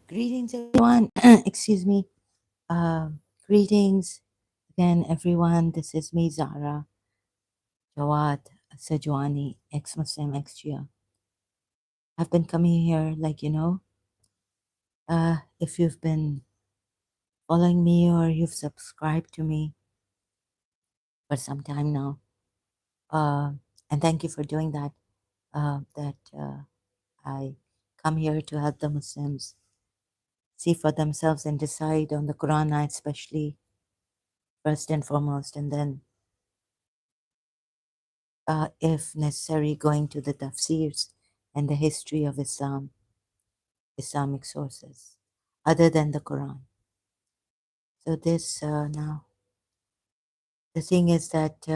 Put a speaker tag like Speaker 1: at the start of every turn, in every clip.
Speaker 1: Greetings, everyone. Excuse me. Uh, Greetings again, everyone. This is me, Zahra Jawad Sajwani, ex-Muslim, ex-Shia. I've been coming here, if you've been following me or you've subscribed to me for some time now, uh, and thank you for doing that. I come here to help the Muslims see for themselves and decide on the Quran ayat, especially first and foremost, and then if necessary, going to the tafsirs and the history of Islam, Islamic sources, other than the Quran. So this now, the thing is that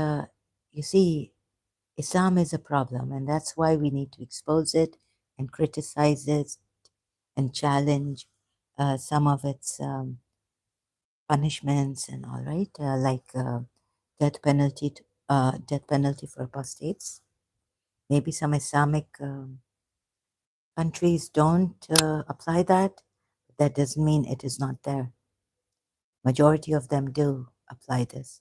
Speaker 1: you see, Islam is a problem, and that's why we need to expose it and criticize it and challenge some of its punishments and all right, death penalty, death penalty for apostates. Maybe some Islamic countries don't apply that. That doesn't mean it is not there. Majority of them do apply this,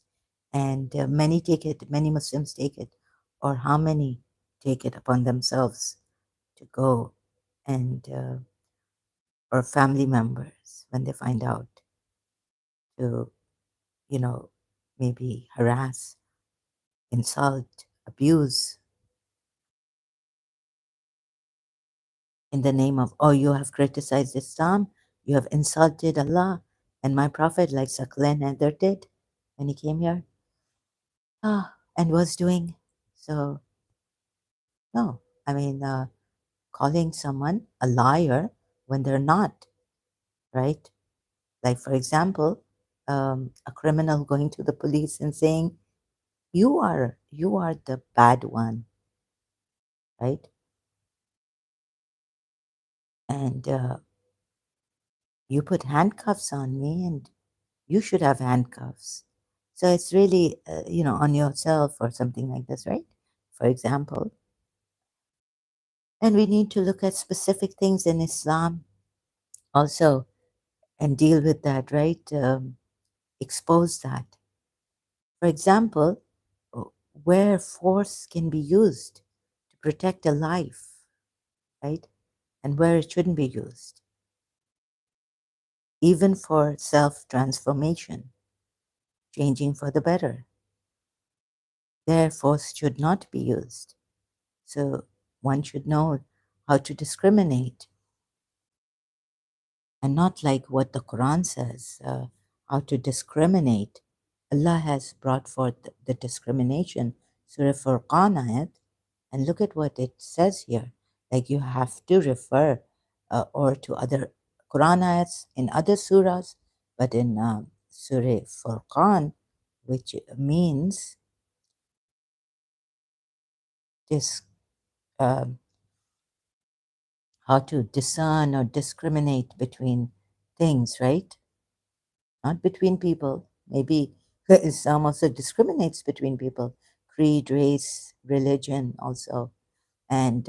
Speaker 1: and many take it. Many Muslims take it, or how many take it upon themselves to go and or family members when they find out to maybe harass, insult, abuse in the name of, oh, you have criticized Islam, you have insulted Allah and my Prophet, like Saklan Nether did when he came here and was doing. So, no, I mean, calling someone a liar when they're not, right? Like, for example, a criminal going to the police and saying, you are the bad one, right? And you put handcuffs on me and you should have handcuffs. So it's really, on yourself or something like this, right? For example. And we need to look at specific things in Islam also and deal with that, right? Expose that. For example, uh, where force can be used to protect a life, right? And where it shouldn't be used, even for self transformation, changing for the better. There, force should not be used. So one should know how to discriminate and not like what the Quran says, how to discriminate. Allah has brought forth the discrimination, Surah Furqan ayat, and look at what it says here. Like you have to refer or to other Quran ayats in other surahs, but in Surah Furqan, which means this, um, how to discern or discriminate between things, right? Not between people. Maybe Islam also discriminates between people, creed, race, religion, also, and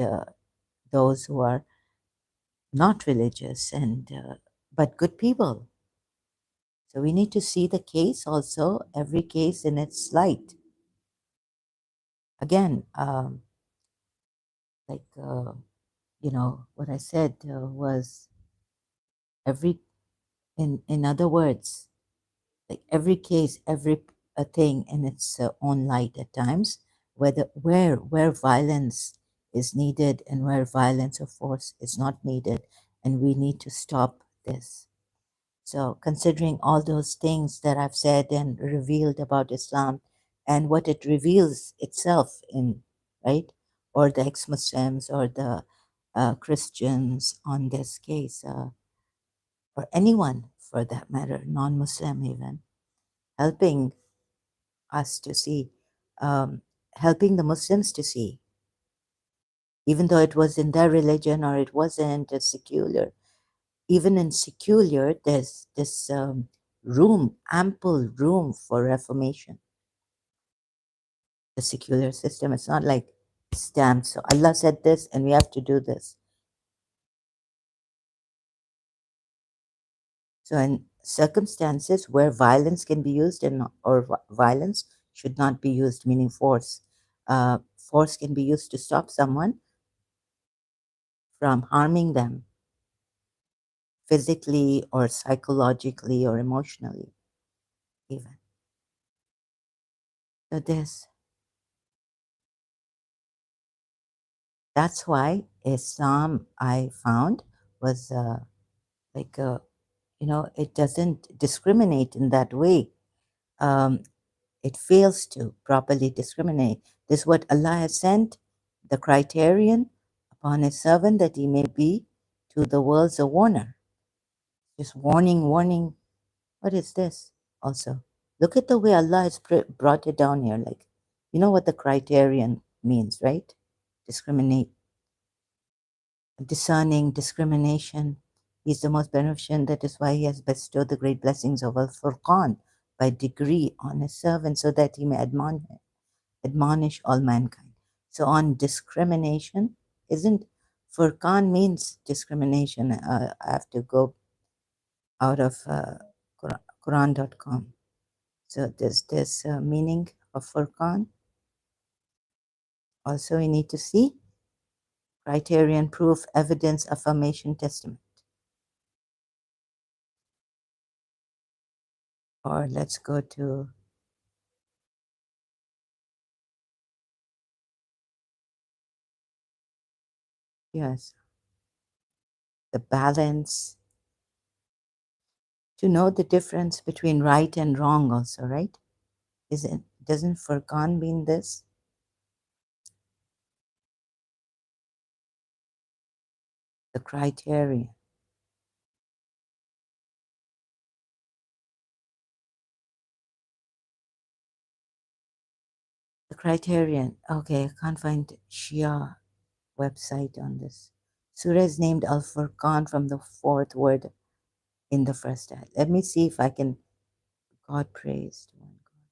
Speaker 1: those who are not religious and but good people. So we need to see the case also, every case in its light. Again, like what I said was every in other words, like every case, every thing in its own light at times, where violence is needed and where violence or force is not needed, and we need to stop this. So, considering all those things that I've said and revealed about Islam and what it reveals itself in, right, or the ex-Muslims or the Christians on this case, or anyone for that matter, non-Muslim even, helping us to see, um, helping the Muslims to see, even though it was in their religion or it wasn't a secular, even in secular, there's this room, ample room for reformation. The secular system, it's not like stamped. So Allah said this and we have to do this. So, in circumstances where violence can be used or violence should not be used, meaning force, force can be used to stop someone from harming them physically or psychologically or emotionally, even. So, that's why Islam, I found, was like a, it doesn't discriminate in that way. Um, it fails to properly discriminate. This is what Allah has sent, the criterion upon His servant that He may be to the worlds a warner. Just warning, warning. What is this? Also, look at the way Allah has brought it down here. Like, you know what the criterion means, right? Discriminate, discerning, discrimination. He's the most beneficent. That is why He has bestowed the great blessings of Al Furqan by degree on His servant so that He may admonish all mankind. So on discrimination, isn't Furqan means discrimination. I have to go out of Quran.com. So there's this meaning of Furqan. Also, we need to see criterion, proof, evidence, affirmation, testament. Or let's go to, yes, the balance, to know the difference between right and wrong also, right? Doesn't Furqan mean this? The criteria. The criterion. Okay, I can't find Shia website on this. Surah is named Al Furqan from the fourth word in the first ayat. Let me see if I can. God praised one God.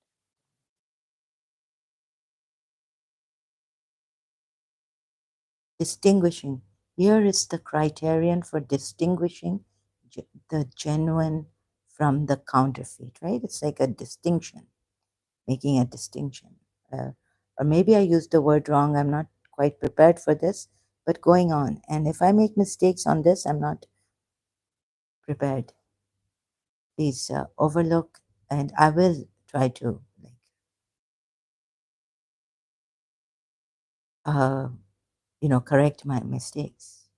Speaker 1: Distinguishing. Here is the criterion for distinguishing the genuine from the counterfeit, right? It's like a distinction, making a distinction. Or maybe I used the word wrong. I'm not quite prepared for this, but going on. And if I make mistakes on this, I'm not prepared. Please overlook, and I will try to uh, correct my mistakes.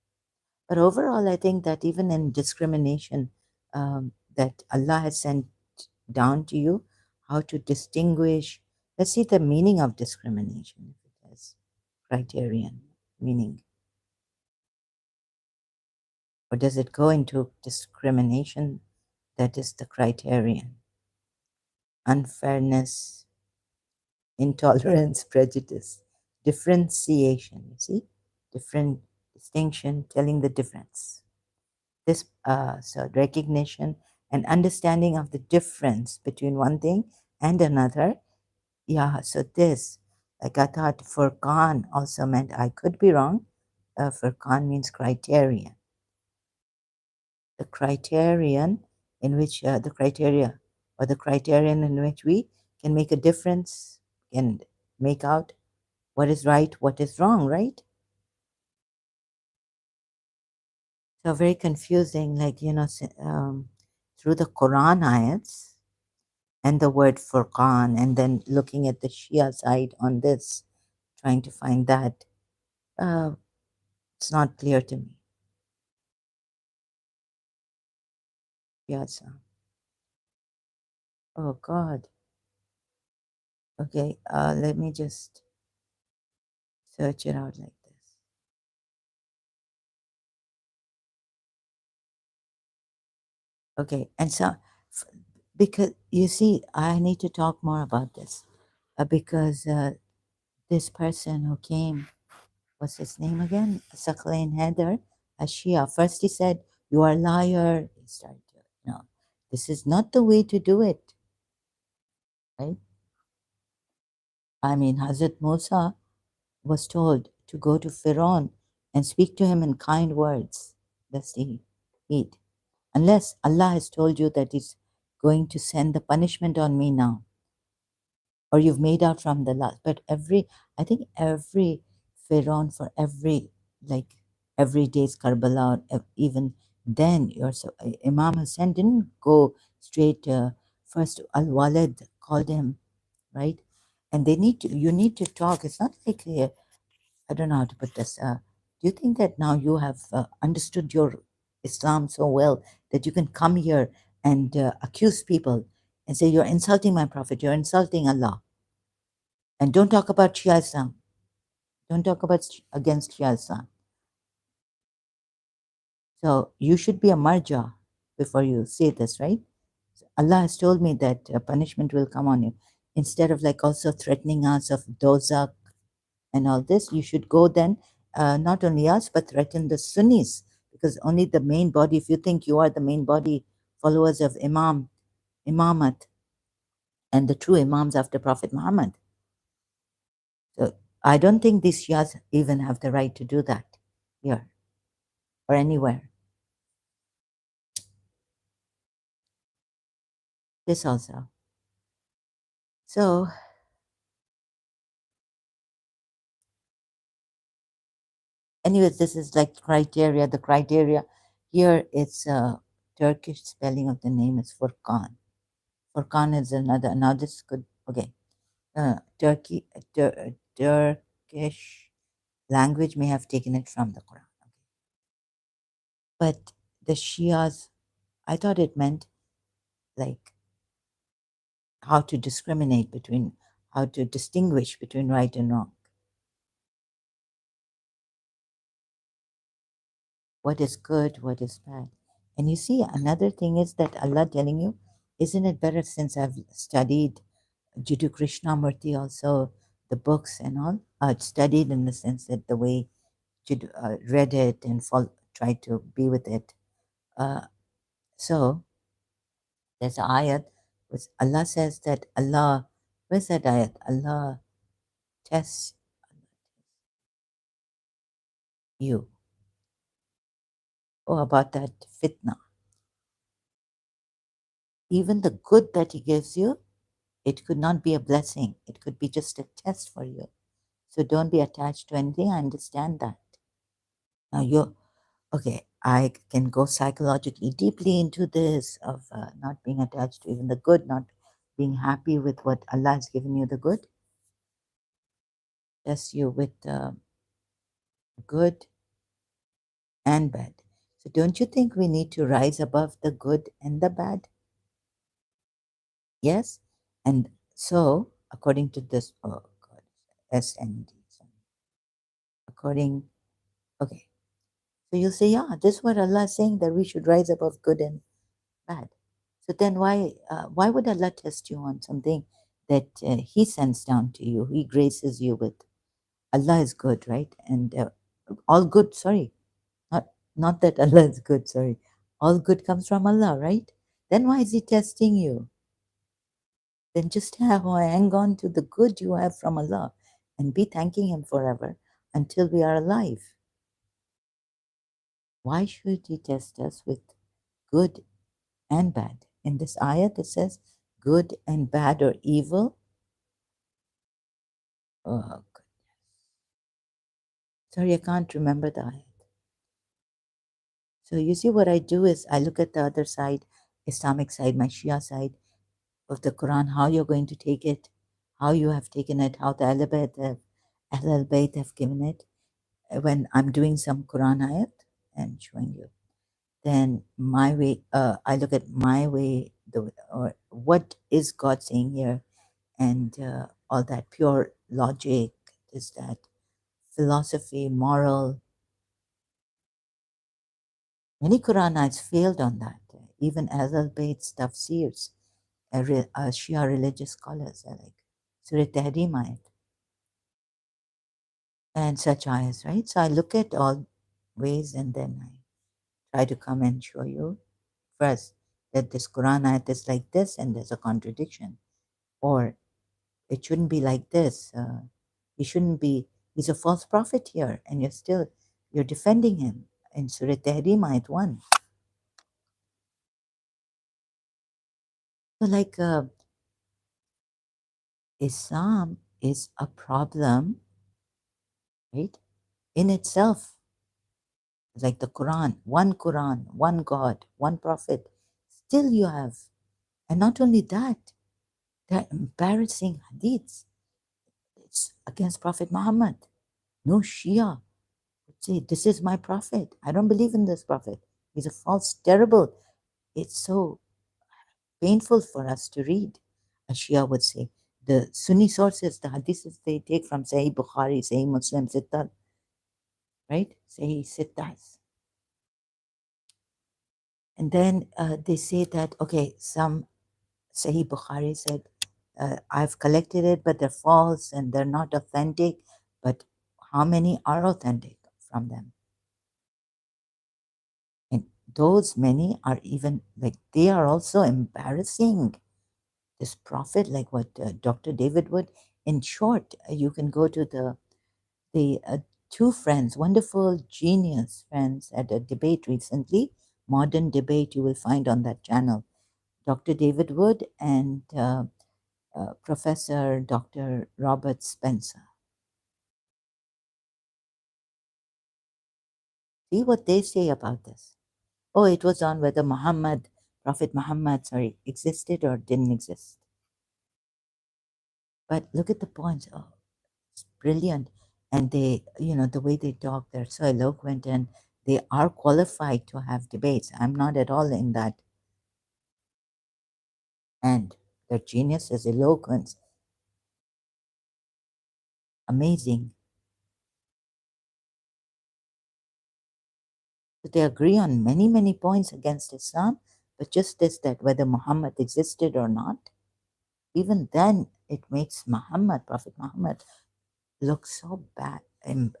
Speaker 1: But overall, I think that even in discrimination that Allah has sent down to you, how to distinguish. Let's see the meaning of discrimination. If it has criterion meaning, or does it go into discrimination? That is the criterion. Unfairness, intolerance, prejudice, differentiation. You see, different distinction, telling the difference. This so recognition and understanding of the difference between one thing and another. Yeah, so this, like I thought Furqan also meant, I could be wrong. Furqan means criterion. The criterion in which the criteria or the criterion in which we can make a difference, can make out what is right, what is wrong, right? So very confusing, like, through the Quran ayats and the word Furqan, and then looking at the Shia side on this, trying to find that. It's not clear to me. Yes. Oh, God. Okay, let me just search it out like this. Okay, and so, because you see, I need to talk more about this because this person who came, what's his name again? Sakhlain Heather, a Shia. First he said, "You are a liar." He started to, no, this is not the way to do it, right? I mean, Hazrat Musa was told to go to Pharaoh and speak to him in kind words. That's the heat. Unless Allah has told you that He's going to send the punishment on me now, or you've made out from the last. But I think every Pharaoh for every, like every day's Karbala, even then, Imam Hussein didn't go straight. First, Al Walid called him, right? And you need to talk. It's not like, I don't know how to put this. Do you think that now you have understood your Islam so well that you can come here and accuse people and say, you're insulting my Prophet, you're insulting Allah? And don't talk about Shia Islam. Don't talk about against Shia Islam. So you should be a marja before you say this, right? Allah has told me that punishment will come on you. Instead of like also threatening us of dozak and all this, you should go then, not only us, but threaten the Sunnis, because only the main body, if you think you are the main body, followers of Imamat, and the true Imams after Prophet Muhammad. So I don't think these Shias even have the right to do that here or anywhere. This also. So, anyways, this is like criteria. The criteria here, it's a Turkish spelling of the name is Furqan. Furqan is another. Now this could okay. Turkish language may have taken it from the Quran, but the Shias, I thought it meant like how to discriminate between, how to distinguish between right and wrong. What is good, what is bad. And you see, another thing is that Allah telling you, isn't it better since I've studied Jiddu Krishnamurti also, the books and all? Studied in the sense that the way Jiddu read it and tried to be with it. So there's an ayat which Allah says that Allah, where's that ayat? Allah tests you. Oh, about that fitna. Even the good that He gives you, it could not be a blessing. It could be just a test for you. So don't be attached to anything. I understand that. Now you're okay. I can go psychologically deeply into this of not being attached to even the good, not being happy with what Allah has given you the good. Test you with good and bad. So don't you think we need to rise above the good and the bad? Yes. And so according to this, oh God, SND. According, okay. So you'll say, yeah, this is what Allah is saying, that we should rise above good and bad. So then why would Allah test you on something that He sends down to you, He graces you with? Allah is good, right? And all good, sorry, not that Allah is good, sorry. All good comes from Allah, right? Then why is He testing you? Then just hang on to the good you have from Allah and be thanking Him forever until we are alive. Why should He test us with good and bad? In this ayat, it says good and bad or evil. Oh, sorry, I can't remember the ayat. So you see, what I do is I look at the other side, Islamic side, my Shia side of the Quran, how you're going to take it, how you have taken it, how the Ahl Bayt have given it. When I'm doing some Quran ayat and showing you, then my way, I look at my way, or what is God saying here, and all that pure logic, is that philosophy, moral. Many Quranites failed on that. Even Ahl Bayt's tafsirs, Shia religious scholars are like Surah Tahrim ayat and such ayahs, right? So I look at all ways and then I try to come and show you first that this Quran ayat is like this and there's a contradiction. Or it shouldn't be like this. He shouldn't be, he's a false prophet here and you're defending him in Surah Tahrim ayat 1. So, like, Islam is a problem, right, in itself. Like the Quran, one God, one Prophet. Still, you have, and not only that, they're embarrassing hadiths. It's against Prophet Muhammad. No Shia would say, "This is my Prophet. I don't believe in this Prophet. He's a false, terrible." It's so painful for us to read. A Shia would say. The Sunni sources, the hadiths they take from Sahih Bukhari, Sahih Muslim, Sittat, right? Sahih Sittas. And then they say that, okay, some Sahih Bukhari said, I've collected it, but they're false and they're not authentic. But how many are authentic from them? And those many are even like they are also embarrassing this prophet, like what Dr. David Wood. In short, you can go to the two friends, wonderful genius friends, at a debate recently, modern debate you will find on that channel. Dr. David Wood and Professor Dr. Robert Spencer. See what they say about this. Oh, it was on whether Prophet Muhammad, sorry, existed or didn't exist. But look at the points. Oh, it's brilliant. And they, the way they talk, they're so eloquent and they are qualified to have debates. I'm not at all in that. And their genius is eloquence. Amazing. So they agree on many, many points against Islam, but just this, that whether Muhammad existed or not, even then it makes Prophet Muhammad, look so bad. And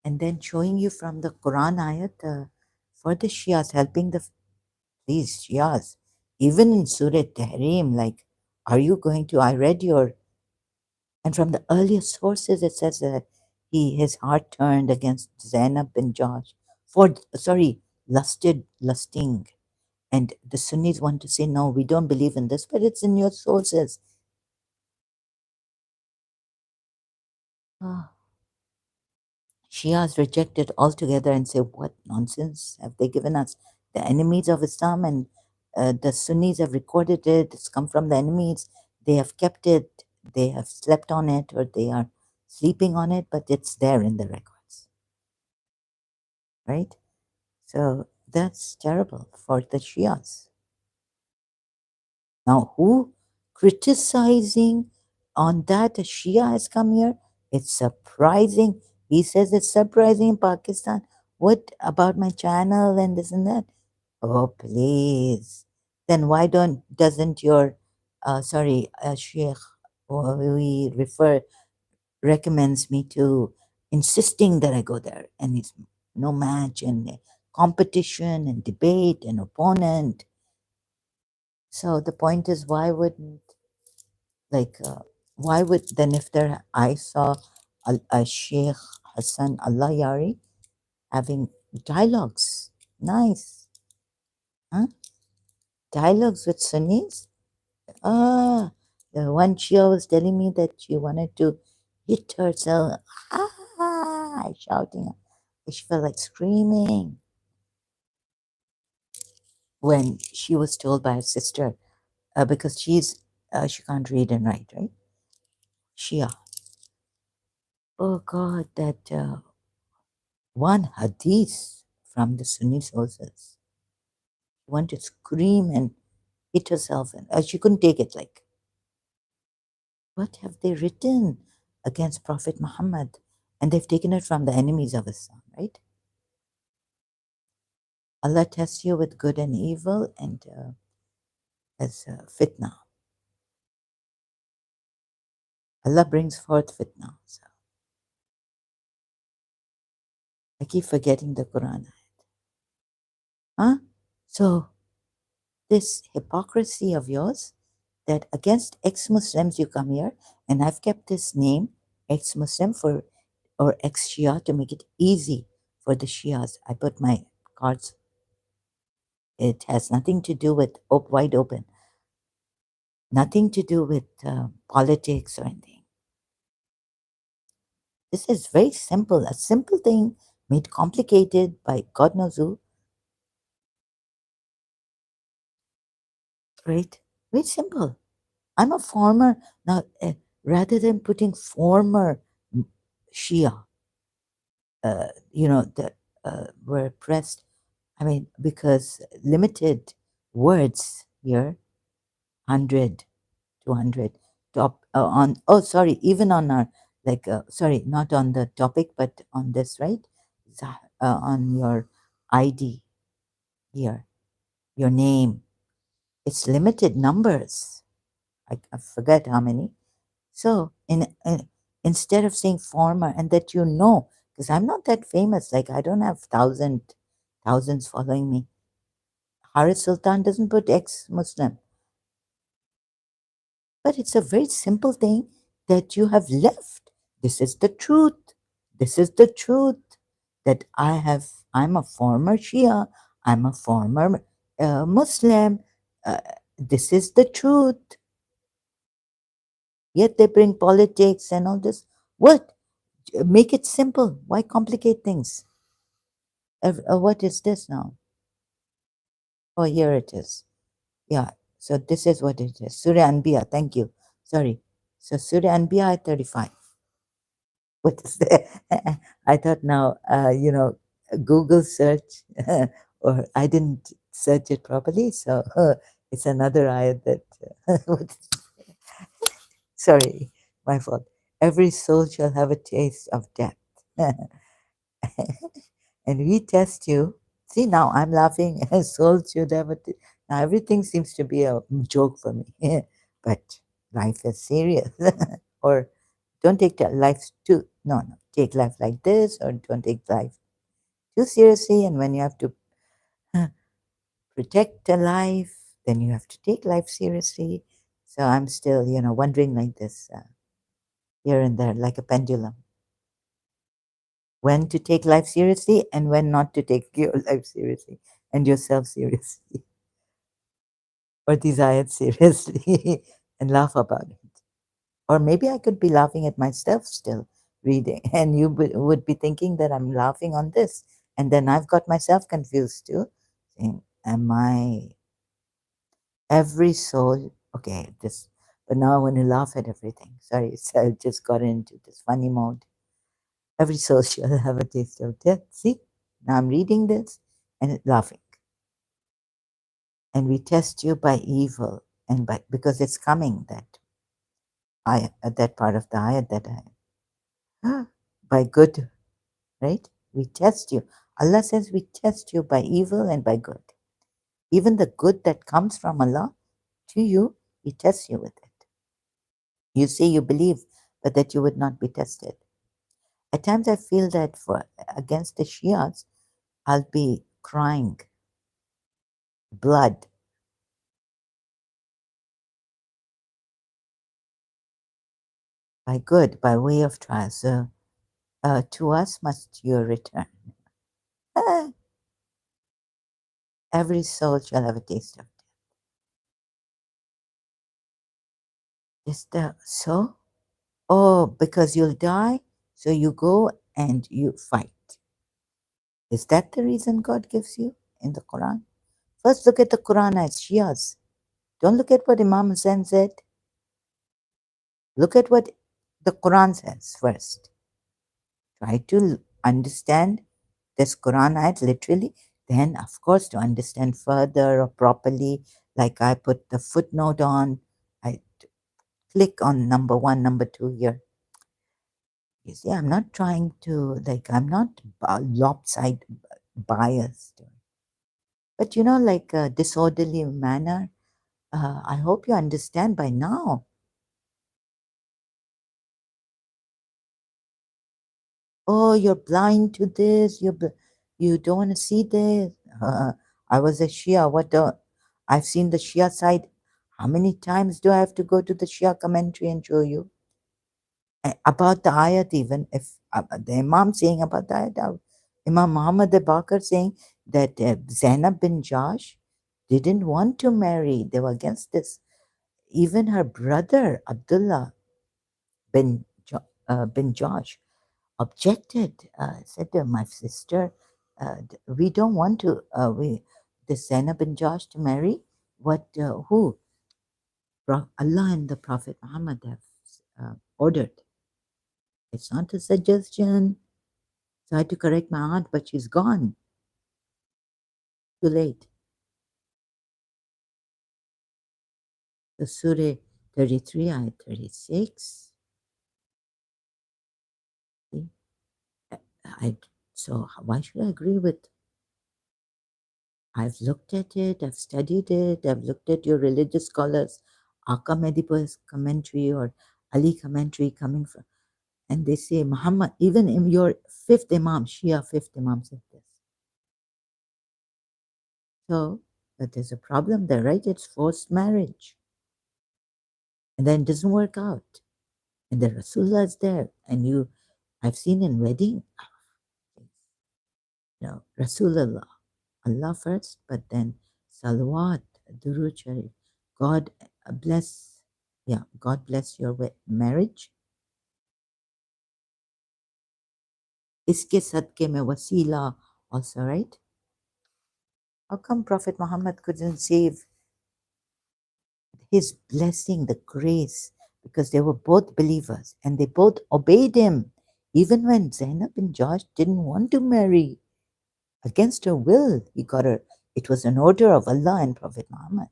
Speaker 1: and then showing you from the Quran ayat for the Shias, helping these Shias, even in Surah Tahrim, like, are you going to? I read your, and from the earliest sources, it says that his heart turned against Zainab bin Josh lusting. And the Sunnis want to say, no, we don't believe in this, but it's in your sources. Ah, Shias reject it altogether and say, what nonsense have they given us? The enemies of Islam, and the Sunnis have recorded it. It's come from the enemies. They have kept it. They have slept on it, or they are sleeping on it, but it's there in the records. Right? So that's terrible for the Shias. Now, who criticizing on that a Shia has come here? It's surprising. He says it's surprising in Pakistan. What about my channel and this and that? Oh, please. Then why doesn't your Sheikh, we recommends me to insisting that I go there, and it's no match and competition and debate and opponent. So the point is, why would then, if there I saw a Sheikh Hassan Allah Yari having dialogues, nice, huh? Dialogues with Sunnis. Ah, the one Shia was telling me that she wanted to hit herself, shouting. She felt like screaming when she was told by her sister, because she can't read and write, right? Shia. Oh God, that one hadith from the Sunni sources. She wanted to scream and hit herself, and she couldn't take it. Like, what have they written against Prophet Muhammad? And they've taken it from the enemies of Islam, right? Allah tests you with good and evil, and as fitna. Allah brings forth fitna. So I keep forgetting the Quran. Huh? So this hypocrisy of yours, that against ex-Muslims you come here, and I've kept this name ex-Muslim or ex-Shia to make it easy for the Shias. I put my cards. It has nothing to do with wide open. Nothing to do with politics or anything. This is very simple, a simple thing made complicated by God knows who, right? Very simple. I'm a former, now, rather than putting former Shia, that were pressed, I mean, because limited words here, 100, 200, top on, oh, sorry, even on our, like, sorry, not on the topic, but on this, right? On your ID here, your name. It's limited numbers. I forget how many. So instead of saying former, and that because I'm not that famous, like I don't have thousands following me. Haris Sultan doesn't put ex-Muslim, but it's a very simple thing that you have left. This is the truth. This is the truth that I'm a former Shia. I'm a former Muslim. Uh, this is the truth. Yet they bring politics and all this. What? Make it simple. Why complicate things? What is this now? Oh, here it is. Yeah. So this is what it is. Surah Anbiya. Thank you. Sorry. So Surah Anbiya 35. What is that? I thought now, Google search, or I didn't search it properly. So it's another ayat that, sorry, my fault. Every soul shall have a taste of death. And we test you. See, now I'm laughing. Soul should have now everything seems to be a joke for me. But life is serious. Or don't take life too, no, take life like this, or don't take life too seriously. And when you have to protect a life, then you have to take life seriously. So I'm still, wondering like this, here and there, like a pendulum, when to take life seriously and when not to take your life seriously and yourself seriously, or desire it seriously and laugh about it. Or maybe I could be laughing at myself still reading, and you would be thinking that I'm laughing on this. And then I've got myself confused too, saying, am I every soul? Okay, this, but now I want to laugh at everything. Sorry, so I just got into this funny mode. Every soul shall have a taste of death. See, now I'm reading this and laughing. And we test you by evil and by, because it's coming, that part of the ayat that I by good, right? We test you. Allah says we test you by evil and by good. Even the good that comes from Allah to you, He tests you with it. You say you believe, but that you would not be tested. At times I feel that for against the Shias, I'll be crying blood by good, by way of trial. So to us must you return. Ah, every soul shall have a taste of death. Is that so? Oh, because you'll die, so you go and you fight. Is that the reason God gives you in the Quran? First, look at the Quran as Shias. Don't look at what Imam Hussain said. Look at what the Quran says first. Try to understand this Quran ayat literally. Then, of course, to understand further or properly, like I put the footnote on, I click on number one, number two here. You see, I'm not trying to, like, I'm not lopsided, biased. But like a disorderly manner, I hope you understand by now. Oh, you're blind to this. You don't want to see this. I was a Shia. I've seen the Shia side. How many times do I have to go to the Shia commentary and show you? About the ayat, even if the Imam saying about the ayat, Imam Muhammad Bakr saying that Zainab bin Jash didn't want to marry. They were against this. even her brother Abdullah bin Josh objected. Said to my sister, "We don't want to. We the Zainab bin Josh to marry what who Allah and the Prophet Muhammad have ordered. It's not a suggestion." So I had to correct my aunt, but she's gone. Too late. The Surah 33, ayat 36. See? So why should I agree with? I've looked at it, I've studied it, I've looked at your religious scholars, Aka Medipa's commentary or Ali commentary coming from, and they say Muhammad, even in your fifth Imam, Shia fifth Imam said this. So, but there's a problem there, right? It's forced marriage. And then it doesn't work out. And the Rasulullah is there. And I've seen in wedding, Rasulullah, Allah first, but then Salawat, Durud Sharif. God bless, God bless your marriage. Iske sadke mein wasila also, right? How come Prophet Muhammad couldn't save his blessing, the grace, because they were both believers and they both obeyed him. Even when Zainab bin Josh didn't want to marry, against her will, he got her. It was an order of Allah and Prophet Muhammad.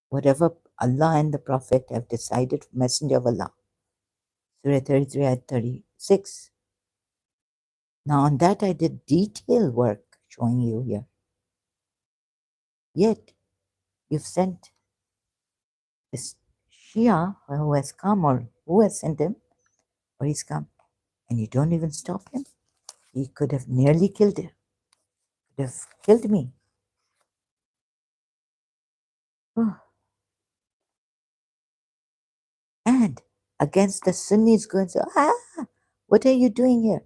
Speaker 1: Whatever Allah and the Prophet have decided, Messenger of Allah. Surah 33 ayat 36. Now on that I did detailed work showing you here. Yet you've sent this Shia who has come, or who has sent him, or he's come, and you don't even stop him. He could have nearly killed him. Could have killed me. Oh. And against the Sunnis go and say, what are you doing here?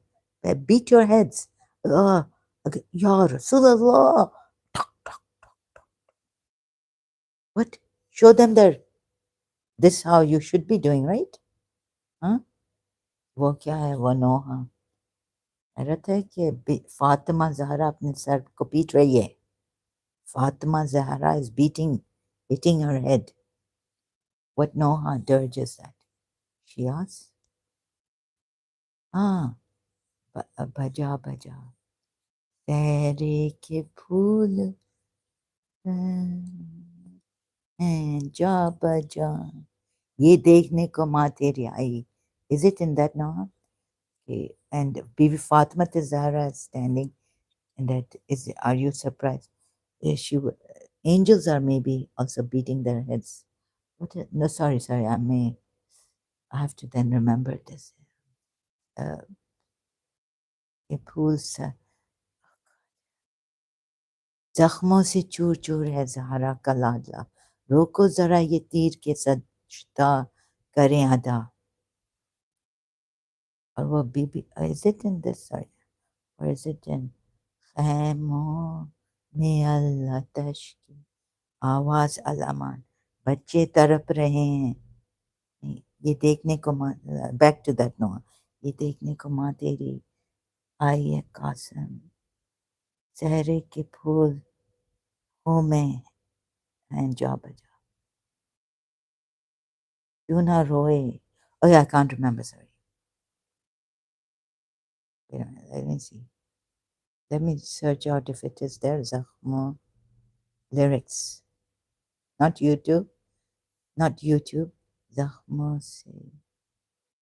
Speaker 1: Beat your heads. Ya Rasulullah. What? Show them that this is how you should be doing, right? Huh? वो क्या है वो नोहा कह रहा था कि फातिमा जहरा अपने sir को पीट रही है. Fatima Zahra is hitting her head. What Noha dirge is that? Shias? बजा बजा तेरे के फूल जा बजा ये देखने को माँ तेरी आई. Is it in that Noha? Okay. And Bibi Fatima Zahra is standing, and that is. Are you surprised? Angels are maybe also beating their heads. No, sorry. I have to then remember this. ये फूल सा जख्मों से चूर चूर है ज़हरा का लाडला. रोको जरा ये तीर के सजदा करें अदा. और वो बीबी, is it in this, sorry, or is it in खैमों में अल्लाह तश्की आवाज अलामान बच्चे तड़प रहे हैं. ये देखने को माँ, back to that Noah, ये देखने को माँ तेरी आई है कासम चेहरे के फूल हो में and जा बजा. Yuna Roy. Oh yeah, I can't remember, sorry. Wait a minute, let me see. Let me search out if it is there. Zakhmo lyrics. Not YouTube. Not YouTube. Zakhmo se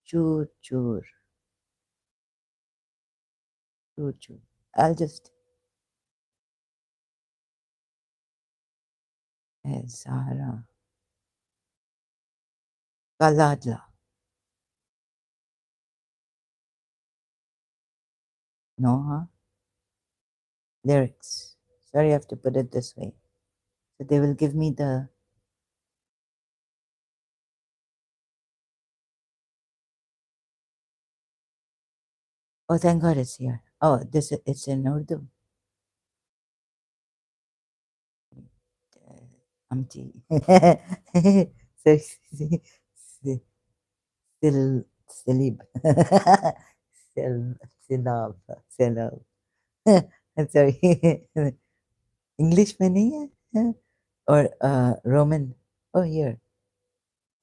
Speaker 1: chur chur. Chur chur. I'll just Zahra. Galadla. No, huh? Lyrics. Sorry, I have to put it this way. So they will give me the. Oh, thank God it's here. Oh, it's in Urdu. Amti. So, still, Silib. Silab. Silab. I'm sorry. English में नहीं है? Or Roman? Oh, here.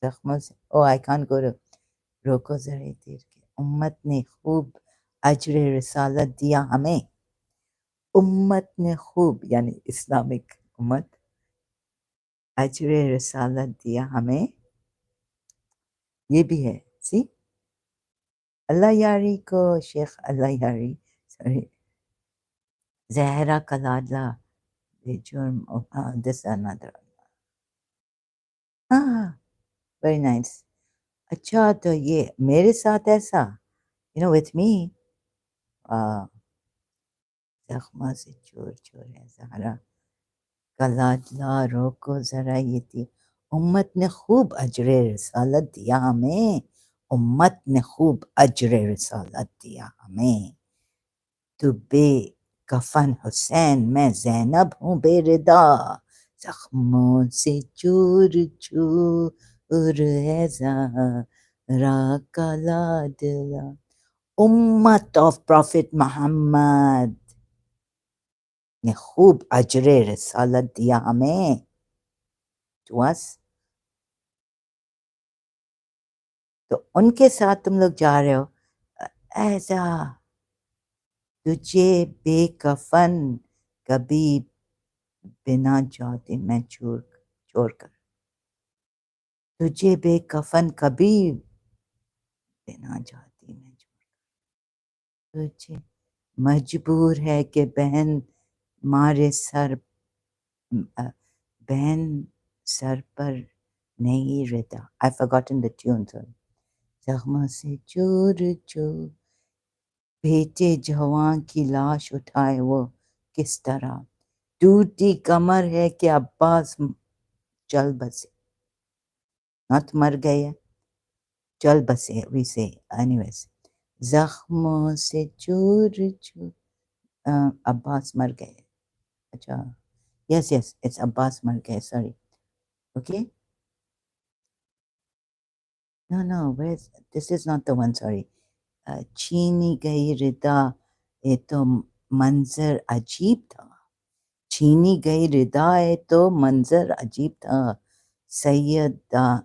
Speaker 1: जख्मों से. Oh, I can't go to. रोको जरा देर के. उम्मत ने खूब अजर रिसालत दिया हमें. उम्मत ने खूब यानी इस्लामिक उम्मत अजर रिसालत दिया हमें. ये भी है. सी अल्लाह यारी को शेख अल्लाह यारी. Sorry. Zahra Kalala. This another. Ah, very nice. अच्छा तो ये मेरे साथ ऐसा, with me, जख्मा से चोर चोर है ज़हरा. कलाला रोको जरा ये थी. उम्मत ने खूब अजरे रिसालत दिया हमें. उम्मत ने खूब अजरे रिसालत दिया हमें. तू बे कफन हुसैन मैं ज़ैनब हूँ बेरिदा. जख्मों से चूर चूर है ज़हरा का लाडला. उम्मत ऑफ प्रॉफिट मोहम्मद ने खूब अजरे रिसालत दिया हमें. To us. तो उनके साथ तुम लोग जा रहे हो. ऐसा तुझे बेकफन कभी बिना जाते मैं छोड़ कर. तुझे बेकफन कभी बिना जाती मैं छोड़. तुझे मजबूर है कि बहन मारे सर बहन सर पर नहीं रहता. आई फॉरगॉटन द ट्यून. सॉरी. जख्म से चूर चूर बेटे जवान की लाश उठाए वो किस तरह. टूटी कमर है कि अब्बास चल बसे. नॉट मर गए, चल बसे. वी से एनीवेज. जख्मों से चूर चूर. अब्बास मर गए. अच्छा. यस यस इट्स अब्बास मर गए. Sorry. Okay. No this is not the one. Sorry. छीनी गई रिदा. ये तो मंजर अजीब था. छीनी गई रिदा है तो मंजर अजीब था. सैयदा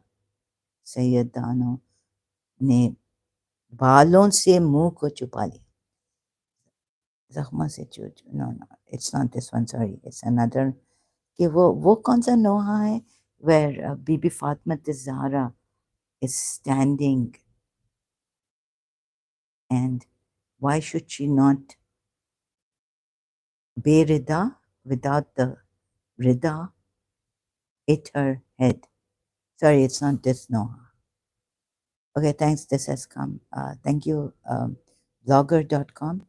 Speaker 1: सैयदानों ने बालों से मुंह को छुपा लिया. जख्मा से चूर. No no it's not this one. Sorry it's another. कि वो कौन सा नोहा है where Bibi Fatima Zahra is standing and why should she not be rida without the rida hit her head. Sorry, it's not this Noha. Okay, thanks. This has come. Thank you, blogger.com.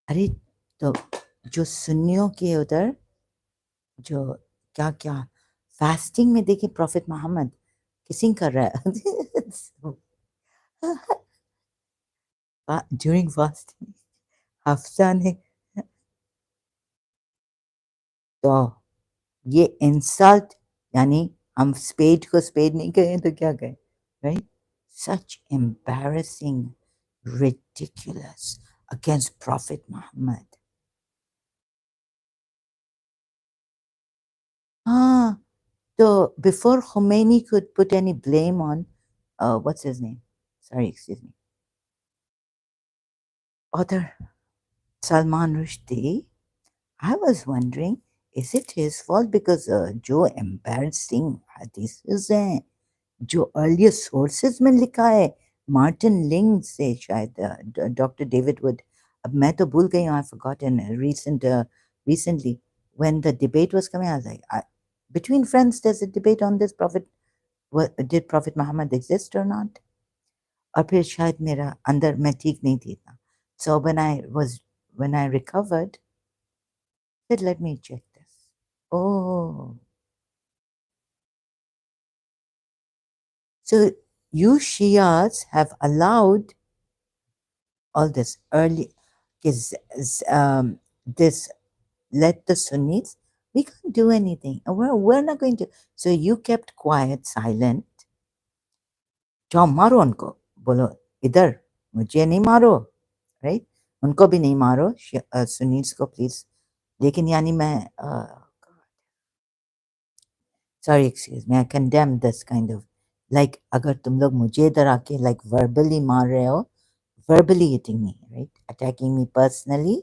Speaker 1: अरे तो जो सुन्नियों के उधर जो क्या क्या फास्टिंग में देखिए प्रॉफिट मोहम्मद किसिंग कर रहा है. ड्यूरिंग फास्टिंग हफ्सा ने. तो ये इंसल्ट यानी हम स्पेड को स्पेड नहीं कहें तो क्या कहें. Right. Such embarrassing ridiculous against Prophet Muhammad. Ah, so before Khomeini could put any blame on, what's his name? Sorry, excuse me. Author Salman Rushdie, I was wondering, is it his fault because जो embarrassing hadiths हैं जो earlier sources में लिखा है Martin लिंग से शायद doctor David would. अब मैं तो भूल गई हूँ. आई forgotten recently when the debate was coming. I was like, between friends there's a debate on this prophet. Did Prophet Muhammad exist or not? और फिर शायद मेरा अंदर मैं ठीक नहीं थी इतना. So when I recovered, I said let me check this. Oh, so you Shias have allowed all this early. is this let the Sunnis, we can't do anything. We're not going to. So you kept quiet, silent. जाओ मारो उनको बोलो इधर मुझे नहीं मारो right उनको भी नहीं मारो सुनील्स को प्लीज लेकिन यानी मैं sorry excuse me I condemn this kind of like अगर तुम लोग मुझे इधर आके लाइक वर्बली मार रहे हो verbally hitting me right attacking me personally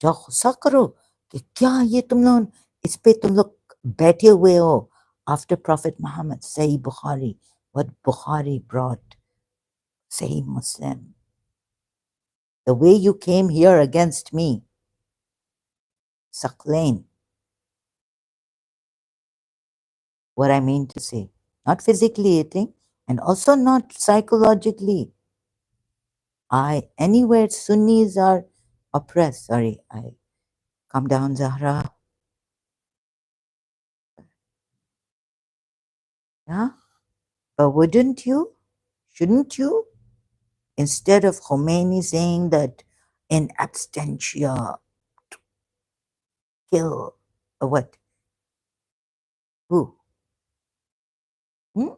Speaker 1: जो गुस्सा करो कि क्या ये तुम लोग इस पे तुम लोग बैठे हुए हो after Prophet Muhammad Sahih Bukhari what Bukhari brought Sahih Muslim the way you came here against me Saqlain what I mean to say not physically eating and also not psychologically I anywhere Sunnis are oppressed sorry I come down Zahra yeah but wouldn't you shouldn't you instead of Khomeini saying that in absentia, kill what? Who? Hmm?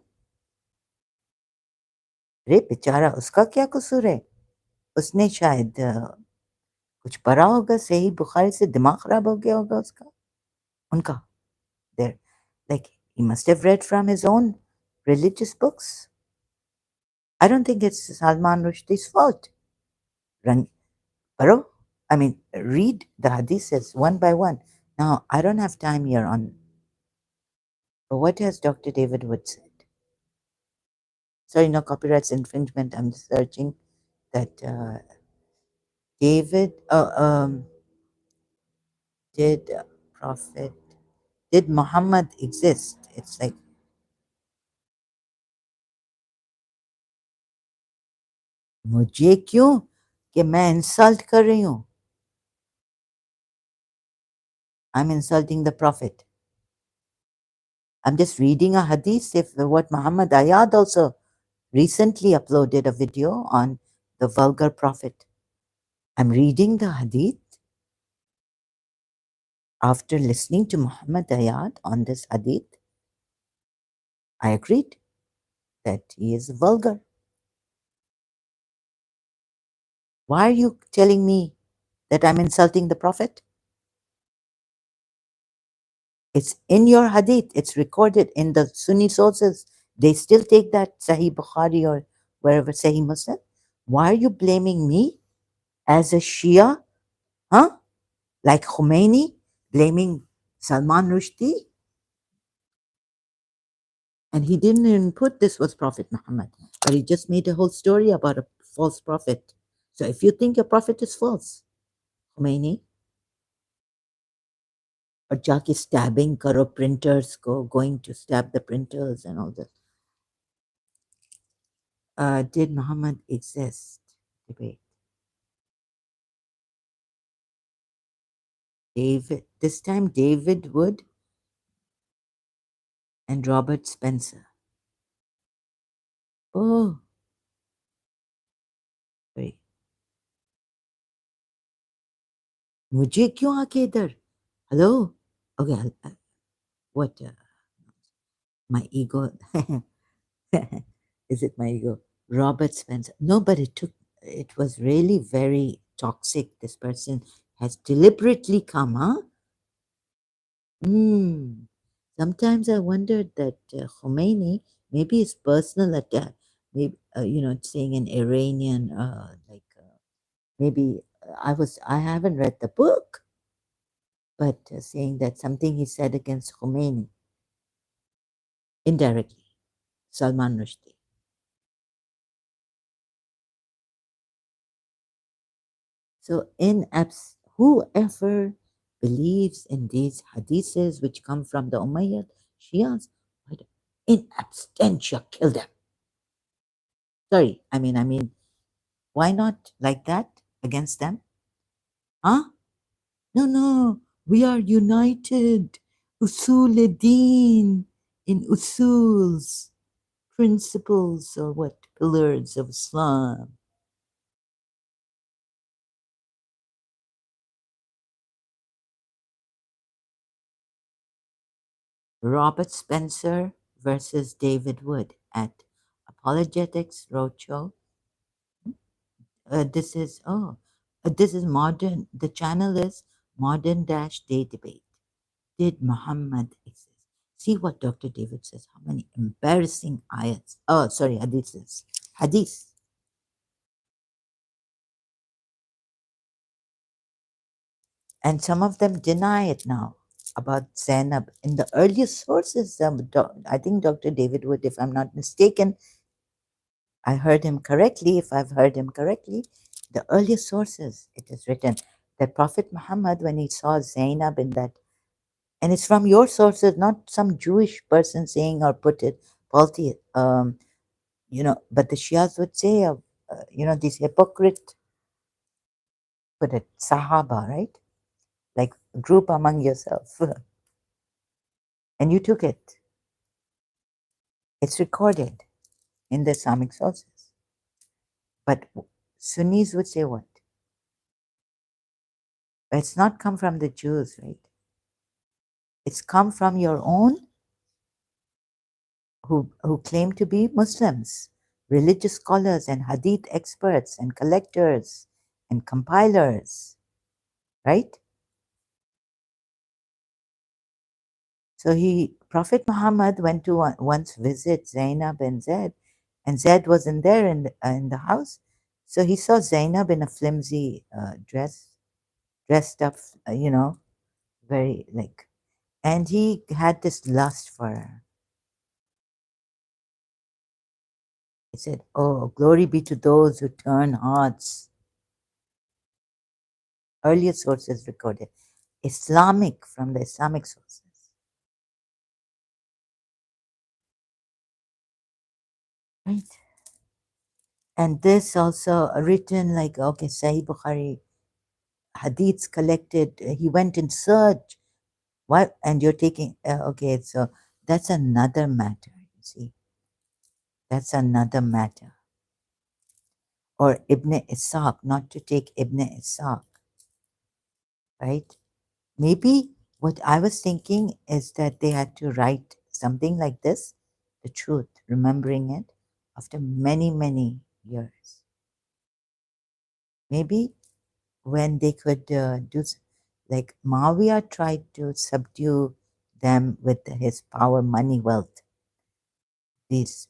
Speaker 1: अरे बेचारा उसका क्या कसूर है उसने शायद कुछ पढ़ा होगा सही बुखारी से दिमाग खराब हो गया होगा उसका उनका there like he must have read from his own religious books I don't think it's Salman Rushdie's fault run paro I mean read the hadiths one by one now I don't have time here on but what has Dr. David Wood said sorry, no copyrights infringement. I'm searching that David, did Prophet, did Muhammad exist? It's like, मुझे क्यों कि मैं insult कर रही हूँ? I'm insulting the Prophet. I'm just reading a hadith. If what Muhammad Ayad also recently uploaded a video on the vulgar Prophet. I'm reading the hadith after listening to Muhammad Ayad on this hadith. I agreed that he is vulgar. Why are you telling me that I'm insulting the Prophet? It's in your hadith, it's recorded in the Sunni sources. They still take that Sahih Bukhari or wherever Sahih Muslim. Why are you blaming me as a Shia? Huh? Like Khomeini blaming Salman Rushdie? And he didn't even put this was Prophet Muhammad, but he just made a whole story about a false prophet. So if you think your prophet is false, Khomeini, or जाके stabbing करो printers को going to stab the printers and all that. Did Muhammad exist? Debate. David, this time David Wood and Robert Spencer. Oh, wait. मुझे क्यों आके इधर? Hello? Okay, what? My ego. Is it my ego? Robert Spencer. No, but it was really very toxic. This person has deliberately come, huh? Sometimes I wondered that Khomeini, maybe his personal attack, maybe, saying an Iranian, maybe I haven't read the book, but saying that something he said against Khomeini, indirectly, Salman Rushdie. So whoever believes in these hadiths which come from the Umayyad Shias, in absentia, kill them. Sorry, I mean, why not like that against them? Huh? No, we are united. Usul Deen in usuls, principles or what? Pillars of Islam. Robert Spencer versus David Wood at Apologetics Roadshow. This is modern. The channel is Modern Dash Day Debate. Did Muhammad exist? See what Dr. David says. How many embarrassing ayats? Oh, sorry, hadiths. Hadith. And some of them deny it now about Zainab. In the earliest sources, I think Dr. David Wood, if I'm not mistaken, I heard him correctly, if I've heard him correctly, the earliest sources, it is written that Prophet Muhammad, when he saw Zainab in that, and it's from your sources, not some Jewish person saying or put it faulty, but the Shias would say, these hypocrite, put it, Sahaba, right? Like group among yourself. And you took it. It's recorded in the Islamic sources. But Sunnis would say what? It's not come from the Jews, right? It's come from your own who claim to be Muslims, religious scholars and hadith experts and collectors and compilers, right? So Prophet Muhammad went to once visit Zainab and Zaid, and Zaid wasn't there in the house. So he saw Zainab in a flimsy dress, dressed up, very like, and he had this lust for her. He said, "Oh, glory be to those who turn hearts." Earlier sources recorded Islamic from the Islamic sources, right? And this also written like Sahih Bukhari hadiths collected. He went in search. What? And you're taking so that's another matter. You see, that's another matter. Or Ibn Ishaq, not to take Ibn Ishaq, right? Maybe what I was thinking is that they had to write something like this, the truth, remembering it after many, many years. Maybe when they could like Mawiya tried to subdue them with his power, money, wealth, these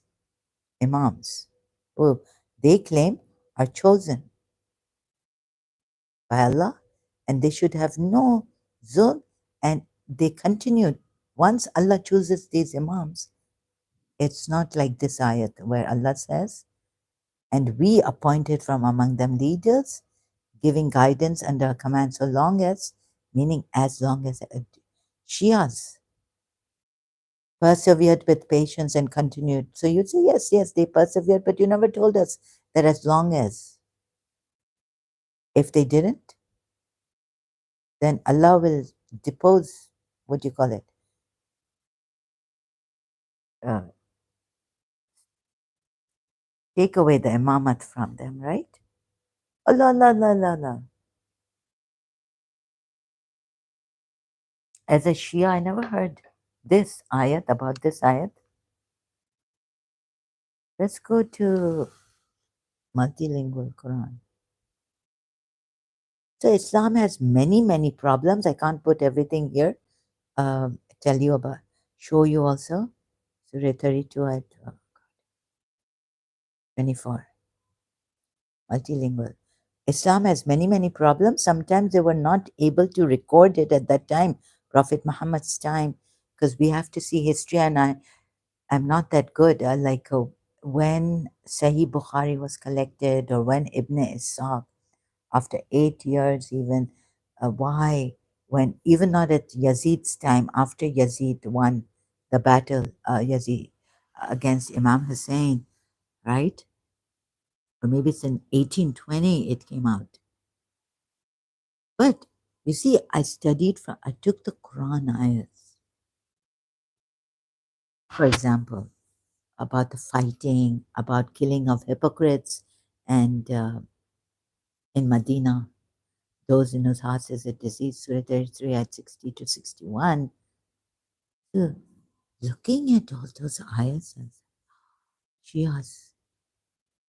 Speaker 1: imams who they claim are chosen by Allah and they should have no zulm, and they continued. Once Allah chooses these imams, it's not like this ayat where Allah says, and we appointed from among them leaders, giving guidance under a command so long as, meaning as long as Shias persevered with patience and continued. So you'd say, yes, yes, they persevered, but you never told us that as long as. If they didn't, then Allah will depose, what do you call it? Uh, Take away the imamat from them, right? Allah, Allah, Allah, Allah, Allah. As a Shia, I never heard this ayat, about this ayat. Let's go to multilingual Quran. So Islam has many, many problems. I can't put everything here. Tell you about, show you also. Surah 32 ayat 24. Multilingual. Islam has many, many problems. Sometimes they were not able to record it at that time, Prophet Muhammad's time, because we have to see history, and I'm not that good. When Sahih Bukhari was collected, or when Ibn Ishaq, after 8 years, even why, when even not at Yazid's time, after Yazid won the battle, Yazid against Imam Hussein, right? Or maybe it's in 1820 it came out. But you see, I took the Quran ayats, for example, about the fighting, about killing of hypocrites, and in Medina, those in whose hearts is a disease, Surah 33 at 60 to 61. looking at all those ayahs and Shias,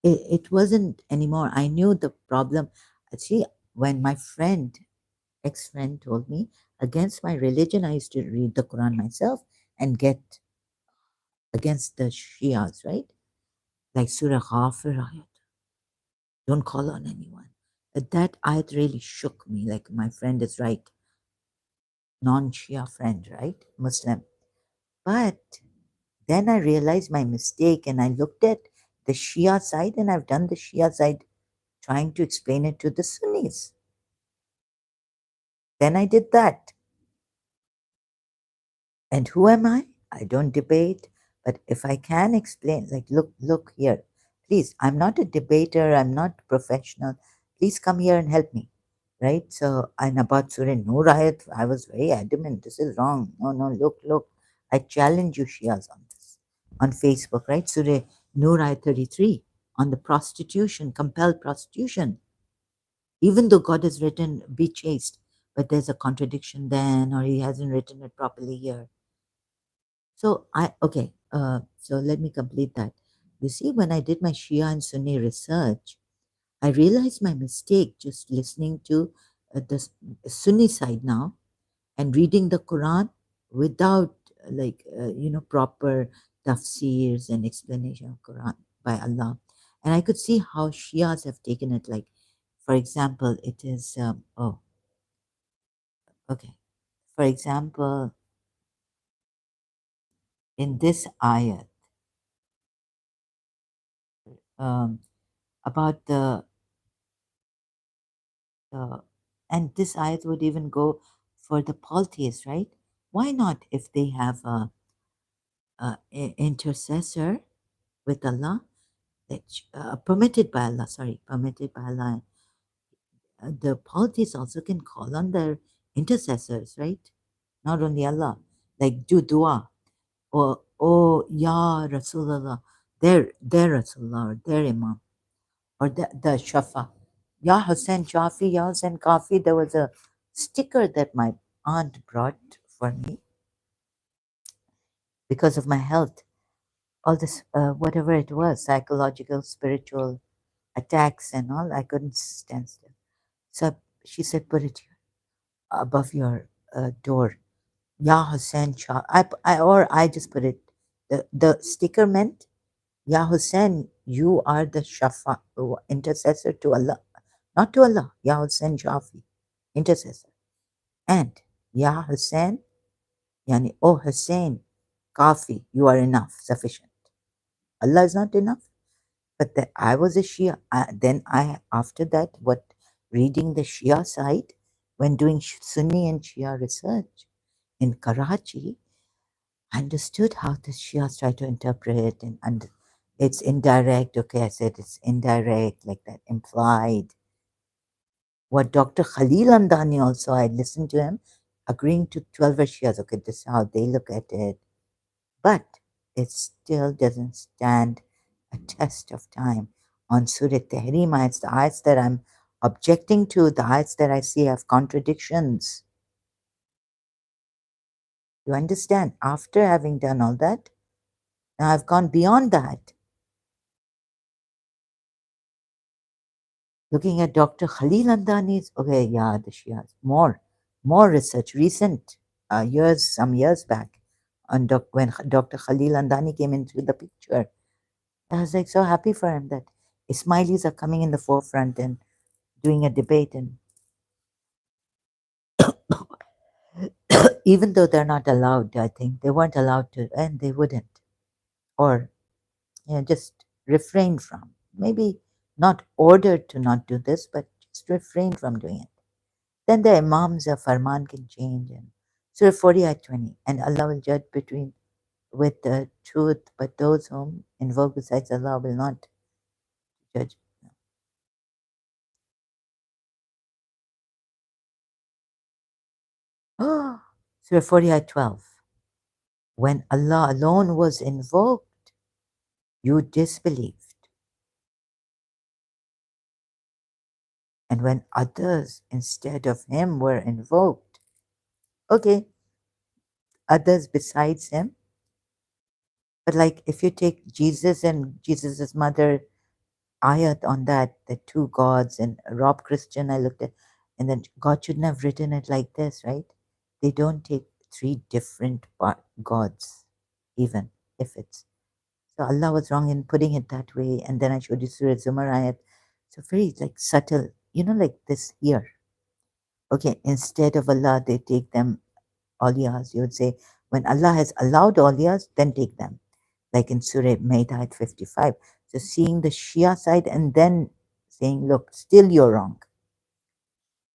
Speaker 1: it wasn't anymore. I knew the problem. See, when my friend, ex-friend told me, against my religion, I used to read the Quran myself and get against the Shias, right? Like Surah Ghafir ayat, don't call on anyone. That ayat really shook me. Like my friend is right, non-Shia friend, right? Muslim. But then I realized my mistake and I looked at the Shia side and I've done the Shia side trying to explain it to the Sunnis. Then I did that. And who am I? I don't debate, but if I can explain, like, look here, please, I'm not a debater, I'm not professional. Please come here and help me, right? So, and about Surah Nur ayat, I was very adamant. This is wrong. No, no, look. I challenge you, Shias, on this on Facebook, right? Surah Nur ayat 33 on the prostitution, compelled prostitution. Even though God has written, be chaste, but there's a contradiction then, or He hasn't written it properly here. So so let me complete that. You see, when I did my Shia and Sunni research, I realized my mistake just listening to Sunni side now and reading the Quran without proper tafsirs and explanation of Quran by Allah. And I could see how Shias have taken it. Like, for example, it is okay. For example, in this ayat, um, about the and this ayat would even go for the polytheists, right? Why not if they have a intercessor with Allah, that permitted by Allah, permitted by Allah, the polytheists also can call on their intercessors, right? Not only Allah, like do dua or oh Ya Rasulullah, their Rasulullah or their Imam or the Shafa. Ya Hussein Shafi, Ya Hussein Kafi. There was a sticker that my aunt brought for me because of my health. All this, whatever it was, psychological, spiritual attacks and all, I couldn't stand still. So she said, put it here above your door. Ya Hussein Shah. I just put it. The sticker meant, Ya Hussein, you are the Shafa, intercessor to Allah. Not to Allah, Ya Hussein Shafi, intercessor. And Ya Hussein, yani, oh Hussein, Kafi, you are enough, sufficient. Allah is not enough. But I was a Shia. After that, reading the Shia side, when doing Sunni and Shia research in Karachi, I understood how the Shias try to interpret and it's indirect. Okay, I said it's indirect, like that, implied. What Dr. Khalil Andani also, I listened to him agreeing to 12 Shias. Okay, this is how they look at it. But it still doesn't stand a test of time. On Surah Tahrim ayats, the ayats that I'm objecting to, the ayats that I see have contradictions. You understand? After having done all that, now I've gone beyond that. Looking at Dr. Khalil Andani's, okay, yeah, the Shias, more research, recent some years back, on when Dr. Khalil Andani came into the picture. I was like so happy for him that Ismailis are coming in the forefront and doing a debate, and even though they're not allowed, I think they weren't allowed to, and they wouldn't, or just refrain from. Maybe not ordered to not do this, but just refrain from doing it. Then the Imam's farman can change, and Surah 40 ayat 20, and Allah will judge between with the truth, but those whom invoke besides Allah will not judge. Oh, Surah 40 ayat 12. When Allah alone was invoked, you disbelieved. And when others instead of Him were invoked, okay, others besides Him, But like if you take Jesus and Jesus's mother ayat on that, the two gods, and Rob Christian, I looked at, and then God shouldn't have written it like this, right? They don't take three different gods, even if it's. So Allah was wrong in putting it that way. And then I showed you Surah Zumar ayat. So very like subtle, like this here. Okay, instead of Allah, they take them awliyas. You would say, when Allah has allowed awliyas, then take them. Like in Surah Maida at 55. So seeing the Shia side and then saying, look, still you're wrong.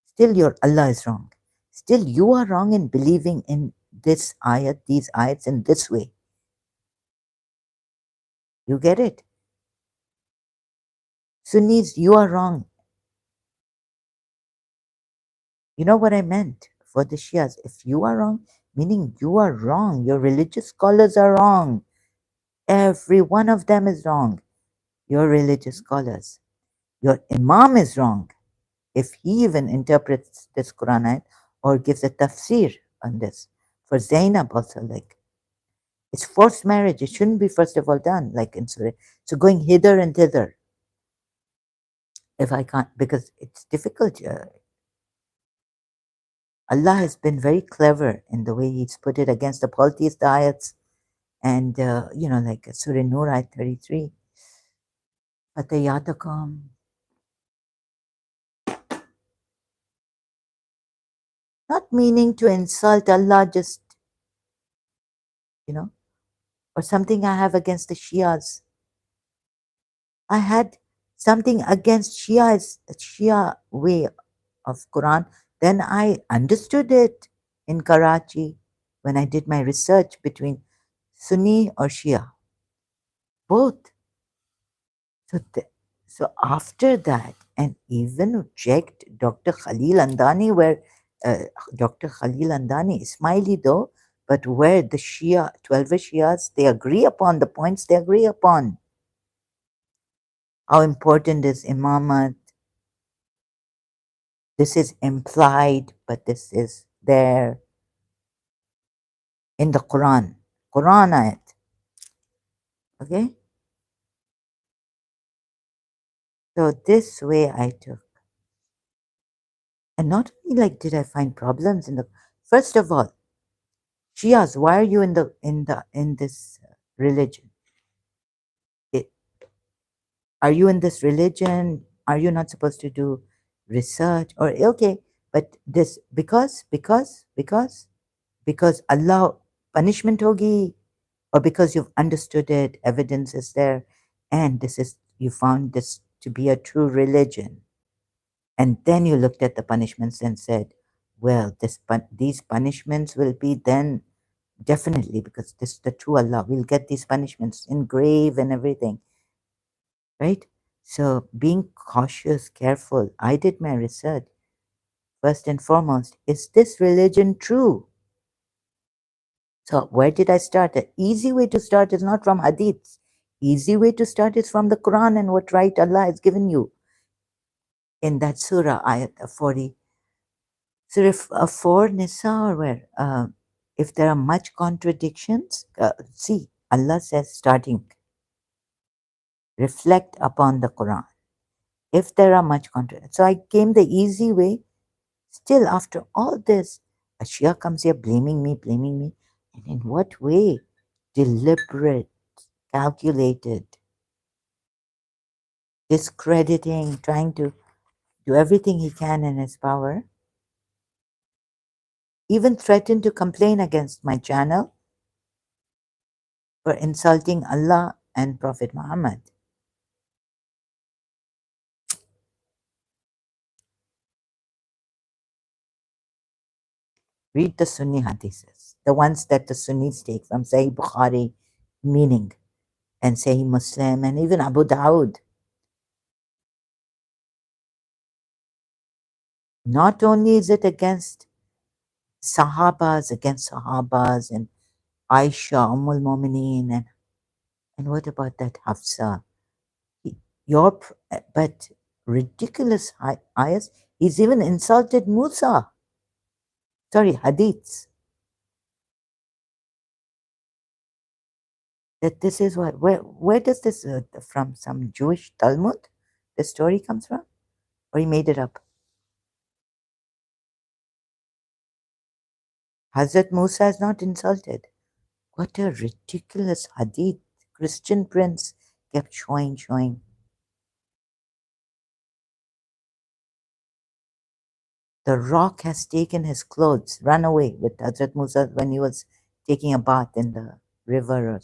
Speaker 1: Still your Allah is wrong. Still you are wrong in believing in this ayat, these ayats in this way. You get it? Sunnis, you are wrong. You know what I meant for the Shias? If you are wrong, meaning you are wrong. Your religious scholars are wrong. Every one of them is wrong. Your religious scholars. Your Imam is wrong. If he even interprets this Quran ayat or gives a tafsir on this. For Zainab also, like, it's forced marriage. It shouldn't be first of all done, like in Surah. So going hither and thither, if I can't, because it's difficult. Allah has been very clever in the way He's put it against the polytheist ayats, and like Surah Nur ayat 33. Fatayatakum. Not meaning to insult Allah, just, or something I have against the Shias. I had something against Shia way of Quran. Then I understood it in Karachi when I did my research between Sunni or Shia, both. So, so after that, and even checked Dr. Khalil Andani, where Dr. Khalil Andani, Ismaili though, but where the Shia, 12 Shias, they agree upon the points they agree upon. How important is Imamat? This is implied, but this is there in the Quran. Quran ayat. Okay? So this way I took. And not only like did I find problems in the first of all, Shias, why are you in this religion? It, are you in this religion? Are you not supposed to do research? Or okay, but this because Allah punishment hogi, or because you've understood it, evidence is there, and you found this to be a true religion. And then you looked at the punishments and said, well, these punishments will be then definitely, because this is the true Allah, we'll get these punishments in grave and everything, right? So being cautious, careful, I did my research. First and foremost, is this religion true? So where did I start? The easy way to start is not from hadiths. Easy way to start is from the Quran and what right Allah has given you. In that surah, ayat 40, Surah 4 Nisa, or where? If there are much contradictions, see, Allah says starting, reflect upon the Quran. If there are much contradictions. So I came the easy way. Still, after all this, a Shia comes here blaming me. And in what way? Deliberate, calculated, discrediting, trying to do everything he can in his power. Even threatened to complain against my channel for insulting Allah and Prophet Muhammad. Read the Sunni hadiths, the ones that the Sunnis take from Sahih Bukhari, meaning, and Sahih Muslim, and even Abu Dawud. Not only is it against Sahabas, and Aisha, Ummul Mumineen, and what about that Hafsa? But ridiculous ayahs. He's even insulted Musa. Sorry, hadiths. that this is what, where does this, from some Jewish Talmud, the story comes from? Or he made it up? Hazrat Musa is not insulted. What a ridiculous hadith. Christian prince kept showing. The rock has taken his clothes, run away with Hazrat Musa when he was taking a bath in the river.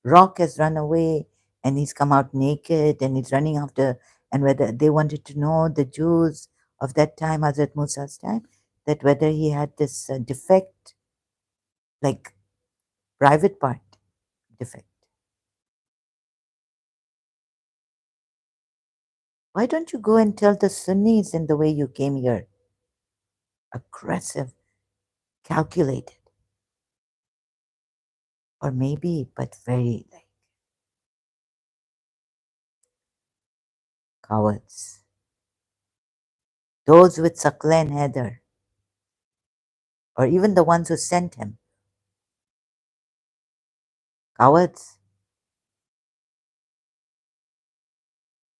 Speaker 1: Rock has run away and he's come out naked and he's running after. And whether they wanted to know, the Jews of that time, Hazrat Musa's time, that whether he had this defect, like private part defect. Why don't you go and tell the Sunnis in the way you came here? Aggressive, calculated, or maybe, but very like cowards. Those with Sakla and Heather, or even the ones who sent him. Cowards.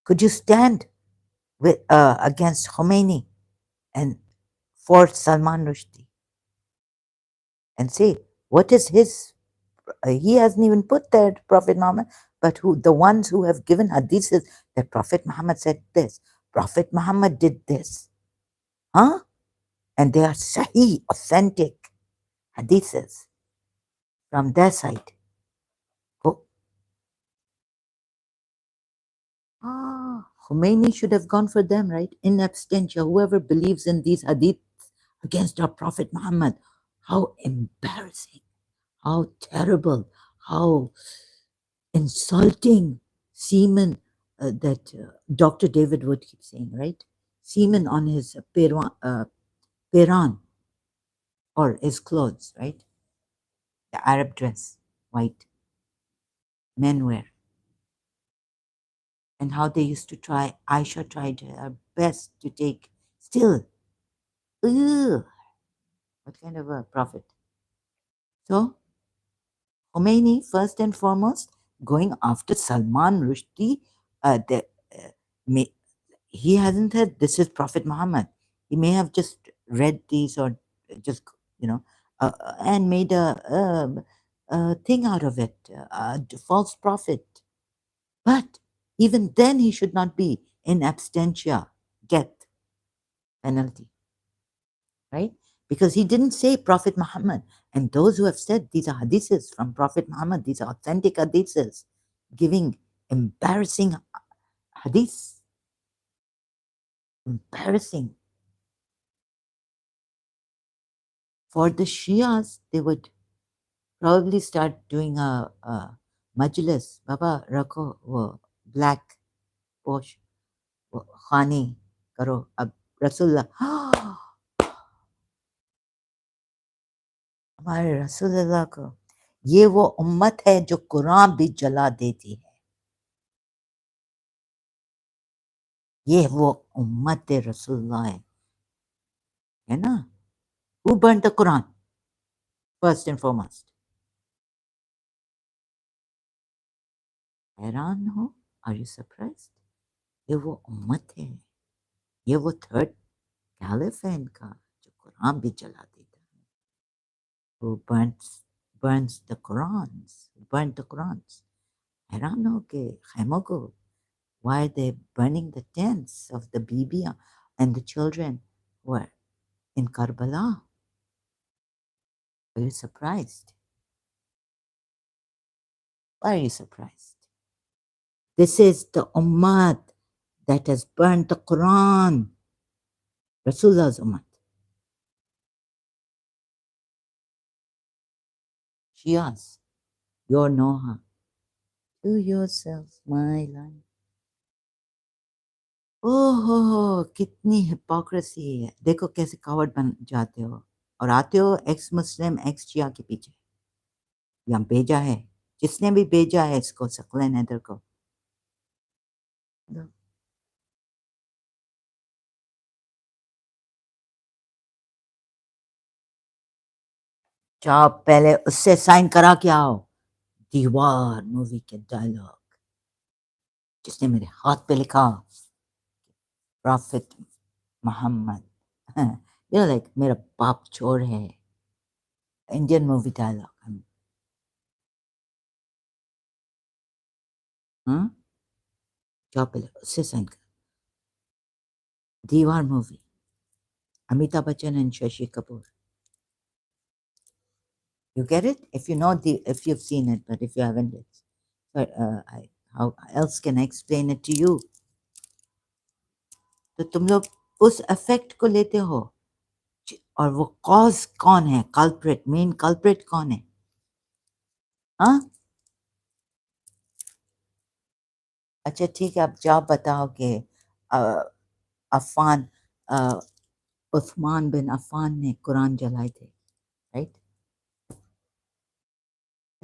Speaker 1: Could you stand with against Khomeini and for Salman Rushdie and say what is his? He hasn't even put there Prophet Muhammad, but who the ones who have given hadiths that Prophet Muhammad said this, Prophet Muhammad did this, huh? And they are sahih, authentic hadiths from their side. Oh, Khomeini should have gone for them, right? In absentia, whoever believes in these hadiths against our Prophet Muhammad, how embarrassing, how terrible, how insulting semen that Dr. David Wood keeps saying, right? Semen on his peran or his clothes, right? The Arab dress, white, men wear. And how they used to try, Aisha tried her best to take, still, ugh, what kind of a prophet? So, Khomeini, first and foremost, going after Salman Rushdie, uh, may, he hasn't said this is Prophet Muhammad. He may have just read these or just, you know, and made a thing out of it, a false prophet. But even then, he should not be in absentia, death penalty, right? Because he didn't say Prophet Muhammad. And those who have said these are hadiths from Prophet Muhammad, these are authentic hadiths, giving embarrassing hadiths, embarrassing. For the Shias, they would probably start doing a majlis. Baba, rakho wo black posh, wo khani karo, ab Rasulullah. हमारे रसूलुल्लाह को ये वो उम्मत है जो कुरान भी जला देती है ये वो उम्मत रसूलुल्लाह है ना who burned the Quran first and foremost हैरान हो are you surprised ये वो उम्मत है ये वो थर्ड कैलिफ है इनका जो कुरान भी जला देता है who burns the Qurans who burnt the Qurans हैरान हो के खैमों को why are they burning the tents of the Bibia and the children who are in Karbala? Are you surprised? Why are you surprised? This is the Ummah that has burnt the Quran. Rasulullah's Ummah. Shias, your Noha. To yourself, my life. ओहो कितनी hypocrisy है देखो कैसे covered बन जाते हो और आते हो एक्स मुस्लिम एक्स शिया के पीछे यहाँ भेजा है जिसने भी भेजा है इसको सकलन हैदर को जाओ पहले उससे साइन करा के आओ दीवार मूवी के डायलॉग जिसने मेरे हाथ पे लिखा प्रॉफिट मोहम्मद लाइक मेरा बाप चोर है इंडियन मूवी डायलॉग हाँ जॉब पे लगा उससे साइन कर दीवार movie Amitabh Bachchan and Shashi Kapoor you get it if you know the if you've seen it but if you haven't it's but how else can I explain it to you तो तुम लोग उस इफेक्ट को लेते हो और वो कॉज कौन है कल्प्रिट मेन कल्प्रिट कौन है हाँ अच्छा ठीक है आप जाओ बताओ कि अफान अ, उस्मान बिन अफान ने कुरान जलाए थे राइट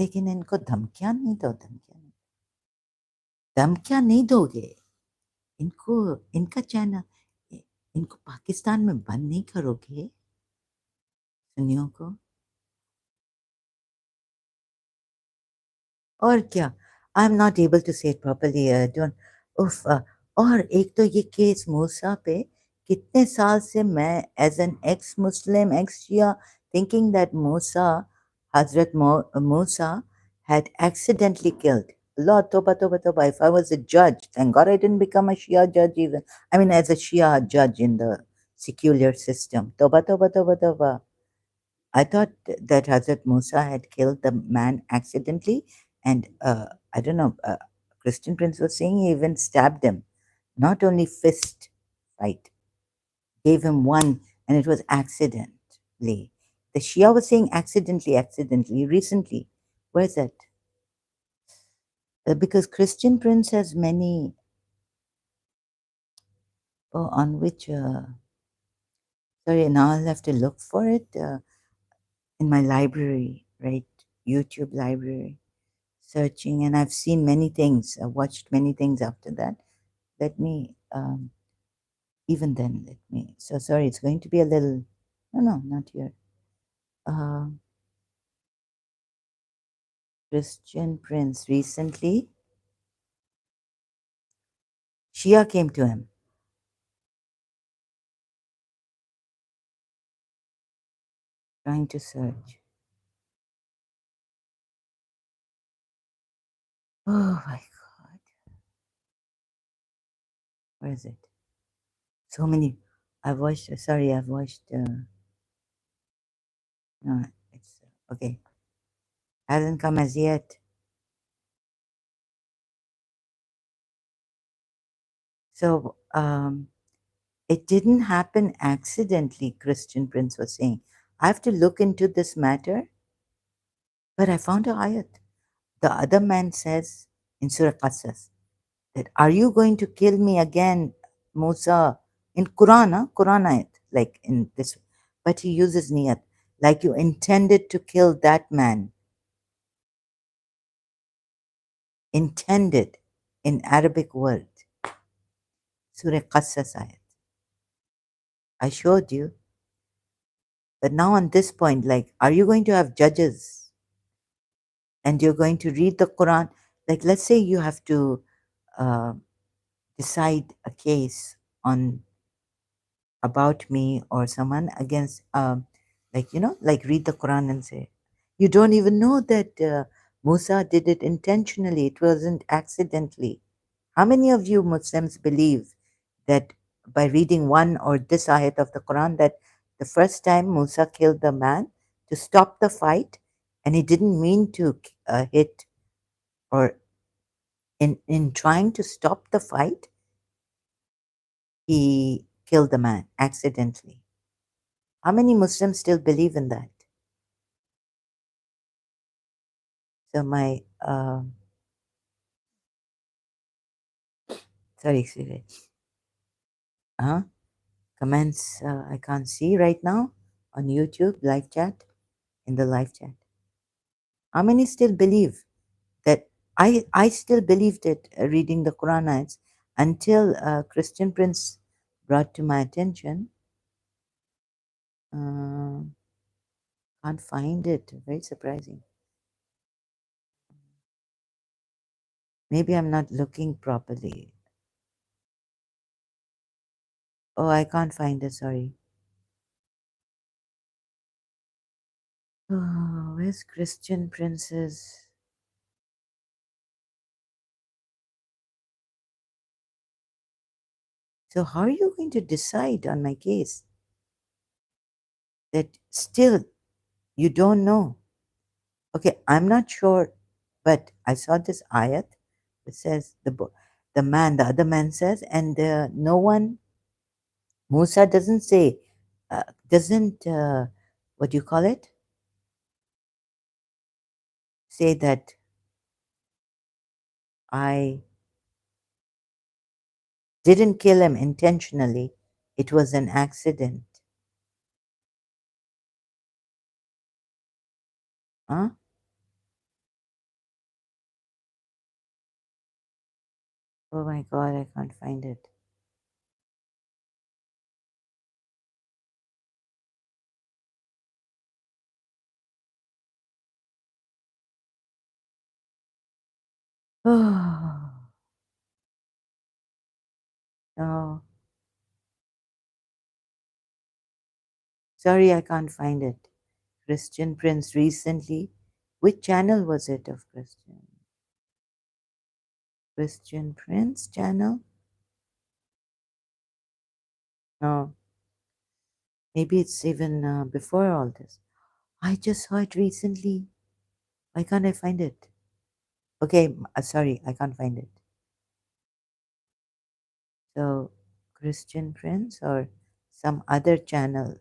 Speaker 1: लेकिन इनको धमकियां नहीं दो धमकियां नहीं दोगे इनको इनका चैनल इनको पाकिस्तान में बंद नहीं करोगे सुनियों को और क्या I am not able to say it properly don't उफ और एक तो ये केस मूसा पे कितने साल से मैं as an ex Muslim ex Shia thinking that Musa हजरत Musa had accidentally killed Lord toba toba toba if I was a judge thank God I didn't become a Shia judge even I mean as a Shia judge in the secular system toba toba toba toba I thought that Hazrat Musa had killed the man accidentally, and I don't know. Christian Prince was saying he even stabbed him, not only fist fight, gave him one, and it was accidentally. The Shia was saying accidentally, recently. Where's that? Because Christian Prince has many, on which, sorry, now I'll have to look for it in my library, right? YouTube library. Searching, and I've seen many things. I've watched many things after that. Let me, even then, let me. So sorry, it's going to be a little. No, not here. Uh, Christian Prince recently, Shia came to him. Trying to search. Oh my God, where is it? So many. I've watched. Sorry, I've watched. No, it's okay. Hasn't come as yet. So it didn't happen accidentally, Christian Prince was saying. I have to look into this matter, but I found a ayat. The other man says in Surah Qasas that, are you going to kill me again, Musa? In Quran, Quran ayat, like in this, but he uses niyat, like you intended to kill that man. Intended in Arabic word. Surah Qasas ayat. I showed you. But now on this point, like, are you going to have judges and you're going to read the Quran? Like, let's say you have to uh, decide a case on about me or someone against, like, like read the Quran and say, you don't even know that Musa did it intentionally, it wasn't accidentally. How many of you Muslims believe that by reading one or this ayat of the Quran, that the first time Musa killed the man to stop the fight, and he didn't mean to hit, or in trying to stop the fight, he killed the man accidentally? How many Muslims still believe in that? So my sorry, sorry. Comments I can't see right now on YouTube live chat, in the live chat. How many still believe that? I still believed it reading the Quran ayats until Christian Prince brought to my attention. Can't find it. Very surprising. Maybe I'm not looking properly. Oh, I can't find it, sorry. Oh, where's Christian Prince's? So, how are you going to decide on my case that still you don't know? Okay, I'm not sure, but I saw this ayat. It says the other man says, and no one, Musa doesn't say, doesn't, what do you call it? Say that I didn't kill him intentionally. It was an accident. Huh? Oh my God, I can't find it. Oh, no. Sorry, I can't find it. Christian Prince recently. Which channel was it of Christian? Christian Prince channel? No, maybe it's even before all this. I just saw it recently. Why can't I find it? Okay, sorry, I can't find it. So, Christian Prince or some other channel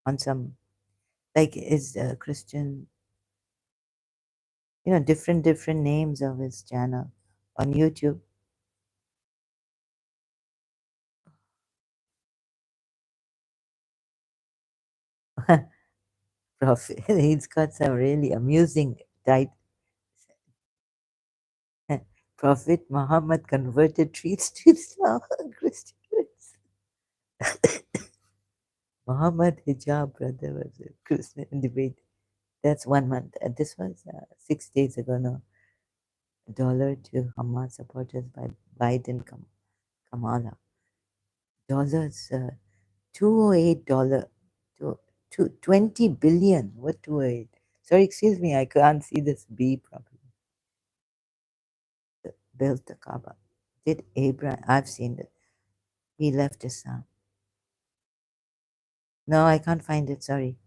Speaker 1: on some, like, is Christian, different names of his channel on YouTube. Prophet, he's got some really amusing type. Prophet Muhammad converted trees to Islam. Christian Prince. Muhammad hijab brother was a Christian debate. That's 1 month. This was 6 days ago now. Dollar to Hamas supporters by Biden Kamala. Dollars, $208 to 20 billion. What 208? Sorry, excuse me, I can't see this B properly. Built the Kaaba. Did Abraham? I've seen it. He left his son. No, I can't find it. Sorry.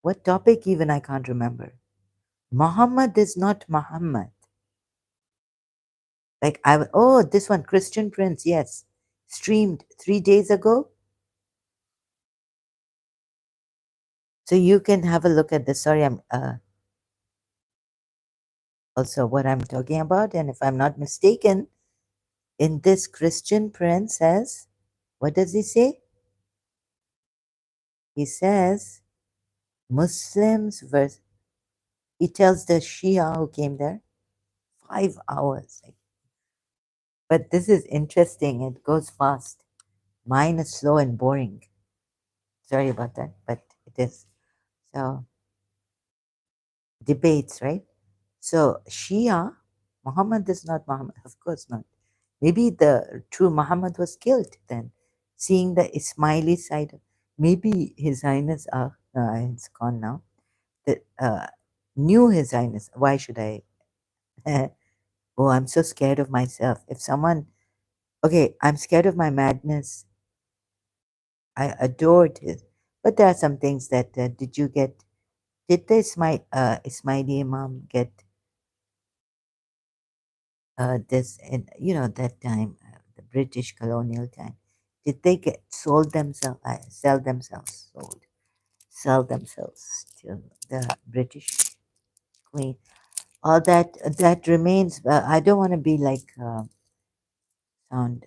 Speaker 1: What topic even I can't remember. Muhammad is not Muhammad. Like oh, this one, Christian Prince, yes. Streamed 3 days ago. So you can have a look at this. Sorry, I'm also what I'm talking about. And if I'm not mistaken, in this Christian Prince says, what does he say? He says Muslims versus, he tells the Shia who came there, 5 hours. But this is interesting. It goes fast. Mine is slow and boring. Sorry about that, but it is. So, debates, right? So, Shia, Muhammad is not Muhammad. Of course not. Maybe the true Muhammad was killed then. Seeing the Ismaili side, maybe His Highness, it's gone now, that knew His Highness. Why should I? Oh, I'm so scared of myself. If someone, okay, I'm scared of my madness. I adored his. But there are some things that, did the Ismaili Imam get this, in, that time, the British colonial time? Did they get sold themselves, sell themselves to the British Queen? All that remains. I don't want to be like, sound.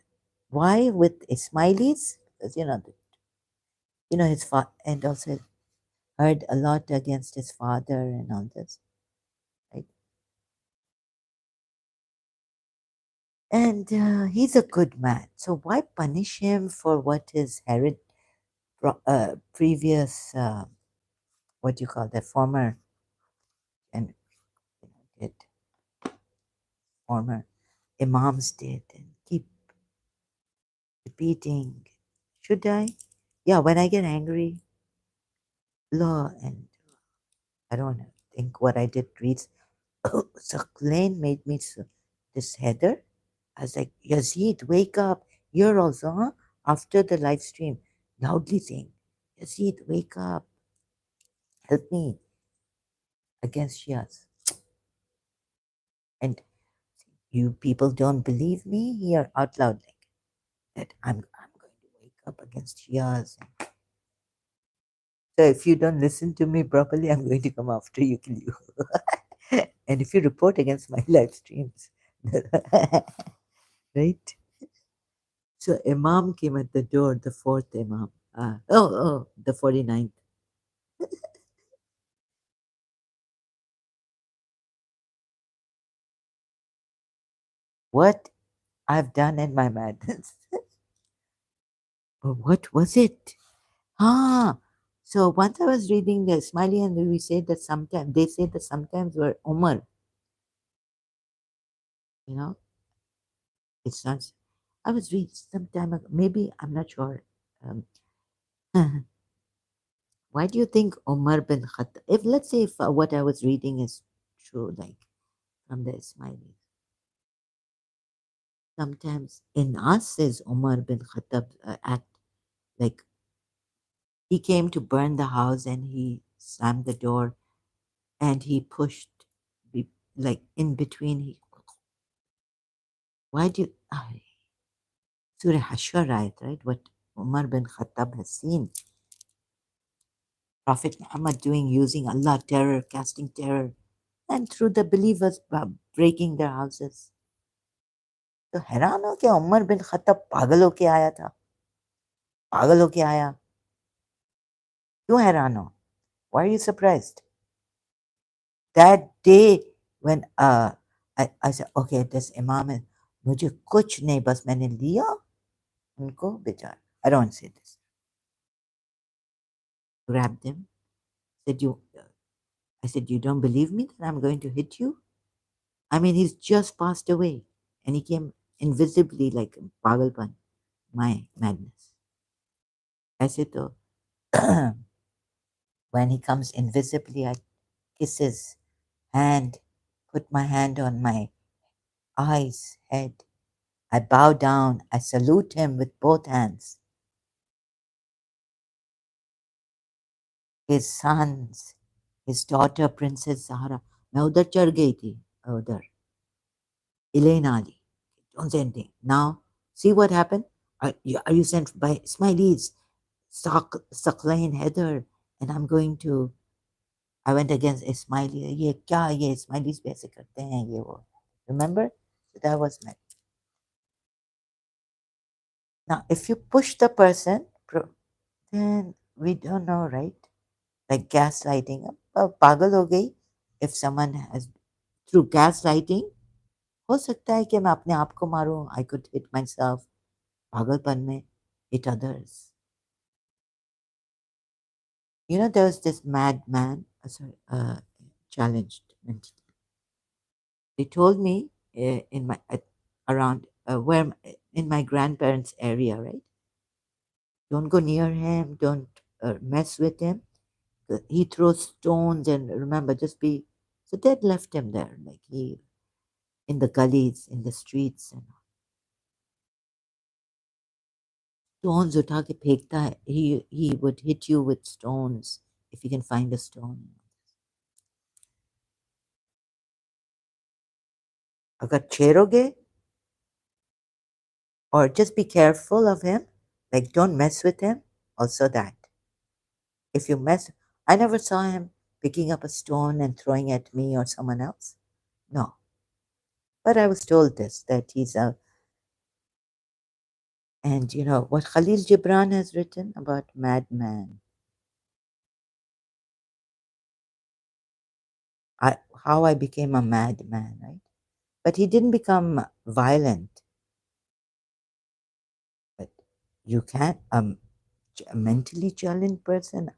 Speaker 1: Why with Ismailis? Because his and also heard a lot against his father and all this, right? And he's a good man. So why punish him for what his previous, what do you call that, former, and did? former imams did, and keep repeating. Should I? Yeah, when I get angry, law, and I don't think what I did reads. Sakleen made me this header. I was like, Yazid, wake up. You're also, huh? After the live stream, loudly saying, Yazid, wake up. Help me against Shias. And you people don't believe me? Here, out loud, like that I'm going to wake up against Shias. So if you don't listen to me properly, I'm going to come after you, kill you. And if you report against my live streams, right? So Imam came at the door, the fourth Imam. The 49th. What I've done in my madness. But what was it? Ah, so once I was reading the Smiley and we said that sometimes, they say that sometimes we're Umar, you know, it's not, I was reading some time ago, maybe, I'm not sure. Um, why do you think Umar bin Khattab, if let's say if what I was reading is true, like from the Smiley, sometimes in us is Umar bin Khattab act like he came to burn the house and he slammed the door and he pushed like in between. Why do you, Surah Hashar ayat, right? What Umar bin Khattab has seen Prophet Muhammad doing, using Allah terror, casting terror, and through the believers breaking their houses. तो हैरान हो क्या Umar bin Khattab पागल होके आया था पागल होके आया क्यों हैरान हो why are you surprised that day when I said okay this imam is मुझे कुछ नहीं बस मैंने लिया उनको बेचारा I don't say this grabbed him said you I said you don't believe me that I'm going to hit you I mean he's just passed away and he came invisibly like pagalpan my madness I said though when he comes invisibly I kiss his hand put my hand on my eyes head I bow down I salute him with both hands his sons, his daughter, Princess Zahra. मैं उधर चढ़ गई थी उधर Elaine Ali. Don't say anything. Now, see what happened? Are you sent by Smiley's? Suckline Heather. And I'm going to, I went against a Smiley. ये क्या ये Smiley's पे ऐसे करते हैं ये वो. Remember? So that was my. Now, if you push the person, then we don't know, right? Like gaslighting. पागल हो गई. If someone has through gaslighting हो सकता है कि मैं अपने आप को मारूं I could hit myself पागलपन में hit others you know there was this madman challenged mentally they told me in my around where in my grandparents area right don't go near him don't mess with him he throws stones and remember just be so they left him there like he in the gullies in the streets and stones उठा के फेंकता है he would hit you with stones if you can find a stone अगर छेड़ोगे or just be careful of him like don't mess with him also that if you mess I never saw him picking up a stone and throwing at me or someone else no but I was told this that he's a and you know what Khalil Gibran has written about madman I how I became a madman right but he didn't become violent but you can a mentally challenged person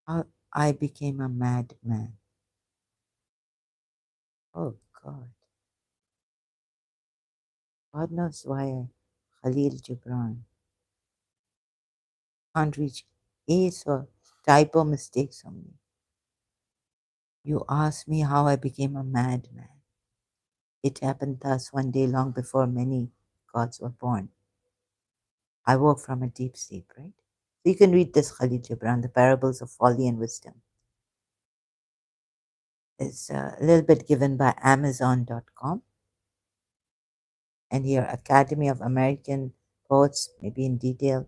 Speaker 1: How I became a madman. Oh God. God knows why Khalil Gibran can't reach ace or typo mistakes on me. You ask me how I became a madman. It happened thus one day long before many gods were born. I woke from a deep sleep, right? So you can read this Khalil Gibran, The Parables of Folly and Wisdom. It's a little bit given by Amazon.com and here Academy of American Poets, maybe in detail.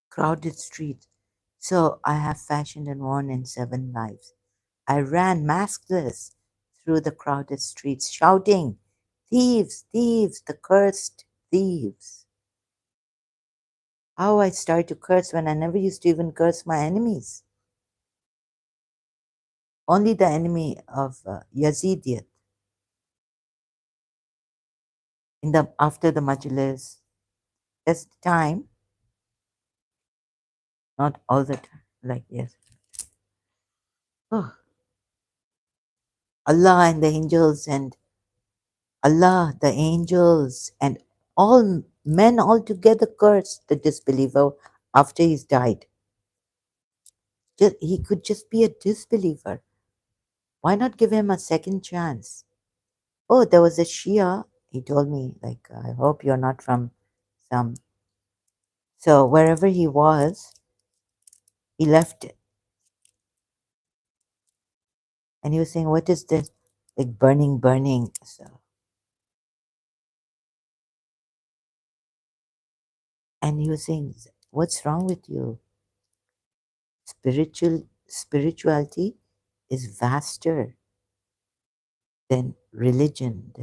Speaker 1: Crowded streets. So I have fashioned and worn in 7 lives. I ran maskless through the crowded streets, shouting, "Thieves, thieves, the cursed thieves." How I started to curse when I never used to even curse my enemies. Only the enemy of Yazidiyat. In the after the majlis, there's time, not all the time. Like yes, oh, Allah and the angels and Allah, the angels and all men altogether curse the disbeliever after he's died. He could just be a disbeliever. Why not give him a second chance? Oh, there was a Shia. He told me, like, I hope you're not from some. So wherever he was, he left it. And he was saying, what is this? Like burning, burning. So, and he was saying, what's wrong with you? Spirituality is vaster than religion.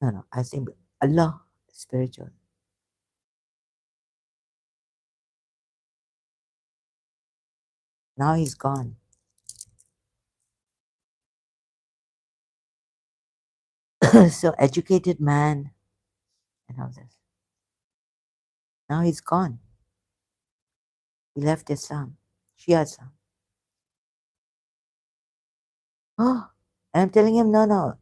Speaker 1: No, no, I think Allah is spiritual. Now he's gone. So educated man and all this. Now he's gone. He left Islam, Shia Islam. Oh, and I'm telling him, no, no.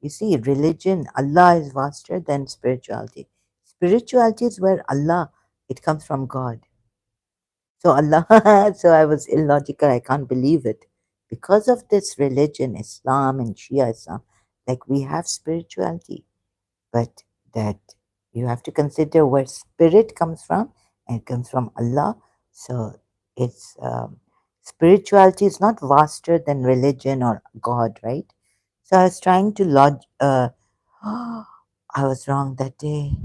Speaker 1: You see, religion, Allah is vaster than spirituality. Spirituality is where Allah, it comes from God. So Allah, so I was illogical. I can't believe it. Because of this religion, Islam and Shia Islam, like we have spirituality, but that you have to consider where spirit comes from, and it comes from Allah. So it's spirituality is not vaster than religion or God, right? So I was trying to lodge. I was wrong that day.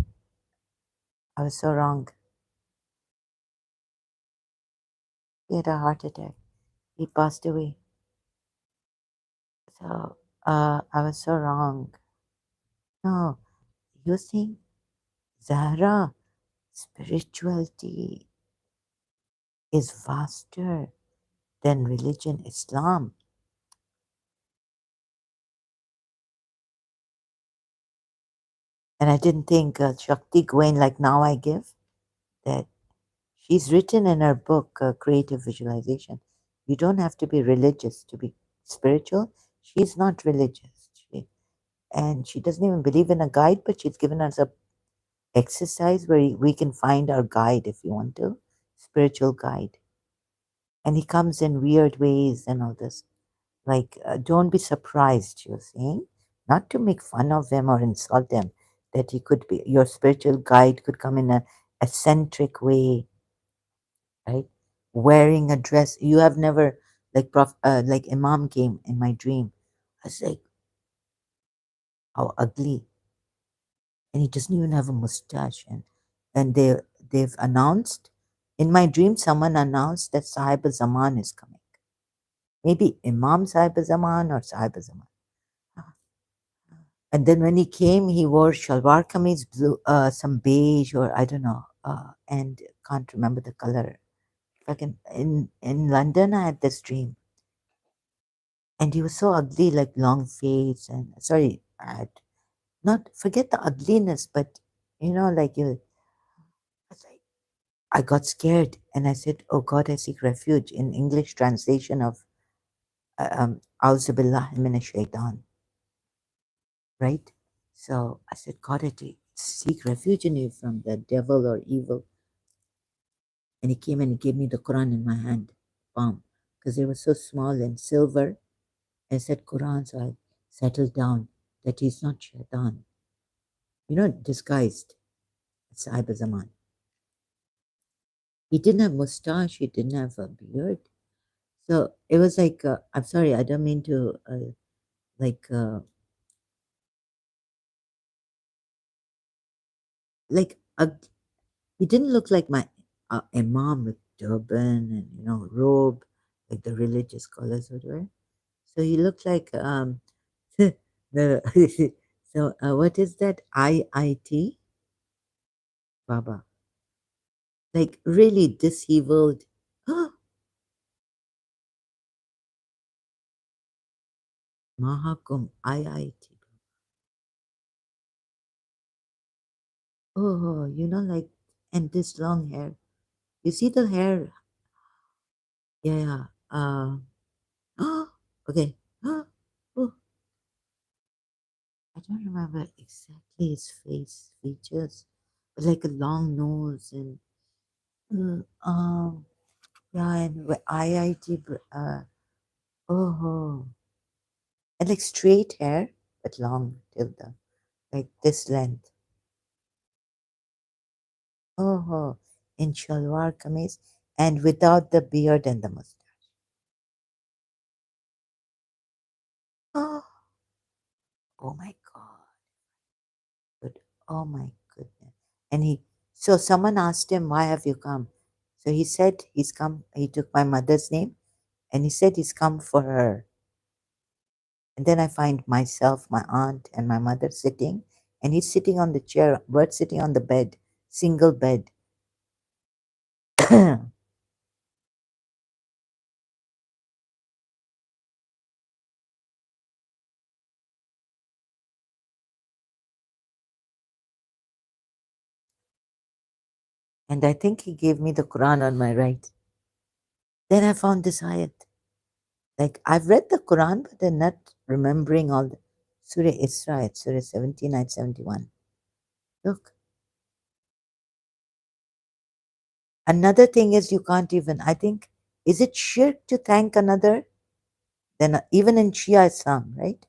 Speaker 1: I was so wrong. He had a heart attack. He passed away. So I was so wrong. No, you think, Zahra, spirituality is vaster than religion, Islam. And I didn't think Shakti Gwain, like now I give, that she's written in her book, Creative Visualization. You don't have to be religious to be spiritual. She's not religious. And she doesn't even believe in a guide, but she's given us a exercise where we can find our guide if you want to, spiritual guide. And he comes in weird ways and all this. Like, don't be surprised, you're saying, not to make fun of them or insult them, that he could be, your spiritual guide could come in a eccentric way, right? Wearing a dress. You have never, like, like Imam came in my dream. I was like, how ugly. And he doesn't even have a mustache. And they've announced, in my dream, someone announced that Sahib Zaman is coming. Maybe Imam Sahib Zaman or Sahib Zaman. And then when he came, he wore shalwar kameez, blue, some beige or I don't know, and can't remember the color. Like in London, I had this dream. And he was so ugly, like long face, and sorry, not forget the ugliness, but like you. I was like, I got scared, and I said, "Oh God, I seek refuge." In English translation of "Auzu billahi minash shaitan," right? So I said, "God, I seek refuge in you from the devil or evil." And he came and he gave me the Quran in my hand, palm, because it was so small and silver. I said Quran, so I settled down that he's not shaitan, disguised. It's Sahib Zaman. He didn't have mustache, he didn't have a beard. So it was like, I'm sorry, I don't mean to, like, like, he didn't look like my imam with turban and, robe, like the religious scholars would wear. So he looked like, the, so what is that? IIT? Baba. Like really disheveled. Mahakum IIT. Oh, like, and this long hair. You see the hair? Yeah, yeah. Okay. Oh, I don't remember exactly his face features, but like a long nose and yeah, and IIT. Oh, and like straight hair, but long till the like this length. Oh, in shalwar kameez and without the beard and the mustache. Oh, oh my God. Good. Oh my goodness. And so someone asked him, why have you come? So he said he's come, he took my mother's name and he said he's come for her. And then I find myself, my aunt, and my mother sitting, and he's sitting on the chair, we're sitting on the bed, single bed. And I think he gave me the Quran on my right. Then I found this ayat. Like I've read the Quran, but I'm not remembering all the Surah Isra, it's Surah 17, ayat 71. Look. Another thing is you can't even, I think, is it shirk to thank another? Then even in Shia Islam, right?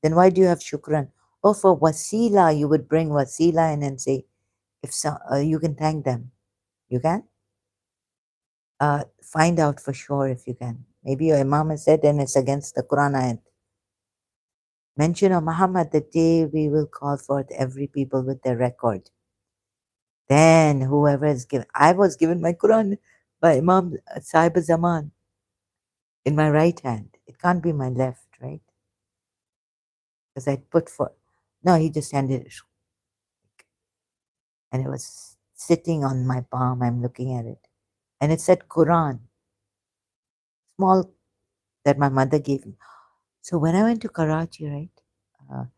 Speaker 1: Then why do you have shukran? Oh, for wasila, you would bring wasila in and say, if so, you can thank them. You can? Find out for sure if you can. Maybe your Imam has said and it's against the Quran ayat. Mention of Muhammad, the day we will call forth every people with their record. Then whoever is given, I was given my Quran by Imam Sahib Zaman in my right hand. It can't be my left, right? Because I put for, no, he just handed it. And it was sitting on my palm. I'm looking at it. And it said Quran, small, that my mother gave me. So when I went to Karachi, right,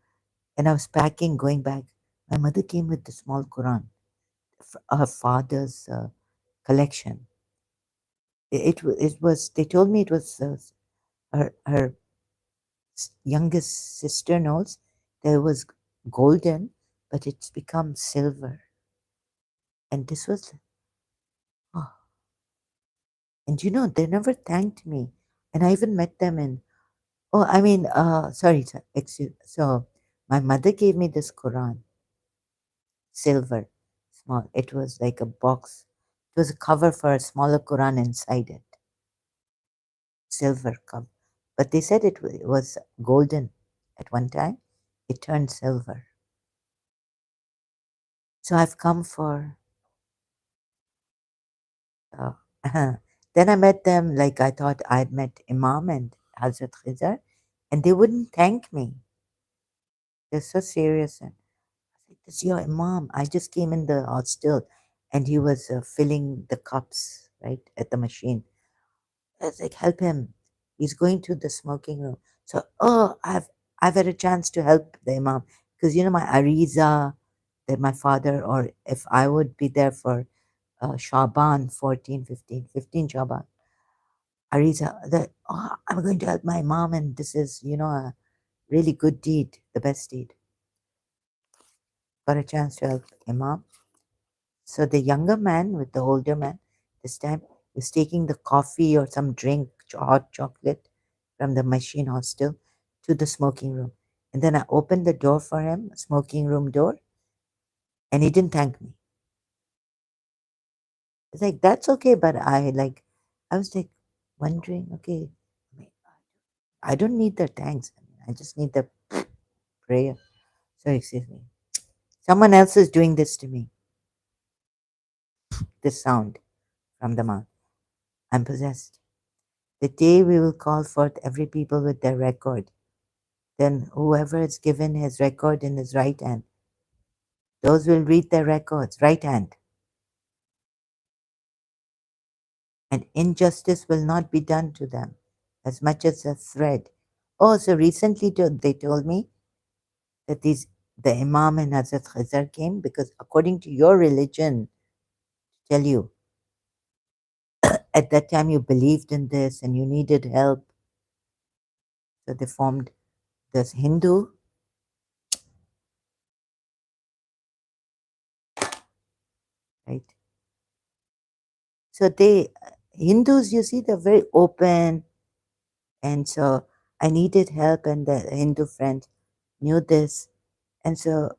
Speaker 1: and I was packing, going back, my mother came with the small Quran, her father's collection. It was, they told me it was her youngest sister knows that it was golden, but it's become silver. And this was, oh, and they never thanked me. And I even met them in, oh, I mean, sorry, excuse, so my mother gave me this Quran, silver, small. It was like a box. It was a cover for a smaller Quran inside it, silver cover. But they said it was golden at one time. It turned silver. So I've come for, uh, then I met them like I thought I'd met Imam and Hazrat Khizar, and they wouldn't thank me. They're so serious. And I was like, this is your Imam. I just came in the hostel and he was filling the cups, right, at the machine. I was like, help him. He's going to the smoking room. So, oh, I've had a chance to help the imam because my ariza that my father, or if I would be there for Shaban 14, 15, 15 Shaban, ariza that, oh, I'm going to help my mom, and this is a really good deed, the best deed. Got a chance to help imam. So the younger man with the older man this time was taking the coffee or some drink, hot chocolate from the machine hostel to the smoking room. And then I opened the door for him, smoking room door, and he didn't thank me. It's like, that's okay, but I was like wondering, okay, I don't need the thanks. I just need the prayer. So excuse me. Someone else is doing this to me. This sound from the mouth. I'm possessed. The day we will call forth every people with their record, then whoever is given his record in his right hand, those will read their records, right hand, and injustice will not be done to them as much as a thread. Oh, so recently they told me that the Imam and Hazrat Khizar came because according to your religion, tell you, at that time you believed in this and you needed help. So they formed this Hindu, right? So Hindus, you see, they're very open. And so I needed help, and the Hindu friend knew this. And so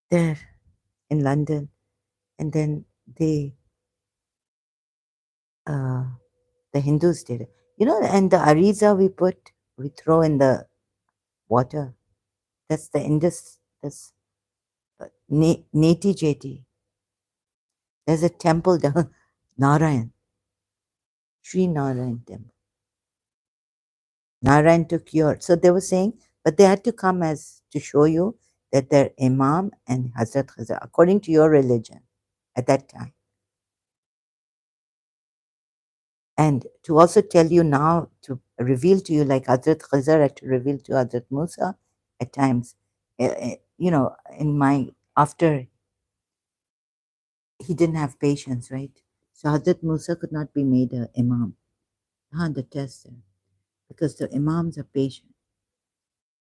Speaker 1: they're in London, and then uh, the Hindus did it. And the ariza we throw in the water. That's the Indus, that's Neti Jeti. There's a temple down, Narayan, Sri Narayan temple. Narayan took your. So they were saying, but they had to come as to show you that they're Imam and Hazrat Khazar, according to your religion at that time. And to also tell you now, to reveal to you, like Hazrat Khazar had to reveal to Hazrat Musa at times, in after he didn't have patience, right? So Hazrat Musa could not be made a Imam, the test there, because the Imams are patient.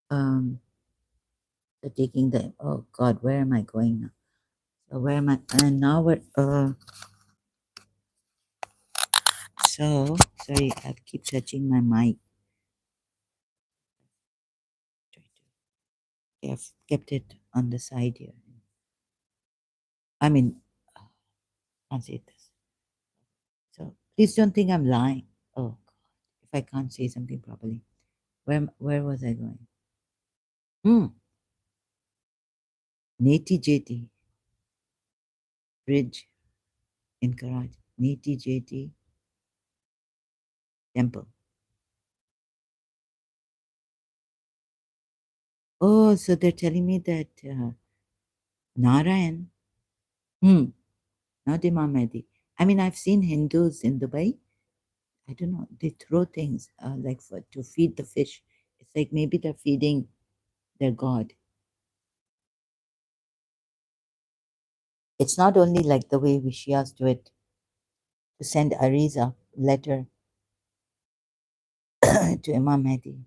Speaker 1: They're taking the, oh God, where am I going now? So where am I? And now we're, so, sorry, I keep touching my mic. I've kept it on the side here. I mean, I can't say this. So please don't think I'm lying. Oh God, if I can't say something properly. Where was I going? Neti Jeti Bridge in Karachi. Neti Jeti Temple. Oh, so they're telling me that Narayan, not Imam Mahdi. I mean, I've seen Hindus in Dubai. I don't know. They throw things like to feed the fish. It's like maybe they're feeding their god. It's not only like the way we Shias do it, to send Ariza letter to Imam Mahdi.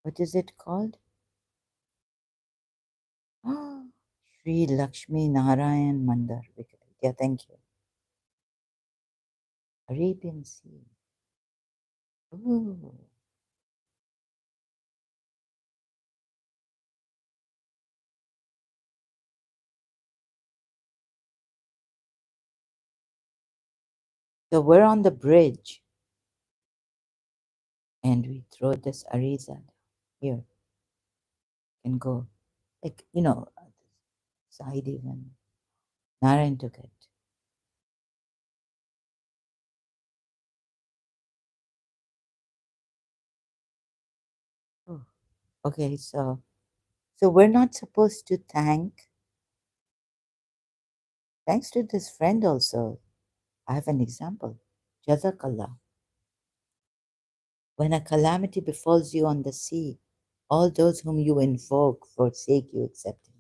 Speaker 1: What is it called? Sri Lakshmi Narayan Mandar. Yeah, thank you. Arabian Sea. Ooh. So we're on the bridge and we throw this Ariza here and go. Like, side even. Narayan took it. Oh. Okay, so So we're not supposed to thanks to this friend also. I have an example. Jazakallah. When a calamity befalls you on the sea, all those whom you invoke forsake you except him.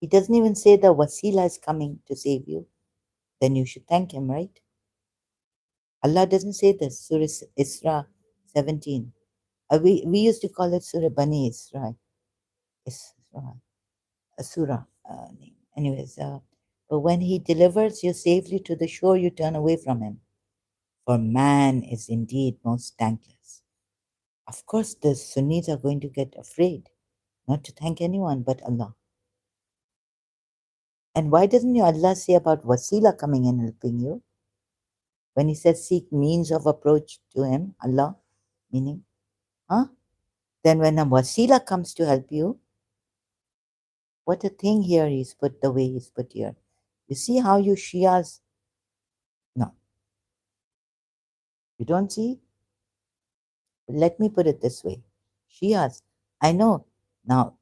Speaker 1: He doesn't even say the wasila is coming to save you. Then you should thank him, right? Allah doesn't say this. Surah Isra 17. We used to call it Surah Bani Isra. Isra. A surah name. Anyways, but when he delivers you safely to the shore, you turn away from him. For man is indeed most thankless. Of course, the Sunnis are going to get afraid not to thank anyone but Allah. And why doesn't your Allah say about wasila coming and helping you? When he says seek means of approach to him, Allah, meaning, huh? Then when a wasila comes to help you, what a thing here he's put the way he's put here. You see how you Shias, no, you don't see? Let me put it this way. Shias, I know. Now,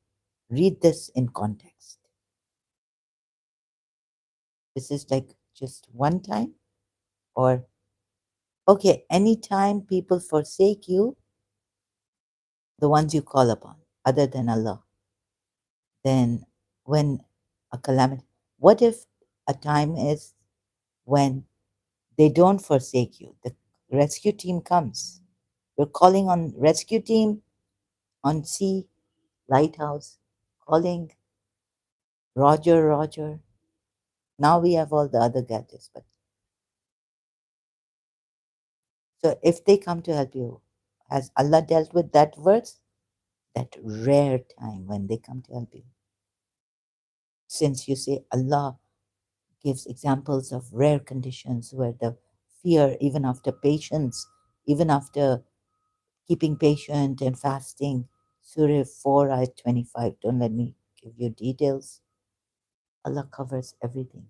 Speaker 1: read this in context. This is like just one time, or okay, anytime people forsake you, the ones you call upon, other than Allah, then when a calamity, what if a time is when they don't forsake you? The rescue team comes. You're calling on rescue team on sea, lighthouse, calling Roger, Roger. Now we have all the other gadgets, but so if they come to help you, has Allah dealt with that verse? That rare time when they come to help you. Since you say Allah gives examples of rare conditions where the fear, even after patience, even after keeping patient and fasting, Surah 4, ayat 25, don't let me give you details. Allah covers everything.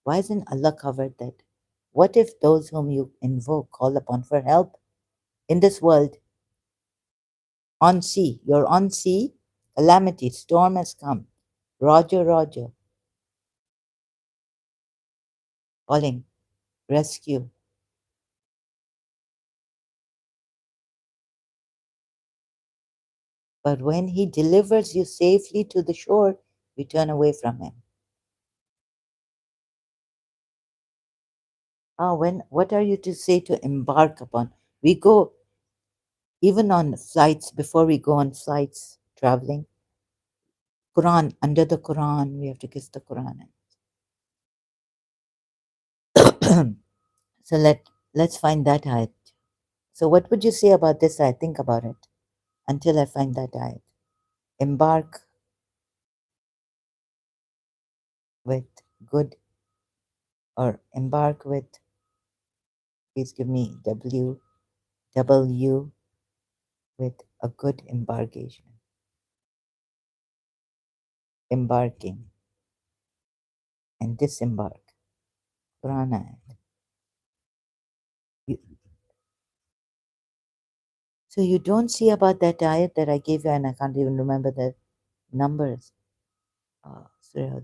Speaker 1: Why isn't Allah covered that? What if those whom you invoke, call upon for help in this world, on sea, you're on sea, calamity, storm has come, Roger, Roger, calling, rescue. But when he delivers you safely to the shore, you turn away from him. What are you to say to embark upon? We go, even on flights, before we go on flights, traveling, Quran, under the Quran, we have to kiss the Quran. So let's find that ayat. So what would you say about this ayat? Think about it until I find that ayat. Embark with good, or embark with, please give me W with a good embarkation. Embarking and disembark. Quran ayat. You, so you don't see about that ayat that I gave you, and I can't even remember the numbers. Surah.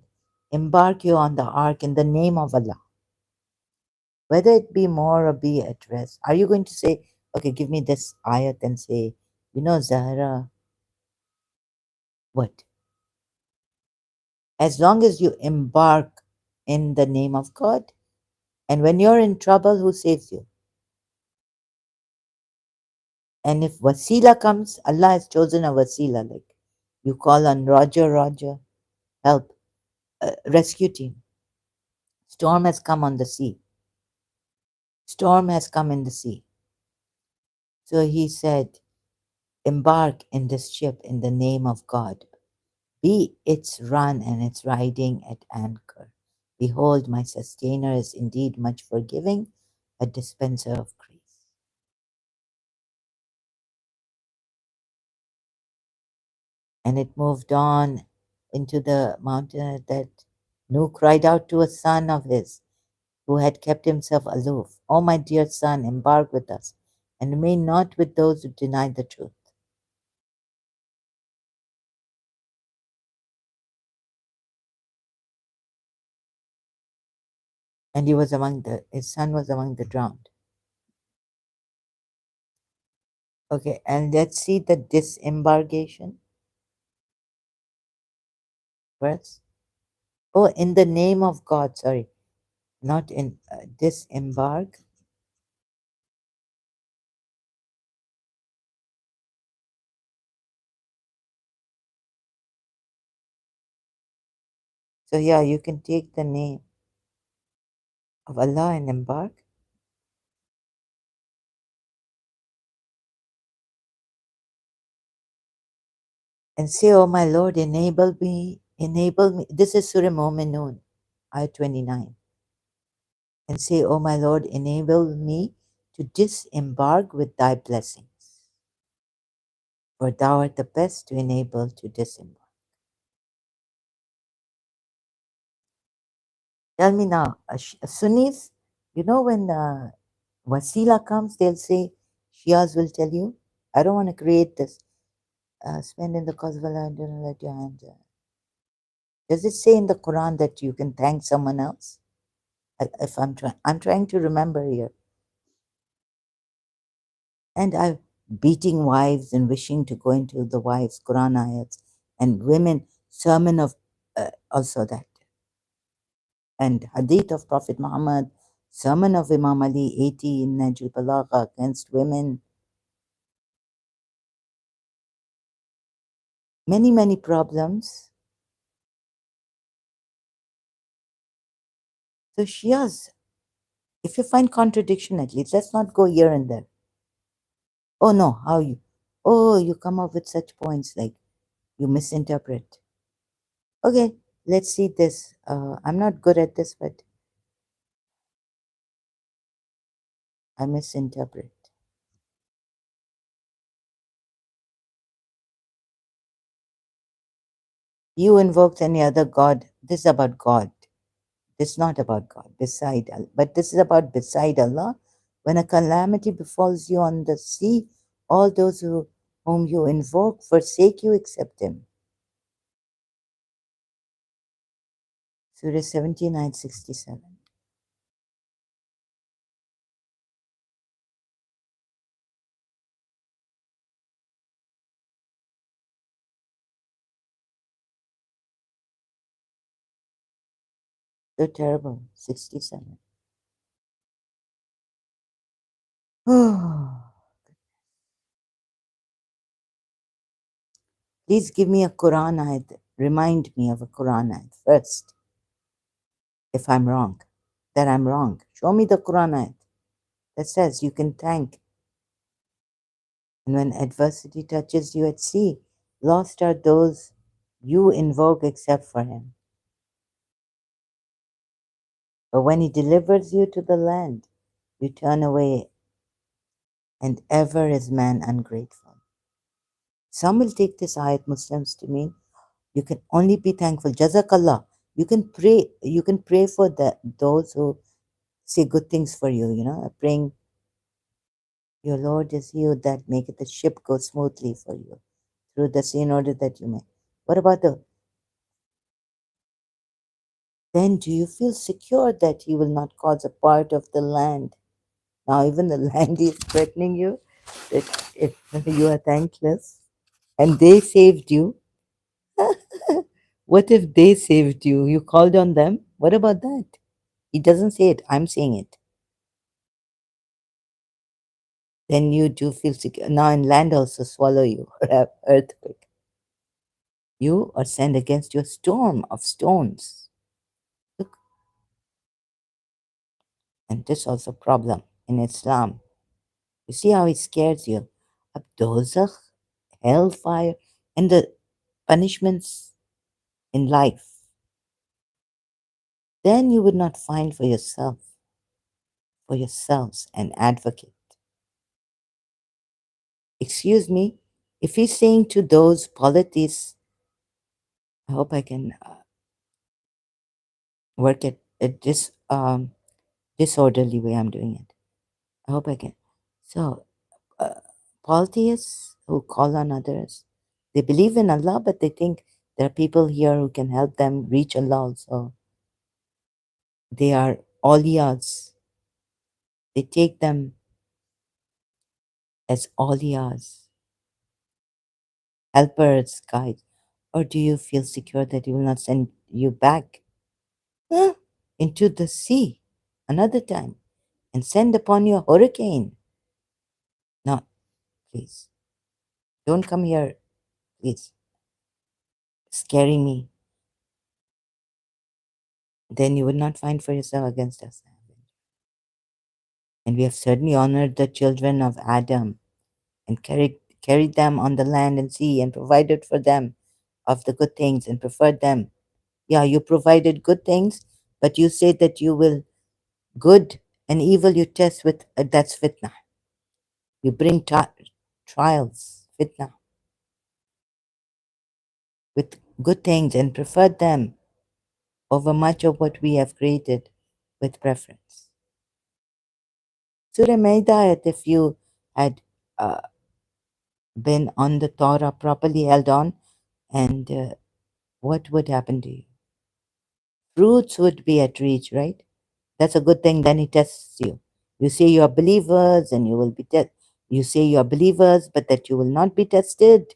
Speaker 1: Embark you on the ark in the name of Allah, whether it be more or be at rest. Are you going to say, okay, give me this ayat and say, Zahra, what? As long as you embark in the name of God, and when you're in trouble, who saves you? And if wasila comes, Allah has chosen a wasila, like you call on Roger, Roger, help, rescue team. Storm has come on the sea. Storm has come in the sea. So he said, embark in this ship in the name of God. Be its run and its riding at anchor. Behold, my sustainer is indeed much forgiving, a dispenser of grace. And it moved on into the mountain that Nuh cried out to a son of his who had kept himself aloof, O my dear son, embark with us, and remain not with those who deny the truth. And his son was among the drowned. Okay, and let's see the disembarkation verse. Oh, in the name of God, sorry, not in disembark. So yeah, you can take the name of Allah and embark and say, oh my Lord, enable me. This is Surah Mu'minun, ayah 29. And say, oh my Lord, enable me to disembark with thy blessings. For thou art the best to enable to disembark. Tell me now, Sunnis, you know when Wasila comes, they'll say, Shias will tell you, I don't want to create this. Spend in the cause of Allah and do not let your hands. Does it say in the Quran that you can thank someone else? If I'm trying to remember here. And I'm beating wives and wishing to go into the wives' Quran ayats and women sermon of also that. And hadith of Prophet Muhammad, sermon of Imam Ali 80 in Najl Balagha against women. Many, many problems. So Shias, if you find contradiction at least, let's not go here and there. Oh no, how you? Oh, you come up with such points like you misinterpret. Okay, let's see this. I'm not good at this, but I misinterpret. You invoked any other god. This is about God. This is not about God, beside Allah. But this is about beside Allah. When a calamity befalls you on the sea, all those whom you invoke forsake you except Him. Surah 79:67. So terrible. 67. Oh, please give me a Quran ayat. Remind me of a Quran ayat first, if I'm wrong, that I'm wrong. Show me the Quran ayat that says you can thank. And when adversity touches you at sea, lost are those you invoke except for Him. But when He delivers you to the land, you turn away, and ever is man ungrateful. Some will take this ayat, Muslims, to mean you can only be thankful. Jazakallah. You can pray for those who say good things for you, praying, your Lord is He that maketh the ship go smoothly for you through the sea in order that you may. What about then do you feel secure that He will not cause a part of the land? Now, even the land is threatening you that if you are thankless and they saved you, what if they saved you? You called on them? What about that? He doesn't say it, I'm saying it. Then you do feel secure. Now, in land also swallow you or have earthquake. You are sent against your storm of stones. Look, and this also problem in Islam. You see how it scares you? Dozakh, hellfire, and the punishments in life. Then you would not find for yourselves, an advocate. Excuse me, if he's saying to those politics, I hope I can work at this disorderly way I'm doing it. I hope I can. So, uh, polytheists who call on others, they believe in Allah, but they think there are people here who can help them reach Allah also. They are awliyas. They take them as awliyas, helpers, guides. Or do you feel secure that he will not send you back huh, into the sea another time and send upon you a hurricane? No, please. Don't come here, please. Scaring me. Then you would not find for yourself against us. And we have certainly honored the children of Adam and carried them on the land and sea and provided for them of the good things and preferred them. Yeah, you provided good things, but you say that you will good and evil you test with, that's fitna. You bring trials, fitna, with good things and preferred them over much of what we have created with preference. Surah Maida, if you had uh, been on the Torah properly held on, and what would happen to you? Fruits would be at reach, right? That's a good thing. Then he tests you. You say you are believers and you will be tested. You say you are believers, but that you will not be tested.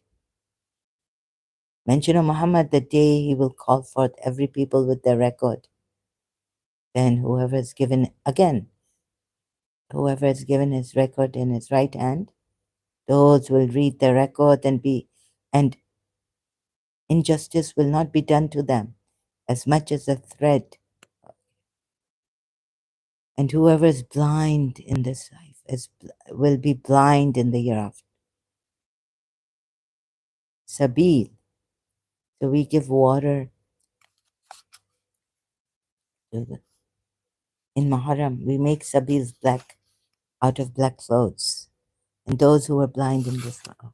Speaker 1: Mention of Muhammad, the day he will call forth every people with their record. Then whoever is given, again, whoever is given his record in his right hand, those will read the record and injustice will not be done to them as much as a thread. And whoever is blind in this life will be blind in the hereafter. Sabil. So we give water to the, in Muharram. We make sabils black out of black clothes. And those who are blind in this life,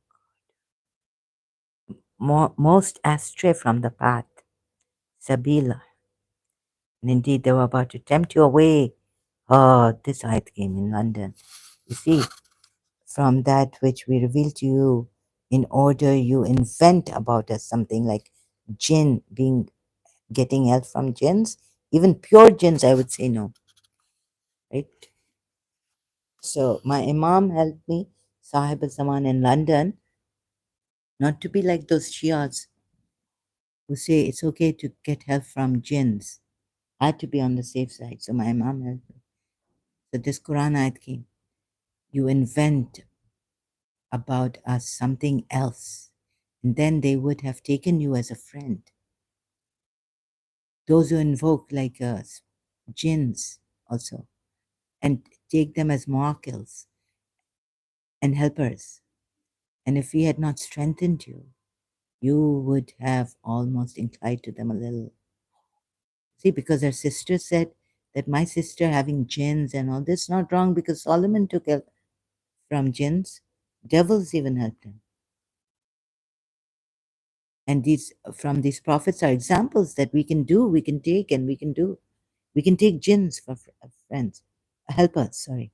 Speaker 1: most astray from the path, sabila. And indeed, they were about to tempt you away. Oh, this ayat came in London. You see, from that which we reveal to you in order you invent about us something like jinn getting help from jinns, even pure jinns, I would say no. Right? So my Imam helped me, Sahib al-Zaman in London, not to be like those Shias who say it's okay to get help from jinns. I had to be on the safe side. So my Imam helped me. So this Quran ayat came. You invent about us something else, and then they would have taken you as a friend. Those who invoke like jinns also, and take them as muakils and helpers. And if we had not strengthened you, you would have almost inclined to them a little. See, because her sister said that my sister having jinns and all this not wrong because Solomon took help from jinns. Devils even helped him. And these from these prophets are examples that we can do, we can take, and we can do. We can take jinns for friends, helpers, sorry.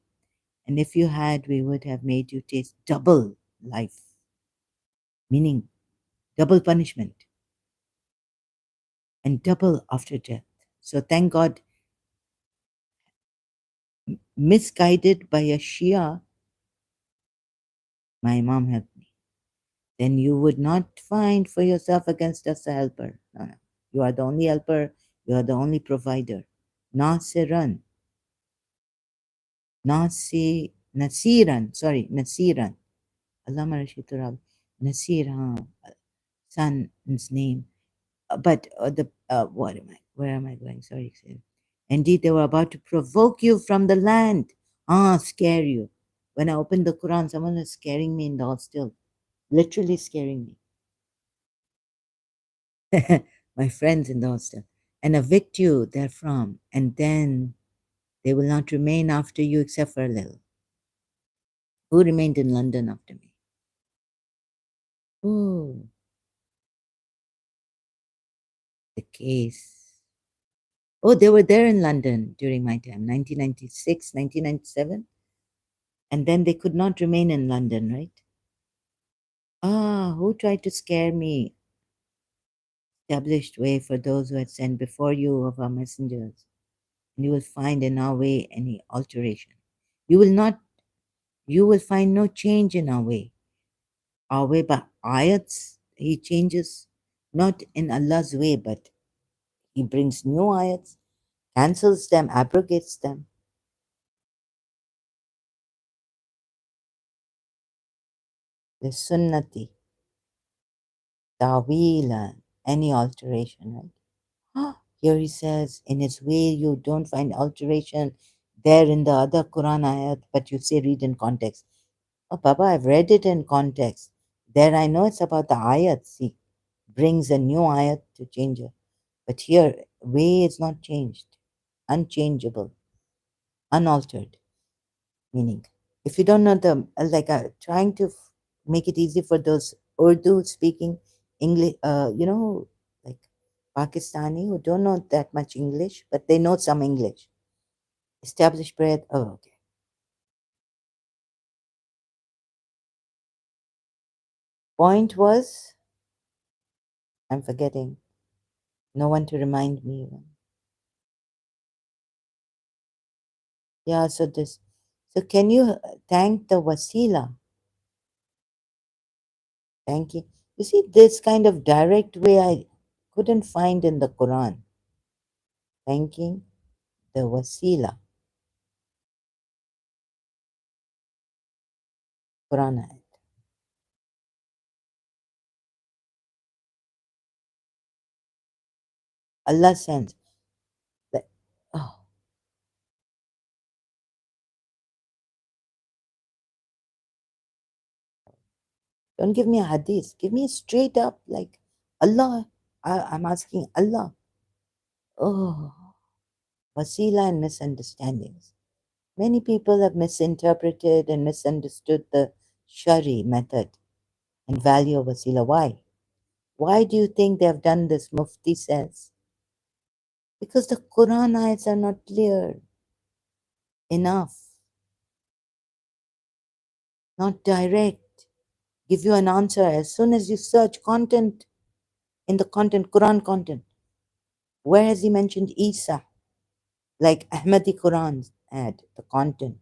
Speaker 1: And if you had, we would have made you taste double life, meaning double punishment and double after death. So thank God, misguided by a Shia, my mom helped me. Then you would not find for yourself against us a helper. No, no. You are the only helper, you are the only provider. Nasiran. Nasiran. Allama Rashid Turab. Nasir, son's name. But what am I? Where am I going? Sorry. Indeed, they were about to provoke you from the land. Scare you. When I opened the Quran, someone was scaring me in the hostel, literally scaring me. My friends in the hostel, and evict you therefrom, and then they will not remain after you except for a little. Who remained in London after me? Oh, the case. Oh, they were there in London during my time, 1996, 1997. And then they could not remain in London, right? Who tried to scare me? Established way for those who had sent before you of our messengers. and you will find in our way any alteration. You will not, you will find no change in our way. Our way by ayats, he changes not in Allah's way, but he brings new ayats, cancels them, abrogates them. The sunnati, ta'wila, any alteration, right? Here he says, in his way, you don't find alteration there in the other Quran ayat, but you say read in context. Oh, Baba, I've read it in context. There I know it's about the ayat. He brings a new ayat to change it. But here, way is not changed, unchangeable, unaltered. Meaning, if you don't know the, trying to make it easy for those Urdu speaking English, like Pakistani who don't know that much English, but they know some English. Established prayer. Oh, okay. Point was, I'm forgetting. No one to remind me even. Yeah, so this. So can you thank the wasila? Thank you. You see, this kind of direct way I couldn't find in the Quran. Thanking the wasila, Quran ayat. Allah sends. That, oh, don't give me a hadith. Give me straight up like Allah. I'm asking Allah. Oh, wasila and misunderstandings. Many people have misinterpreted and misunderstood the Shari method and value of wasila. Why? Why do you think they have done this? Mufti says. Because the Quran ayats are not clear enough, not direct. Give you an answer as soon as you search content in the content, Quran content. Where has he mentioned Isa? Like Ahmadi Quran ad, the content.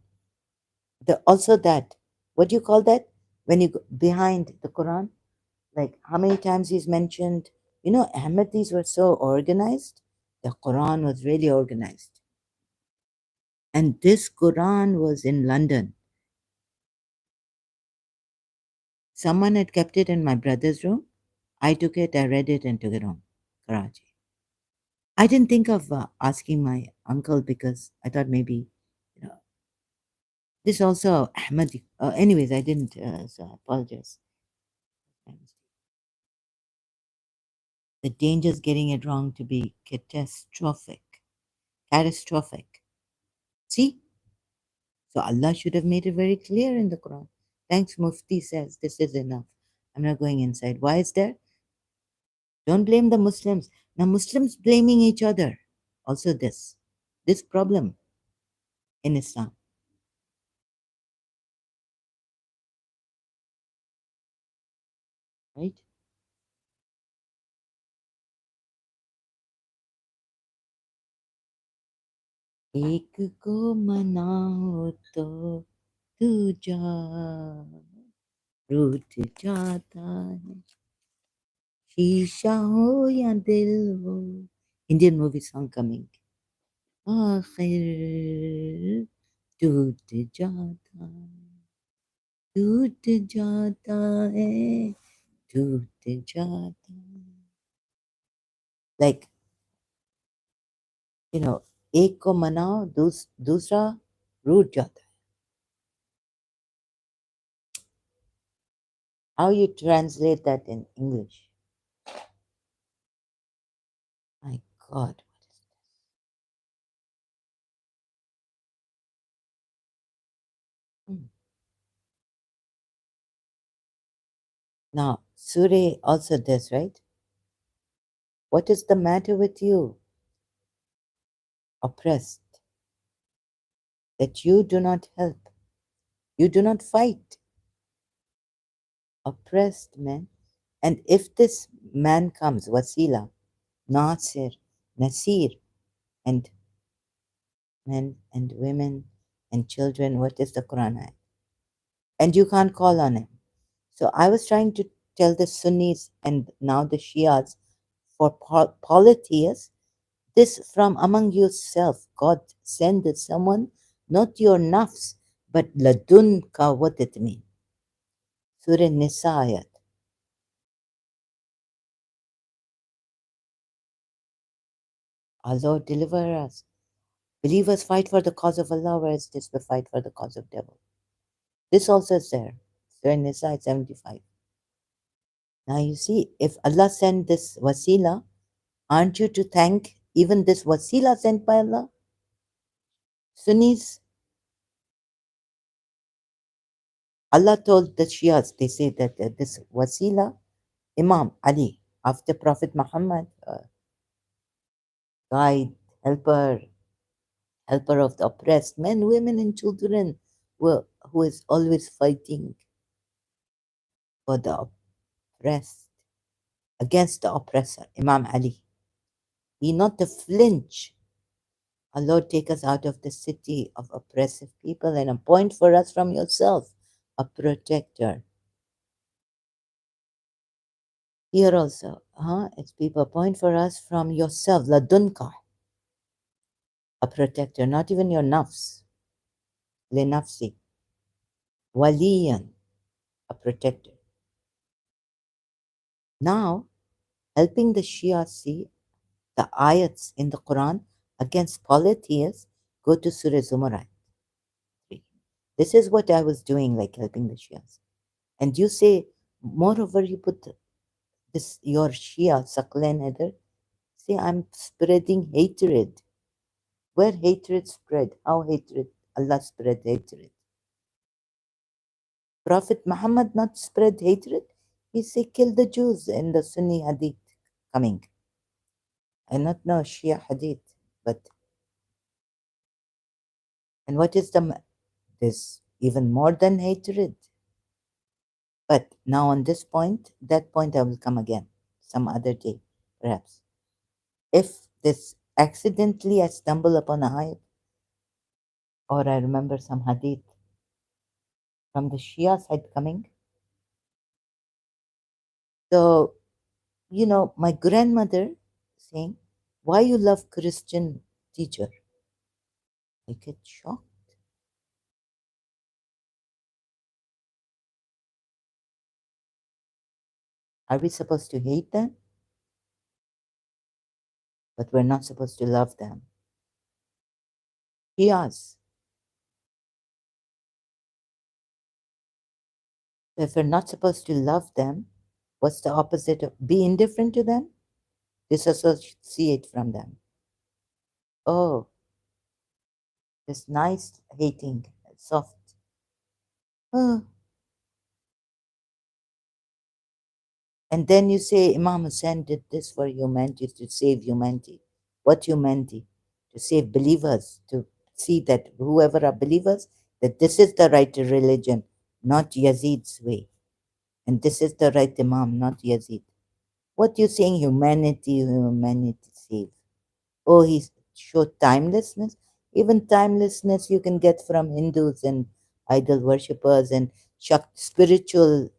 Speaker 1: Also that, what do you call that? When you go behind the Quran, like how many times he's mentioned, Ahmadis were so organized. The Quran was really organized. And this Quran was in London. Someone had kept it in my brother's room. I took it, I read it, and took it home, Karachi. I didn't think of asking my uncle because I thought maybe, you know, this also Ahmadi. Anyways, I didn't, so I apologize. The danger is getting it wrong to be catastrophic. Catastrophic. See? So Allah should have made it very clear in the Quran. Thanks, Mufti says this is enough. I'm not going inside. Why is there? Don't blame the Muslims. Now, Muslims blaming each other. Also, this problem in Islam, right? एक को मनाओ तो दूजा रूठ जाता है शीशा हो या दिल हो Indian movie song coming आखिर टूट जाता टूट जाता है टूट जाता like एक को मनाओ दूसरा रूठ जाता है how you translate that in English my God Hmm. Now Surah also this right what is the matter with you oppressed that you do not help you do not fight oppressed men and if this man comes wasila nasir nasir and men and women and children. What is the Quran ayat? And you can't call on him. So I was trying to tell the Sunnis and now the Shias for polytheists, this from among yourself. God send someone, not your nafs, but ladunka. What it mean? Surah Nisa ayat. Our Lord deliver us. Believers fight for the cause of Allah, whereas this we fight for the cause of devil. This also is there. Surah Nisa 75. Now you see, if Allah sent this wasila, aren't you to thank even this wasila sent by Allah? Sunnis, Allah told the Shias, they say that this wasila, Imam Ali, after Prophet Muhammad, guide, helper, helper of the oppressed, men, women, and children, who is always fighting for the oppressed, against the oppressor, Imam Ali. He not to flinch. Our Lord, take us out of the city of oppressive people and appoint for us from yourself a protector. Here also, it's people appoint for us from yourself, ladunka, a protector, not even your nafs, le nafsi, waliyan, a protector. Now, helping the Shia see the ayats in the Quran against polytheists, go to Surah Zumar 3. This is what I was doing, like helping the Shias. And you say, moreover, you put this your Shia, Saklan Heather, say, I'm spreading hatred. Where hatred spread? How hatred? Allah spread hatred. Prophet Muhammad not spread hatred. He say, kill the Jews in the Sunni Hadith coming. I not know Shia Hadith, but and what is the this even more than hatred? But now on this point, that point I will come again some other day, perhaps. If this accidentally I stumble upon a ayat, or I remember some hadith from the Shia side coming. So, my grandmother saying, why you love Christian teacher? I get shocked. Are we supposed to hate them? But we're not supposed to love them. Shias. If we're not supposed to love them, what's the opposite of be indifferent to them? Disassociate from them. Oh, this nice hating, soft. Oh. And then you say Imam Hussein did this for humanity to save humanity. What humanity? To save believers, to see that whoever are believers, that this is the right religion, not Yazid's way. And this is the right Imam, not Yazid. What you saying humanity save? Oh, he showed timelessness. Even timelessness you can get from Hindus and idol worshippers and spiritual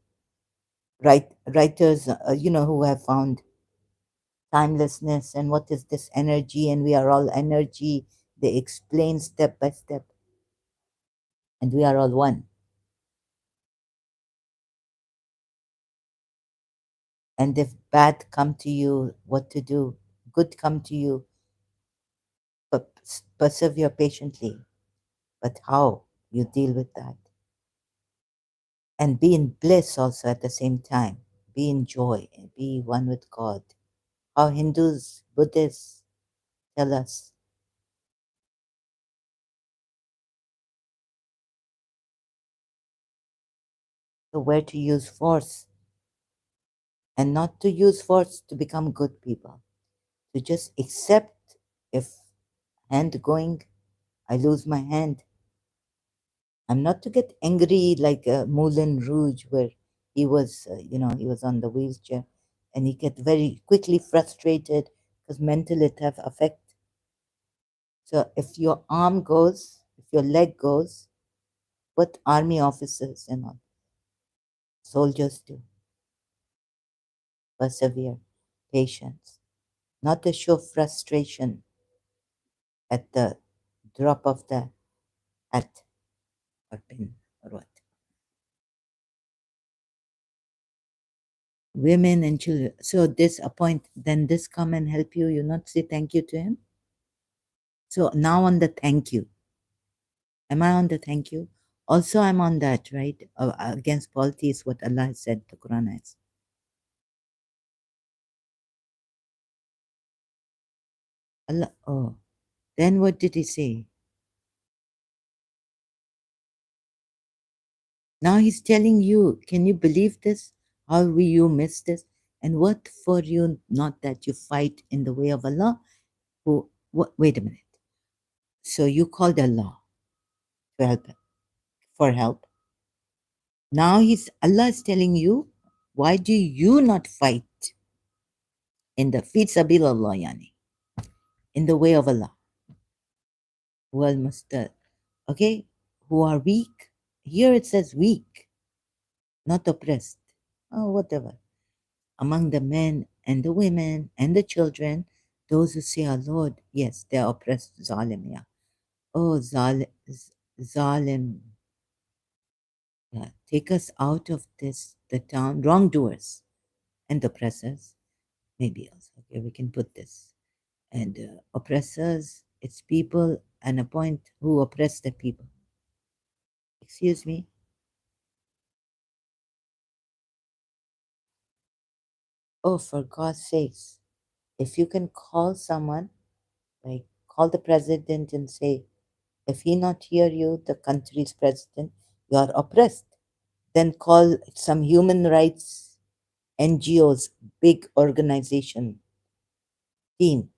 Speaker 1: writers, who have found timelessness and what is this energy, and we are all energy. They explain step by step, and we are all one. And if bad come to you, what to do? Good come to you, but persevere patiently. But how you deal with that? And be in bliss also at the same time. Be in joy and be one with God. How Hindus, Buddhists tell us. So where to use force and not to use force to become good people. To just accept if hand going, I lose my hand. I'm not to get angry like Moulin Rouge, where he was, he was on the wheelchair, and he get very quickly frustrated because mental it have effect. So if your arm goes, if your leg goes, what army officers and all soldiers do? Persevere, patience, not to show frustration at the drop of the hat or pin or what. Women and children. So this appoint, then this come and help you. You not say thank you to him. So now on the thank you. Am I on the thank you? Also, I'm on that, right? Against poverty is what Allah has said, the Quran has. Allah, oh, then what did he say? Now he's telling you, can you believe this? How will you miss this? And what for you, not that you fight in the way of Allah? Who, what, wait a minute. So you called Allah to help, for help. Now Allah is telling you, why do you not fight in the fi sabilillah, yani, in the way of Allah? Well, Mr. Okay, who are weak. Here it says weak, not oppressed. Oh, whatever. Among the men and the women and the children, those who say, our Lord, yes, they are oppressed, zalim, yeah. Oh, zalim. Yeah. Take us out of this, the town, wrongdoers and oppressors. Maybe also, okay, we can put this. And oppressors, it's people and a point who oppress the people. Excuse me. Oh, for God's sakes, if you can call someone, like call the president and say, if he not hear you, the country's president, you are oppressed. Then call some human rights NGOs, big organization team,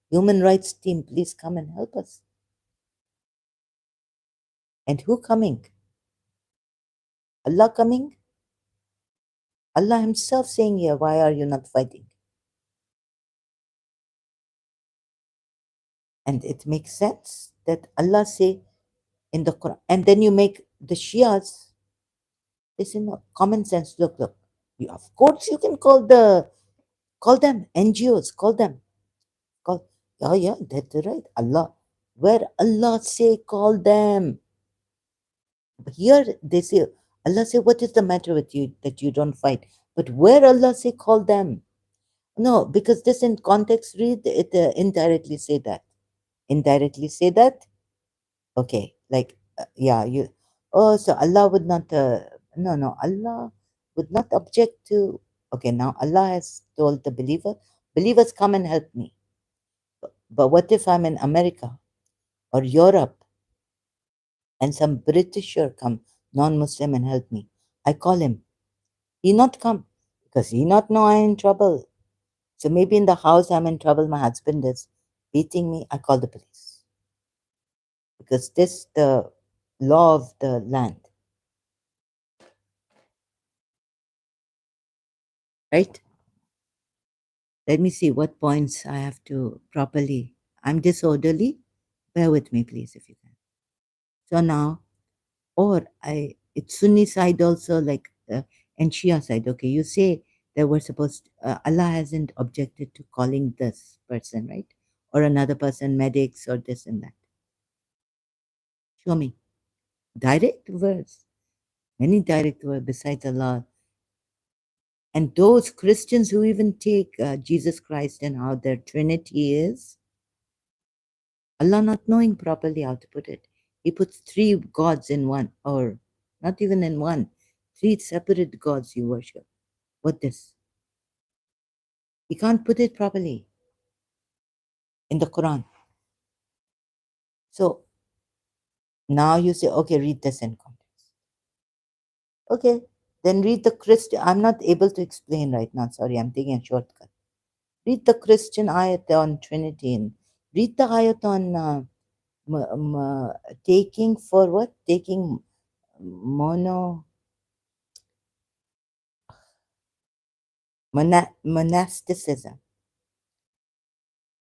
Speaker 1: human rights team, please come and help us. And who coming? Allah coming? Allah himself saying here, why are you not fighting? And it makes sense that Allah say in the Quran, and then you make the Shias, this is not common sense. Look. You, of course you can call them NGOs, call them. Call, yeah, that's right. Allah. Where Allah say call them. Here they say, Allah say, what is the matter with you that you don't fight? But where Allah say call them? No, because this in context read, it indirectly say that. Indirectly say that? Okay, like, yeah, you, oh, so Allah would not, no, Allah would not object to, okay, now Allah has told the believers come and help me. But what if I'm in America or Europe and some Britisher come, non-Muslim, and help me? I call him. He not come because he not know I'm in trouble. So maybe in the house I'm in trouble. My husband is beating me. I call the police because this the law of the land, right? Let me see what points I have to properly. I'm disorderly. Bear with me, please, if you can. So now, or it's Sunni side also, like and Shia side. Okay, you say that we're supposed. Allah hasn't objected to calling this person, right, or another person, medics or this and that. Show me direct words. Many direct words besides Allah. And those Christians who even take Jesus Christ and how their Trinity is, Allah not knowing properly how to put it. He puts three gods in one, or not even in one, three separate gods you worship. What this? He can't put it properly in the Quran. So now you say, okay, read this in context. Okay, then read the Christian. I'm not able to explain right now. Sorry, I'm taking a shortcut. Read the Christian ayat on Trinity and read the ayat on taking for what? Taking monasticism.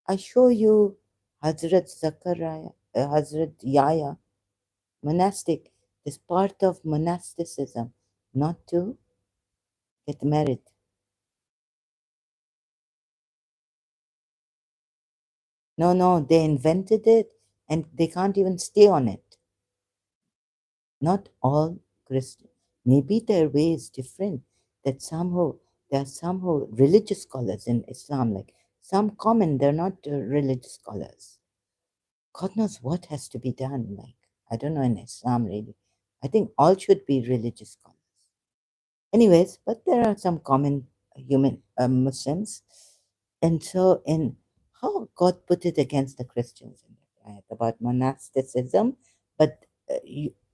Speaker 1: I show you Hazrat Zakaria, Hazrat Yahya, monastic, is part of monasticism, not to get married. No, no, they invented it and they can't even stay on it. Not all Christians. Maybe their way is different. That somehow there are somehow religious scholars in Islam, like some common, they're not religious scholars. God knows what has to be done. Like I don't know in Islam really. I think all should be religious scholars. Anyways, but there are some common human Muslims, and so in how God put it against the Christians in that ayat about monasticism, but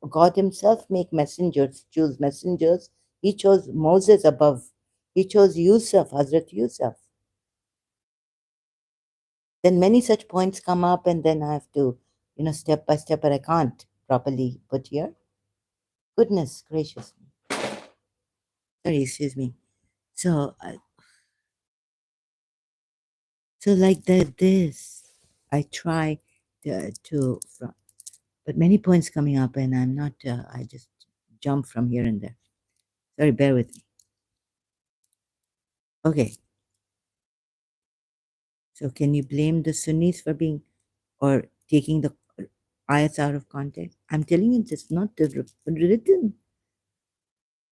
Speaker 1: God Himself make messengers, choose messengers. He chose Moses above. He chose Yusuf, Hazrat Yusuf. Then many such points come up, and then I have to, step by step, but I can't properly put here. Goodness gracious me. Sorry, excuse me. So, like this, I try but many points coming up, and I'm not. I just jump from here and there. Sorry, bear with me. Okay, so can you blame the Sunnis for being or taking the ayats out of context? I'm telling you, it's not the written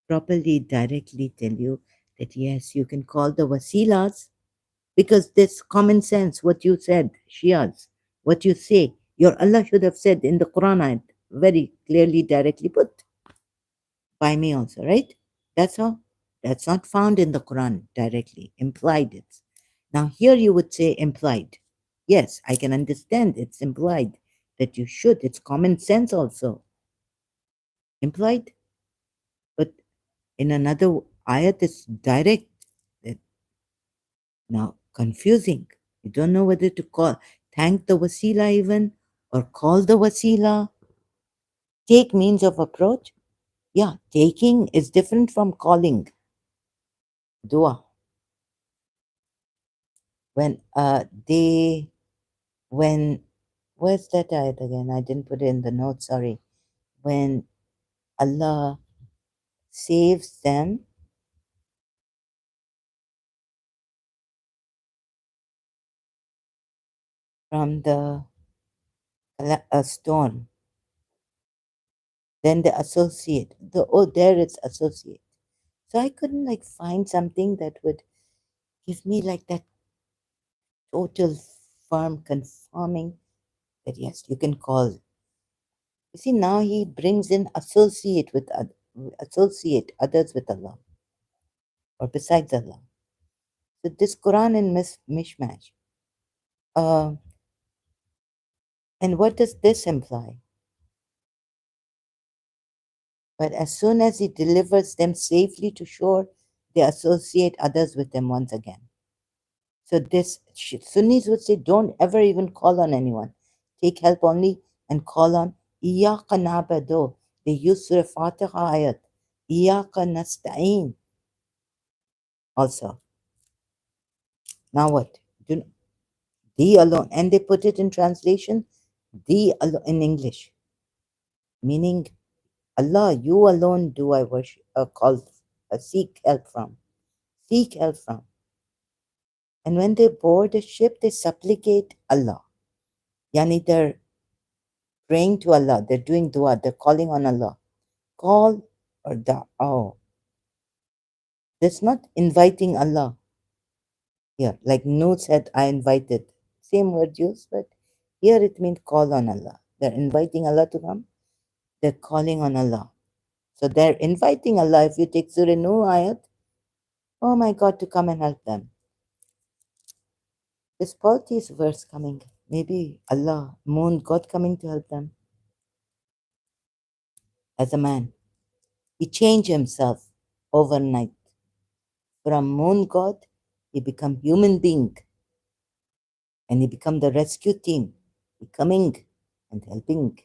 Speaker 1: properly directly tell you that yes, you can call the wasilas because this common sense, what you said, Shias, what you say, your Allah should have said in the Quran ayat, very clearly, directly put by me also, right? That's all. That's not found in the Quran directly, implied it's. Now here you would say implied. Yes, I can understand it's implied that you should. It's common sense also. Implied. But in another ayat it's direct. That now confusing. You don't know whether to thank the wasila even or call the wasila. Take means of approach. Yeah, taking is different from calling. Dua. When they when where's that ayat again? I didn't put it in the notes, sorry. When Allah saves them from the a storm, then they associate. There it's associate. So I couldn't like find something that would give me like that total firm confirming that yes, you can call. You see, now he brings in associate others with Allah or besides Allah. So this Quran in mishmash. Uh, and what does this imply? But as soon as he delivers them safely to shore, they associate others with them once again. So this Sunnis would say, don't ever even call on anyone. Take help only and call on Iyaka na'budu. They use Surah Fatiha ayat. Iyaka nasta'een. Also. Now what? Thee alone. And they put it in translation, thee alone in English. Meaning, Allah, you alone do I worship, seek help from. Seek help from. And when they board a ship, they supplicate Allah. Yani they're praying to Allah, they're doing dua, they're calling on Allah. Call or oh. That's not inviting Allah. Here, like Noor said, I invited. Same word used, but here it means call on Allah. They're inviting Allah to come, they're calling on Allah. So they're inviting Allah. If you take Surah Noor ayat, oh my God, to come and help them. This polytheist verse coming, maybe Allah, moon, God coming to help them as a man. He changed himself overnight. From moon god, he become human being and he become the rescue team, becoming and helping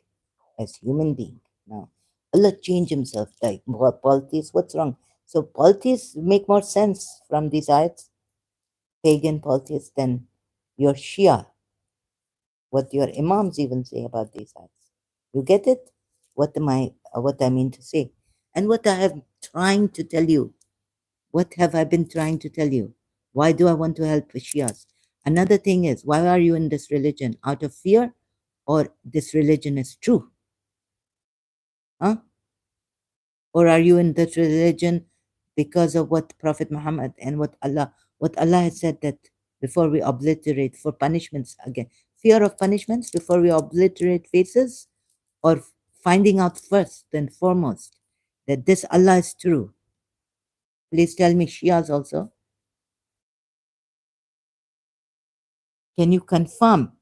Speaker 1: as human being. Now, Allah changed himself. Like polytheists, what's wrong? So polytheists make more sense from these ayats, pagan polytheists, than your Shia. what your imams even say about these ayats. You get it? What I mean to say? And what I have trying to tell you. What have I been trying to tell you? Why do I want to help the Shias? Another thing is, why are you in this religion? Out of fear, or this religion is true? Huh? Or are you in this religion because of what Prophet Muhammad and what Allah has said, that before we obliterate for punishments again, fear of punishments before we obliterate faces, or finding out first and foremost that this Allah is true? Please tell me, Shias also. Can you confirm?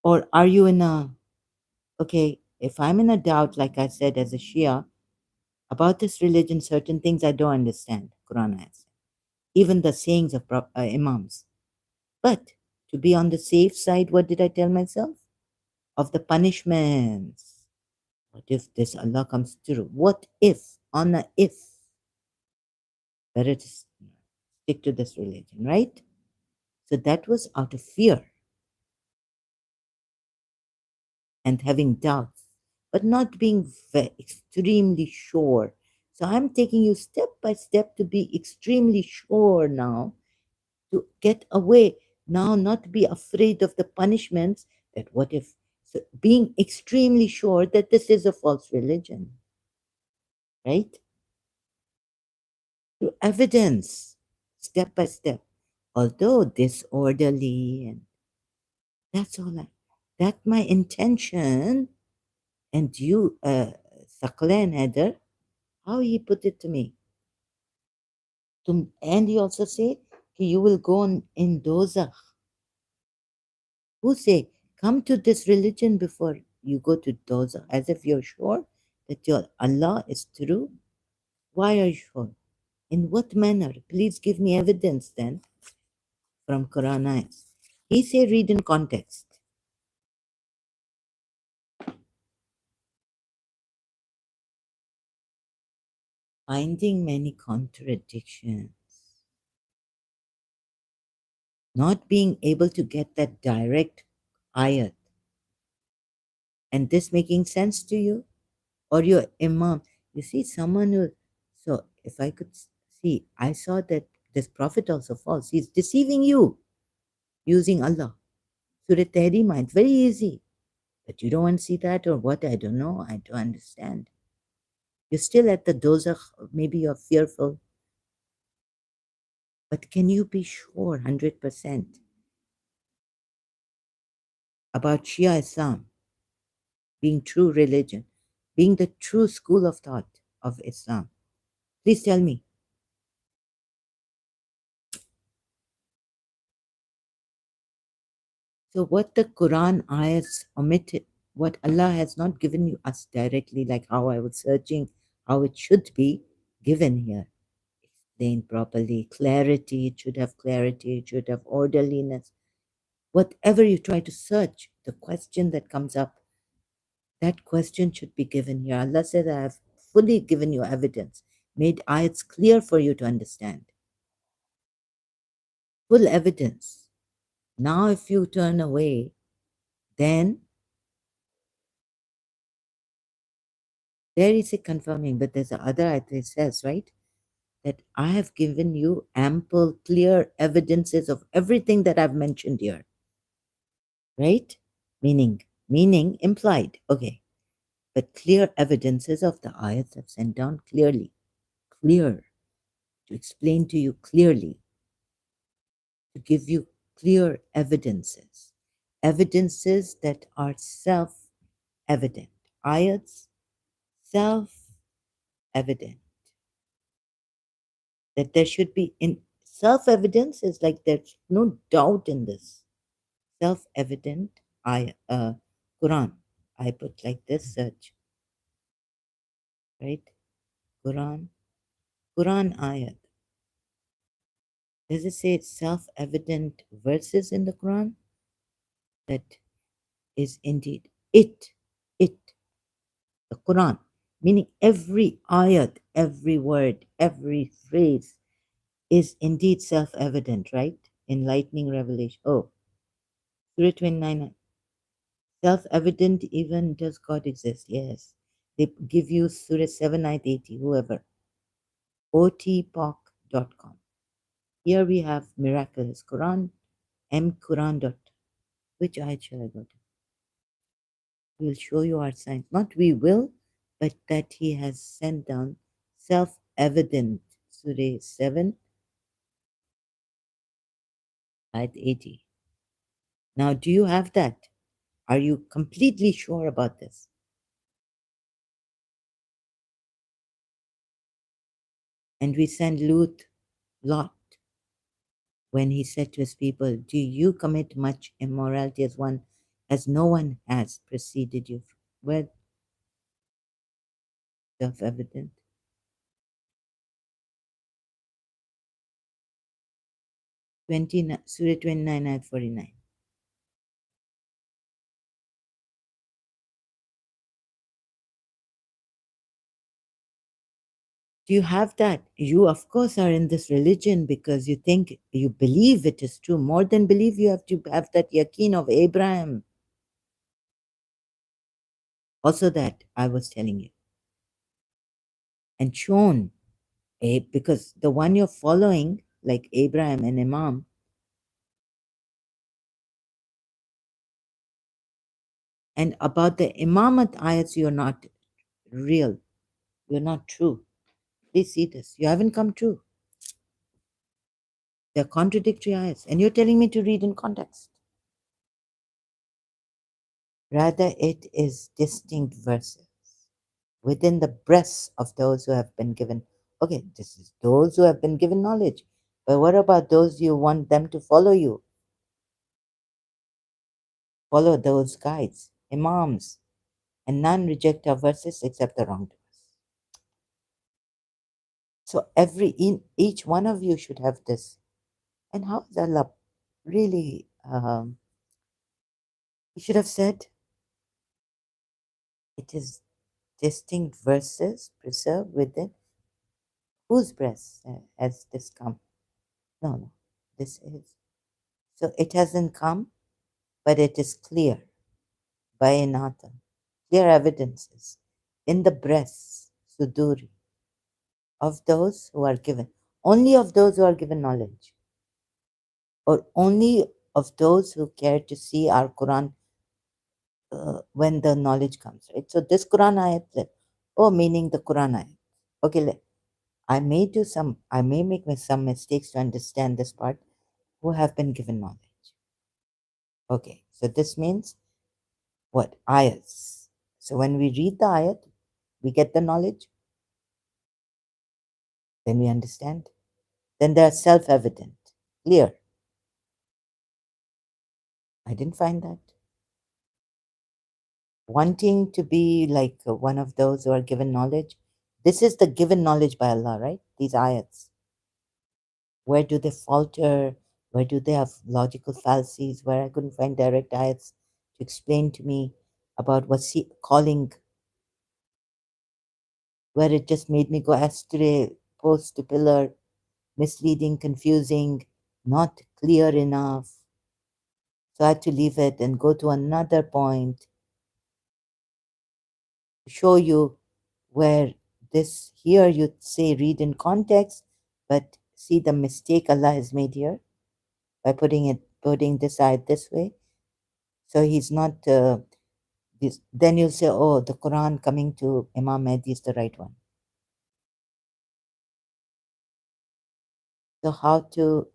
Speaker 1: Or are you in a, okay, if I'm in a doubt, like I said, as a Shia, about this religion, certain things I don't understand, Quran has, even the sayings of Imams. But to be on the safe side, what did I tell myself? Of the punishments. What if this Allah comes through? What if, on a if, better to stick to this religion, right? So that was out of fear and having doubts, but not being extremely sure. So I'm taking you step by step to be extremely sure now, to get away now, not to be afraid of the punishments. That what if, so being extremely sure that this is a false religion, right? Through evidence, step by step, although disorderly, and that's all that's my intention. And you, Thaqlain Heather, how he put it to me. And he also said, you will go on in dozakh. Who say, come to this religion before you go to dozakh, as if you're sure that your Allah is true? Why are you sure? In what manner? Please give me evidence then from Quran ayahs. He say, read in context. Finding many contradictions, not being able to get that direct ayat, and this making sense to you, or your imam. You see, someone who, so if I could see, I saw that this prophet also false. He's deceiving you using Allah. Surah Tahrim, it's very easy. But you don't want to see that, or what? I don't know. I don't understand. You're still at the dozakh, maybe you're fearful. But can you be sure 100% about Shia Islam being true religion, being the true school of thought of Islam? Please tell me. So, what the Quran ayahs omitted, what Allah has not given you us directly, like how I was searching, how it should be given here, explained properly, clarity, it should have clarity, it should have orderliness. Whatever you try to search, the question that comes up, that question should be given here. Allah said, I have fully given you evidence, made ayats clear for you to understand. Full evidence. Now, if you turn away, then there is a confirming, but there's the other ayat that says, right, that I have given you ample, clear evidences of everything that I've mentioned here, right? Meaning implied, okay. But clear evidences of the ayats I've sent down clearly, clear, to explain to you clearly, to give you clear evidences, evidences that are self-evident. Ayats, self-evident. That there should be in self-evidence is like there's no doubt in this. Self-evident Quran. I put like this search. Right? Quran. Quran ayat. Does it say it's self-evident verses in the Quran? That is indeed it, the Quran. Meaning every ayat, every word, every phrase is indeed self-evident, right? Enlightening revelation. Oh, Surah 29. Self-evident, even does God exist? Yes. They give you Surah 7, Ayat 80, whoever. otpoc.com. Here we have miraculous Quran, mquran. Which ayat shall I go to? We'll show you our signs. Not we will, but that he has sent down self-evident. Surah 7, ayat 80. Now, do you have that? Are you completely sure about this? And we send Lot, when he said to his people, do you commit much immorality as no one has preceded you? Well, self-evident. 29, Surah 29, ayat 49. Do you have that? You, of course, are in this religion because you think, you believe it is true. More than believe, you have to have that yaqeen of Abraham. Also that I was telling you. And shown, because the one you're following, like Abraham and Imam, and about the Imamat ayats, you're not real. You're not true. Please see this. You haven't come true. They're contradictory ayats. And you're telling me to read in context. Rather, it is distinct verses within the breasts of those who have been given. Okay, this is those who have been given knowledge. But what about those you want them to follow you? Follow those guides, imams, and none reject our verses except the wrongdoers. So each one of you should have this. And how is Allah really? He should have said, it is distinct verses preserved within whose breast has this come? No, this is. So it hasn't come, but it is clear by another. Clear evidences in the breasts, suduri, of those who are given, only of those who are given knowledge, or only of those who care to see our Quran when the knowledge comes, right? So this Quran ayat, meaning the Quran ayat. Okay, I may make some mistakes to understand this part, who have been given knowledge. Okay, so this means what? Ayats. So when we read the ayat, we get the knowledge, then we understand. Then they are self-evident, clear. I didn't find that. Wanting to be like one of those who are given knowledge. This is the given knowledge by Allah, right? These ayats. Where do they falter? Where do they have logical fallacies? Where I couldn't find direct ayats to explain to me about what's he calling, where it just made me go astray, post to pillar, misleading, confusing, not clear enough. So I had to leave it and go to another point to show you where this here you say read in context, but see the mistake Allah has made here by putting this ayat this way. So he's not this. Then you'll say, oh, the Quran coming to Imam Mahdi is the right one. So how to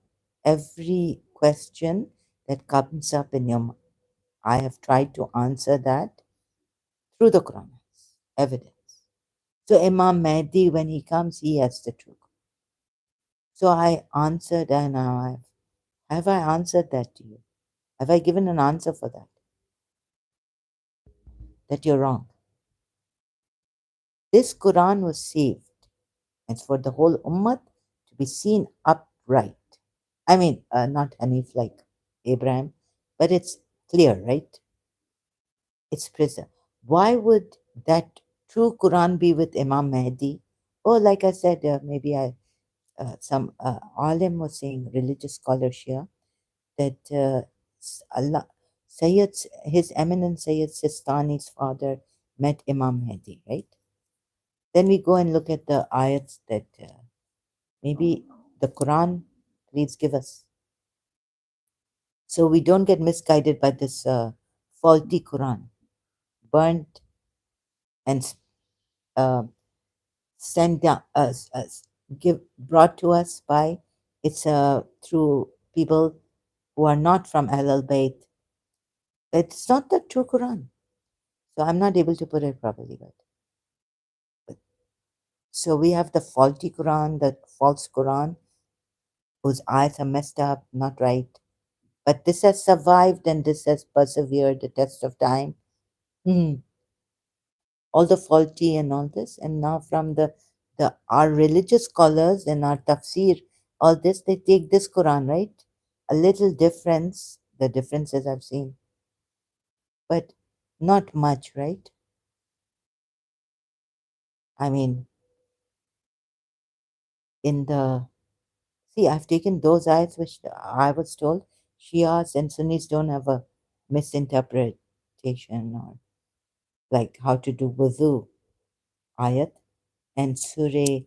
Speaker 1: every question that comes up in your mind, I have tried to answer that through the Quran evidence. So Imam Mahdi, when he comes, he has the truth. So I answered, and have I answered that to you? Have I given an answer for that? That you're wrong. This Quran was saved. It's for the whole ummah to be seen upright. I mean, not Hanif like Abraham, but it's clear, right? It's preserved. Why would that true Quran be with Imam Mahdi? Oh, like I said, maybe some alim was saying, religious scholar Shia, that Allah, His Eminence Sayyid Sistani's father met Imam Mahdi, right? Then we go and look at the ayats that maybe the Quran, please give us. So we don't get misguided by this faulty Quran, burnt and uh, sent down, brought to us by it's through people who are not from Ahlul Bayt. It's not the true Quran. So I'm not able to put it properly, but so we have the faulty Quran, the false Quran, whose ayats are messed up, not right. But this has survived and this has persevered the test of time. Hmm. All the faulty and all this, and now from the our religious scholars and our tafsir, all this, they take this Quran, right? A little difference, the differences I've seen, but not much, right? I mean, in the see, I've taken those ayats which I was told Shias and Sunnis don't have a misinterpretation or like how to do wudu ayat and surah,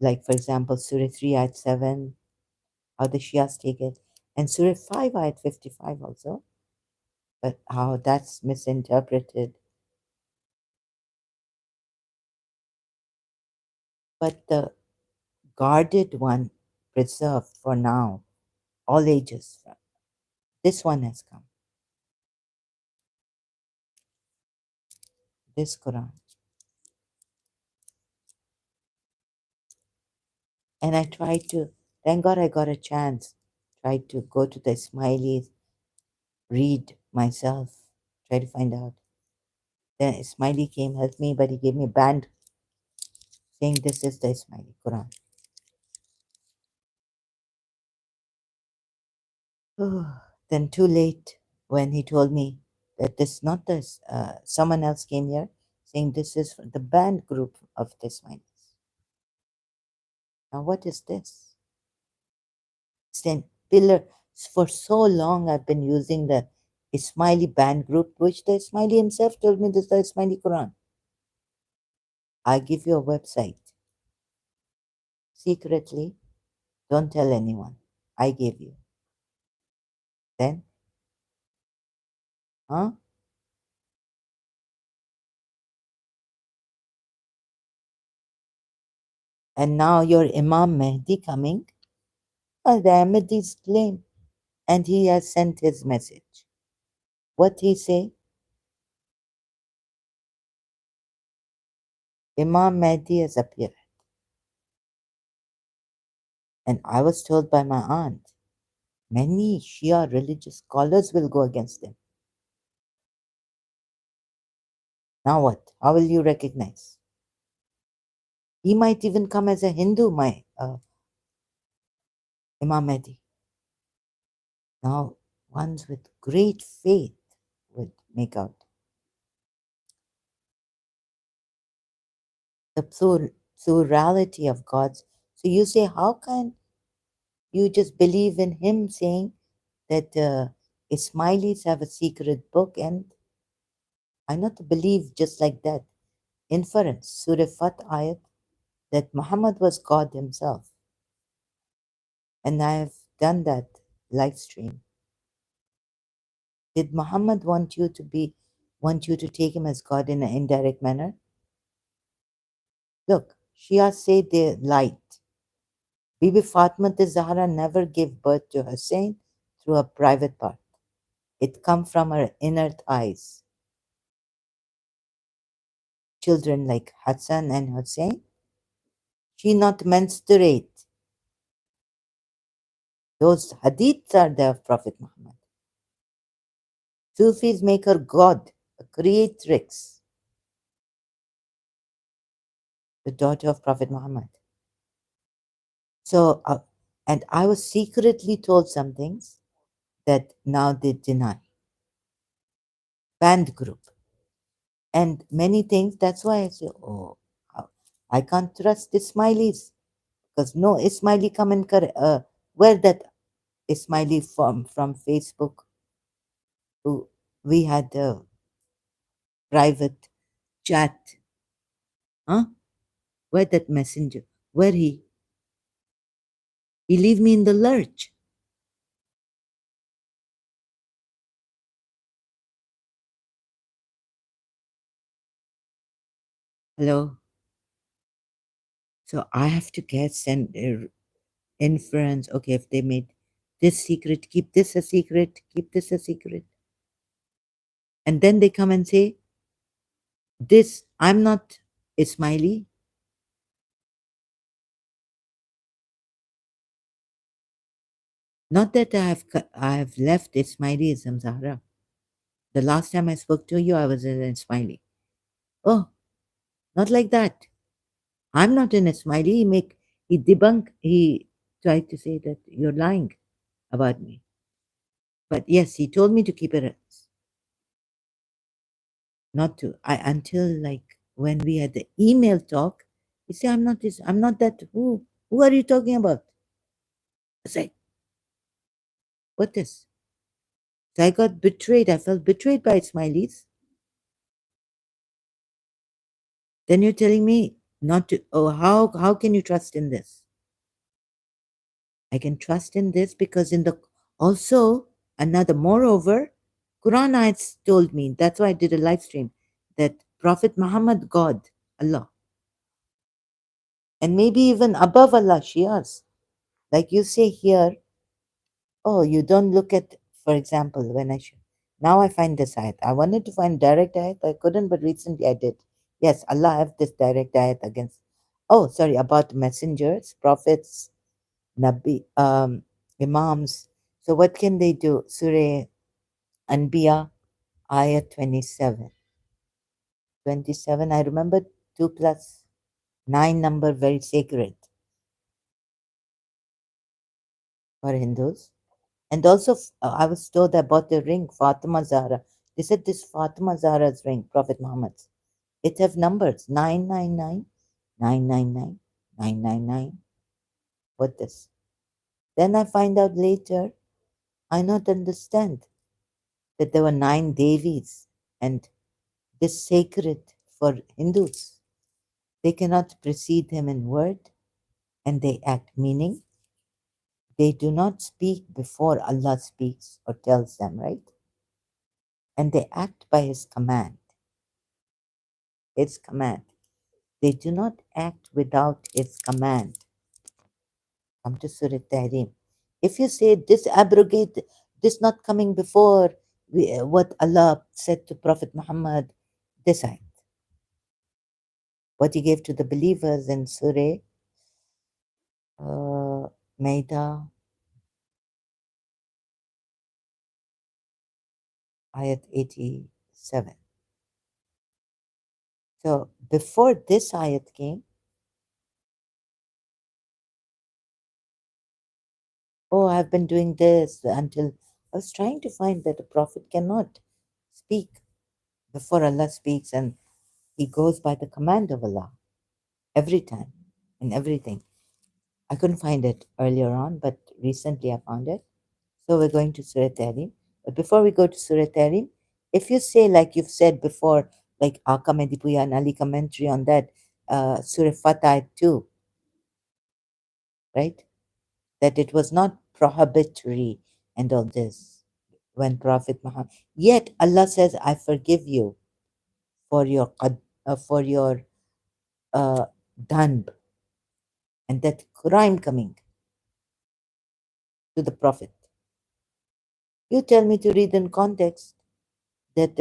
Speaker 1: like for example, surah 3 ayat 7, how the Shias take it, and surah 5 ayat 55 also, but how that's misinterpreted. But the guarded one, preserved for now, all ages, this one has come, this Quran. And I tried to, thank God I got a chance, tried to go to the Ismailis, read myself, try to find out. Then Ismaili came, helped me, but he gave me a band saying this is the Ismaili Quran. Then too late when he told me that this not this, someone else came here saying this is the band group of the Ismailis. Now what is this? Then pillar, for so long I've been using the Ismaili band group, which the Ismaili himself told me this is the Ismaili Quran. I give you a website. Secretly, don't tell anyone. I gave you. Then, huh? And now your Imam Mehdi coming. The Ahmadis claim. And he has sent his message. What he say? Imam Mehdi has appeared. And I was told by my aunt, many Shia religious scholars will go against him. Now what? How will you recognize? He might even come as a Hindu, my Imam Mehdi. Now, ones with great faith would make out. The plurality of gods. So you say, how can you just believe in him saying that Ismailis have a secret book? And I not believe just like that. Inference, Surah Fat ayat, that Muhammad was God himself. And I have done that live stream. Did Muhammad want you to take him as God in an indirect manner? Look, Shia say they lied. Bibi Fatma Zahra never gave birth to Hussein through a private part. It come from her inner thighs. Children like Hassan and Hussein, she not menstruate. Those hadiths are there of Prophet Muhammad. Sufis make her God, a creatrix, the daughter of Prophet Muhammad. So, and I was secretly told some things that now they deny. Band group. And many things, that's why I say, oh, I can't trust Ismailis. Because no Ismaili come and wear that Ismaili from Facebook who we had a private chat. Huh? Where that messenger? Where he leave me in the lurch. Hello. So I have to guess and inference. Okay, if they made this secret, keep this a secret, keep this a secret. And then they come and say, this, I'm not Ismaili. Not that I have left Ismailism, Zahra. The last time I spoke to you, I was an Ismaili. Oh, not like that. I'm not an Ismaili. He tried to say that you're lying about me. But yes, he told me to keep it not to. I until like when we had the email talk, he said, I'm not this, I'm not that. Who are you talking about? I said, what is? So I got betrayed. I felt betrayed by Ismailis. Then you're telling me not to. Oh, how can you trust in this? I can trust in this because in the also another moreover, Quran ayats told me. That's why I did a live stream that Prophet Muhammad, God, Allah, and maybe even above Allah, Shias. Like you say here, oh, you don't look at, for example, when I should. Now I find this ayat. I wanted to find direct ayat, I couldn't, but recently I did. Yes, Allah have this direct ayat against. Oh, sorry, about messengers, prophets, Nabi, Imams. So what can they do? Surah Anbiya, ayat 27. 27, I remember 2 plus 9 number, very sacred for Hindus. And also, I was told I bought the ring, Fatima Zahra. They said this Fatima Zahra's ring, Prophet Muhammad's. It have numbers 999, 999, 999. What this? Then I find out later, I not understand that there were 9 Devis and this sacred for Hindus. They cannot precede him in word and they act, meaning they do not speak before Allah speaks or tells them, right? And they act by His command. His command. They do not act without His command. Come to Surah Tahrim. If you say this abrogate, this not coming before what Allah said to Prophet Muhammad, this ayat, what He gave to the believers in Surah Maida, ayat 87. So before this ayat came, oh, I've been doing this until I was trying to find that a prophet cannot speak before Allah speaks and he goes by the command of Allah every time in everything. I couldn't find it earlier on, but recently I found it. So we're going to Surah Tahrim. But before we go to Surah Tahrim, if you say, like you've said before, like Aka Medipuya and Ali commentary on that, Surah Fatah 2, right? That it was not prohibitory and all this when Prophet Muhammad. Yet Allah says, I forgive you for your uh, dhanb and that crime coming to the Prophet. You tell me to read in context that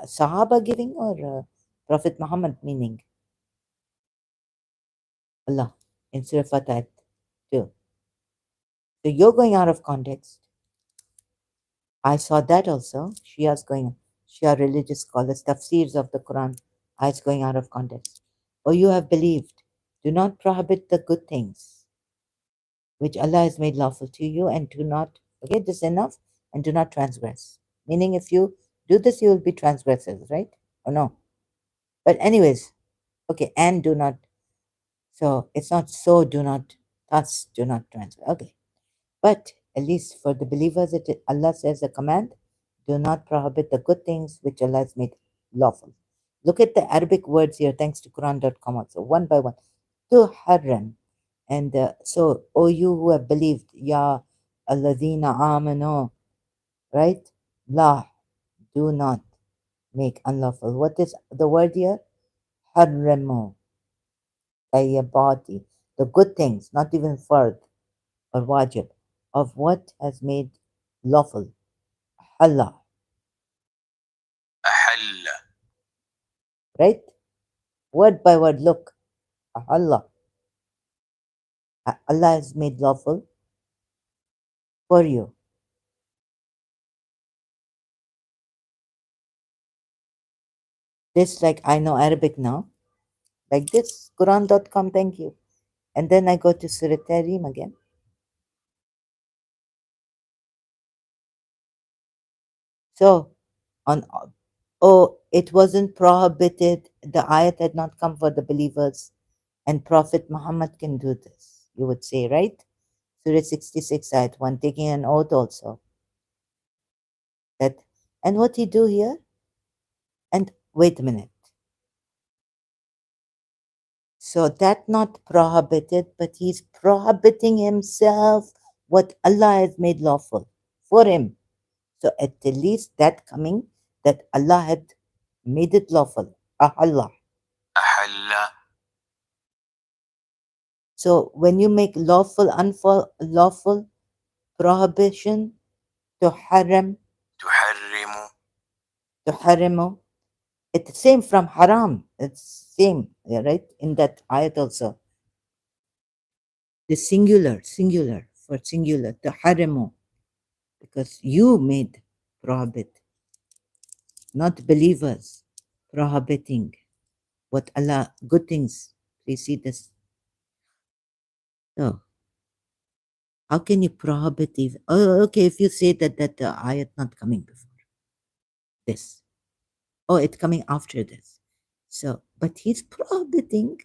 Speaker 1: Sahaba giving or Prophet Muhammad meaning Allah in Surah Fatah too. So you're going out of context. I saw that also. Shia religious scholars, tafsirs of the Quran, eyes going out of context. Or you have believed, do not prohibit the good things which Allah has made lawful to you and do not, okay, this is enough, and do not transgress. Meaning if you do this, you will be transgressors, right? Or no? But anyways, okay, and do not, so it's not so do not, thus do not transgress. Okay. But at least for the believers, Allah says a command, Do not prohibit the good things which Allah has made lawful. Look at the Arabic words here, thanks to Quran.com also, one by one. To haram. And so, O you who have believed, Ya alladhina amanu, right? La, do not make unlawful. What is the word here? Harramu, tayyibati, the good things, not even fard or wajib, of what has made lawful. Allah, أحل, right? Word by word, look. Allah. Allah has made lawful for you. This, like, I know Arabic now. Like this, Quran.com, thank you. And then I go to Surah Tahrim again. So, on oh, it wasn't prohibited. The ayat had not come for the believers, and Prophet Muhammad can do this. You would say, right? Surah 66, ayat 1, taking an oath also. That, and what he do here? And wait a minute. So that not prohibited, but he's prohibiting himself what Allah has made lawful for him. So at the least that coming, that Allah had made it lawful. Allah. أحل. So when you make lawful, lawful prohibition, to haram, تحرم, تحرم, it's same from haram. It's same, yeah, right? In that ayat also. The singular for singular, taharimu, because you made prohibit, not believers prohibiting what Allah, good things. Please see this. So, how can you prohibit even? Oh, okay, if you say that ayat not coming before this. Oh, it's coming after this. So, but he's prohibiting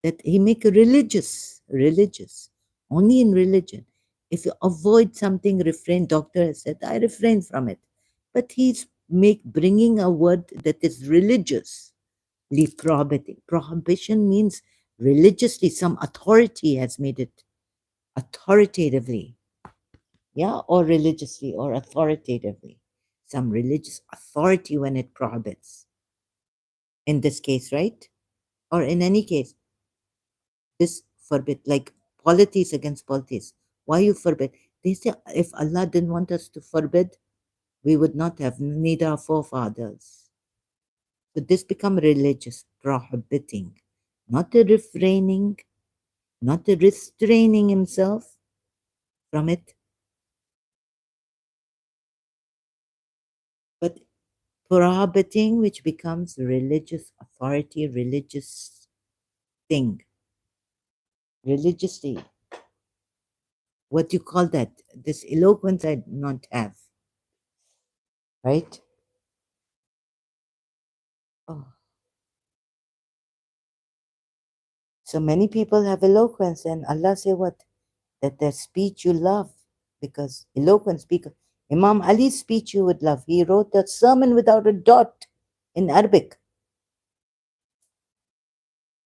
Speaker 1: that he make religious, only in religion. If you avoid something, refrain, doctor has said, I refrain from it. But he's bringing a word that is religiously prohibiting. Prohibition means religiously, some authority has made it authoritatively, yeah, or religiously or authoritatively. Some religious authority when it prohibits. In this case, right? Or in any case, this forbid, like polities against polities. Why you forbid? They say if Allah didn't want us to forbid, we would not have neither our forefathers. So this become religious, prohibiting, not a refraining, not a restraining himself from it, but prohibiting, which becomes religious authority, religious thing, religiously. What do you call that? This eloquence I do not have, right? Oh. So many people have eloquence, and Allah say what? That their speech you love, because eloquent speaker. Imam Ali's speech you would love. He wrote a sermon without a dot in Arabic.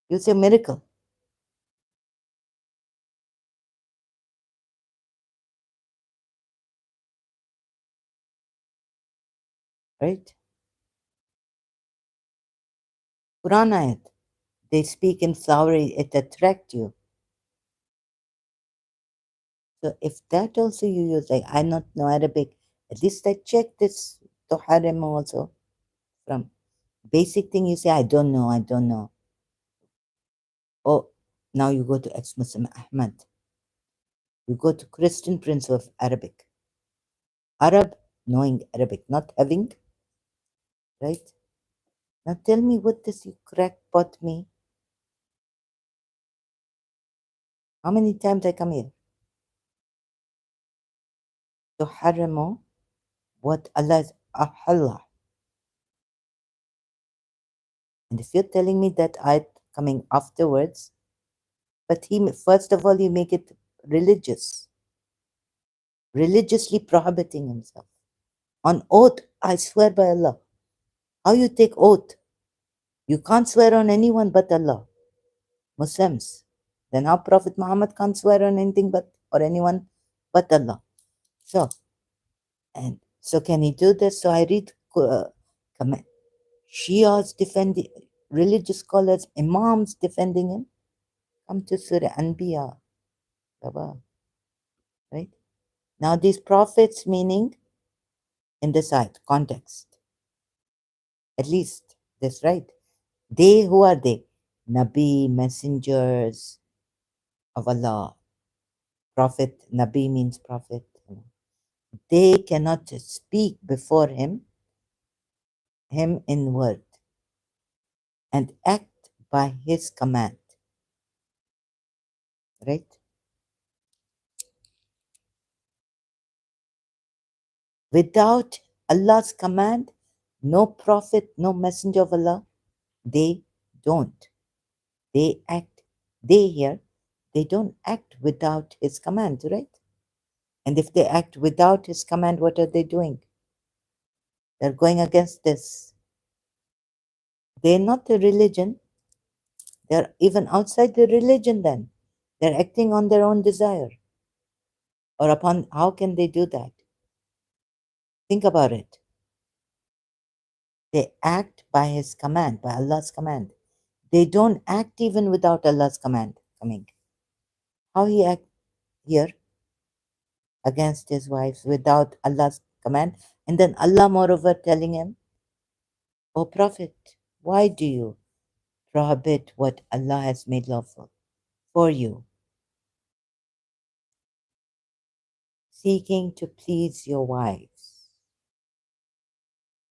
Speaker 1: You say miracle, right? Quran ayat. They speak in Sauri, it attract you. So if that also you use, like I not know Arabic, at least I check this Toharem also from basic thing you say, I don't know, I don't know. Oh, now you go to ex-Muslim Ahmad. You go to Christian Prince of Arabic. Arab, knowing Arabic, not having, right? Now tell me what this you crackpot me. How many times I come here? To haramu what Allah is ahalla. And if you're telling me that ayat coming afterwards, but he first of all you make it religious, religiously prohibiting himself. On oath, I swear by Allah. How you take oath? You can't swear on anyone but Allah. Muslims. Then how Prophet Muhammad can't swear on anything but or anyone but Allah. So, and so can he do this? So I read comment. Shias defending, religious scholars, Imams defending him. Come to Surah Anbiya. Baba, right? Now these prophets meaning in this ayat, context. At least this, right? They, who are they? Nabi, messengers of Allah. Prophet, Nabi means prophet. They cannot speak before him in word, and act by his command. Right? Without Allah's command, no prophet, no messenger of Allah, they don't. They act, they here, they don't act without his command, right? And if they act without his command, what are they doing? They're going against this. They're not a religion. They're even outside the religion then. They're acting on their own desire. Or upon, how can they do that? Think about it. They act by his command, by Allah's command. They don't act even without Allah's command coming. How he act here against his wives without Allah's command? And then Allah moreover telling him, O Prophet, why do you prohibit what Allah has made lawful for you, seeking to please your wives?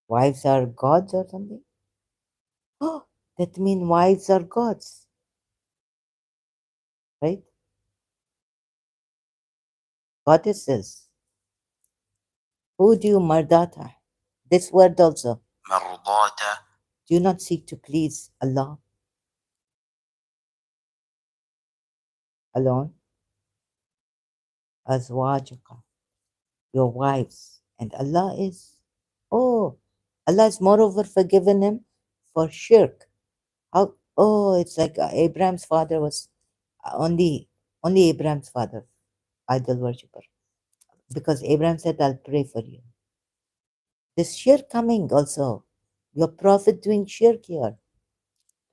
Speaker 1: Wives are gods or something? Oh, that means wives are gods, right? Goddesses. Who do you mardata? This word also. Mardata. Do you not seek to please Allah alone? Azwajuka, your wives. And Allah is, oh, Allah has moreover forgiven him for shirk. How, oh, it's like Abraham's father was only Abraham's father, idol worshipper. Because Abraham said, I'll pray for you. This shirk coming also. Your prophet doing shirk here.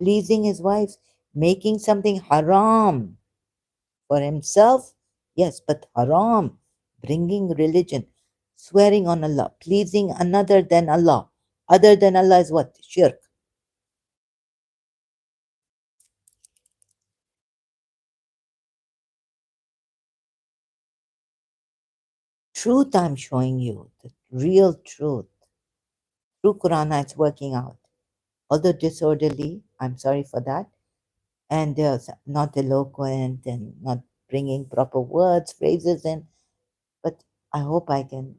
Speaker 1: Pleasing his wives, making something haram for himself. Yes, but haram. Bringing religion. Swearing on Allah. Pleasing another than Allah. Other than Allah is what? Shirk. Truth I'm showing you. The real truth. Through Quran it's working out. Although disorderly, I'm sorry for that. And not eloquent and not bringing proper words, phrases in. But I hope I can.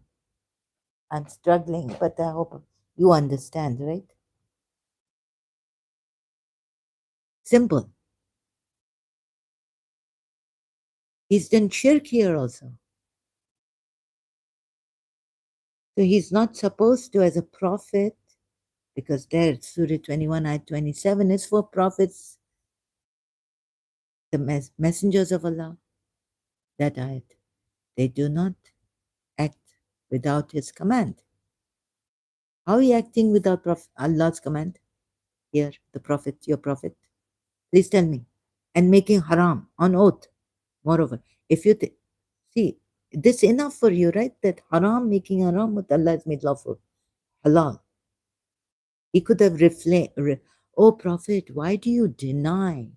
Speaker 1: I'm struggling, but I hope you understand, right? Simple. He's done shirk here also. So he's not supposed to, as a prophet, because there, Surah 21, Ayat 27 is for prophets, the messengers of Allah. That ayat. They do not act without his command. How are you acting without Allah's command? Here, the prophet, your prophet. Please tell me. And making haram on oath. Moreover, if you see, this enough for you, right? That haram, making haram, what Allah has made lawful. Halal. He could have oh Prophet, why do you deny?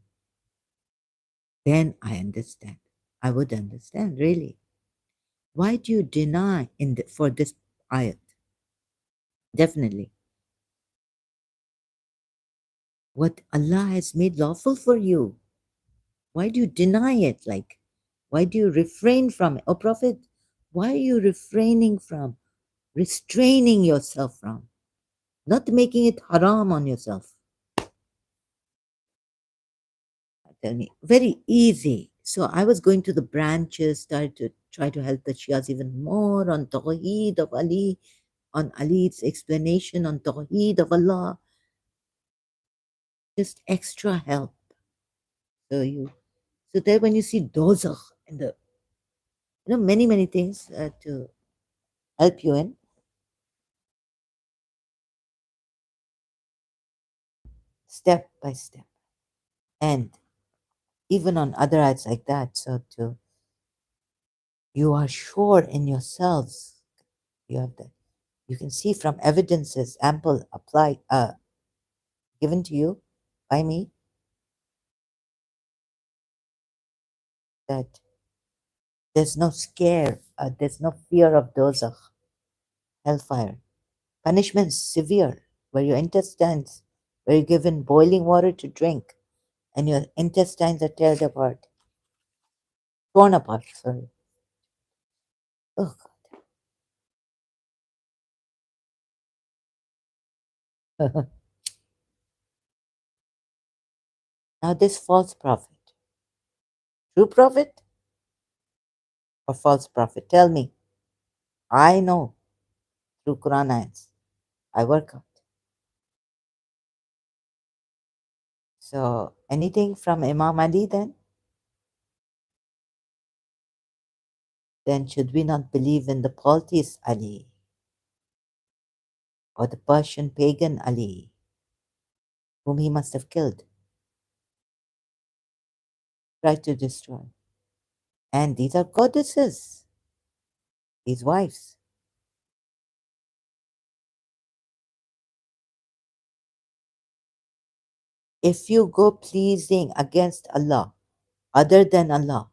Speaker 1: Then I understand. I would understand, really. Why do you deny for this ayat? Definitely. What Allah has made lawful for you. Why do you deny it? Like, why do you refrain from it? Oh Prophet, why are you refraining from, restraining yourself from, not making it haram on yourself? Tell me, very easy. So I was going to the branches, started to try to help the Shias even more on Tawheed of Ali, on Ali's explanation on Tawheed of Allah, just extra help. So so there when you see dozakh and the many things to help you in, step by step, and even on other ayats like that. So you are sure in yourselves, you have that. You can see from evidences ample applied given to you by me that there's no scare, there's no fear of dozakh, hellfire. Punishment is severe, where your intestines, where you're given boiling water to drink, and your intestines are torn apart. Sorry. Oh God. Now this false prophet, true prophet or false prophet? Tell me. I know through Quran ayats. I work out. So anything from Imam Ali then? Then should we not believe in the polytheist Ali or the Persian pagan Ali, whom he must have killed, tried to destroy? And these are goddesses, his wives. If you go pleasing against Allah, other than Allah,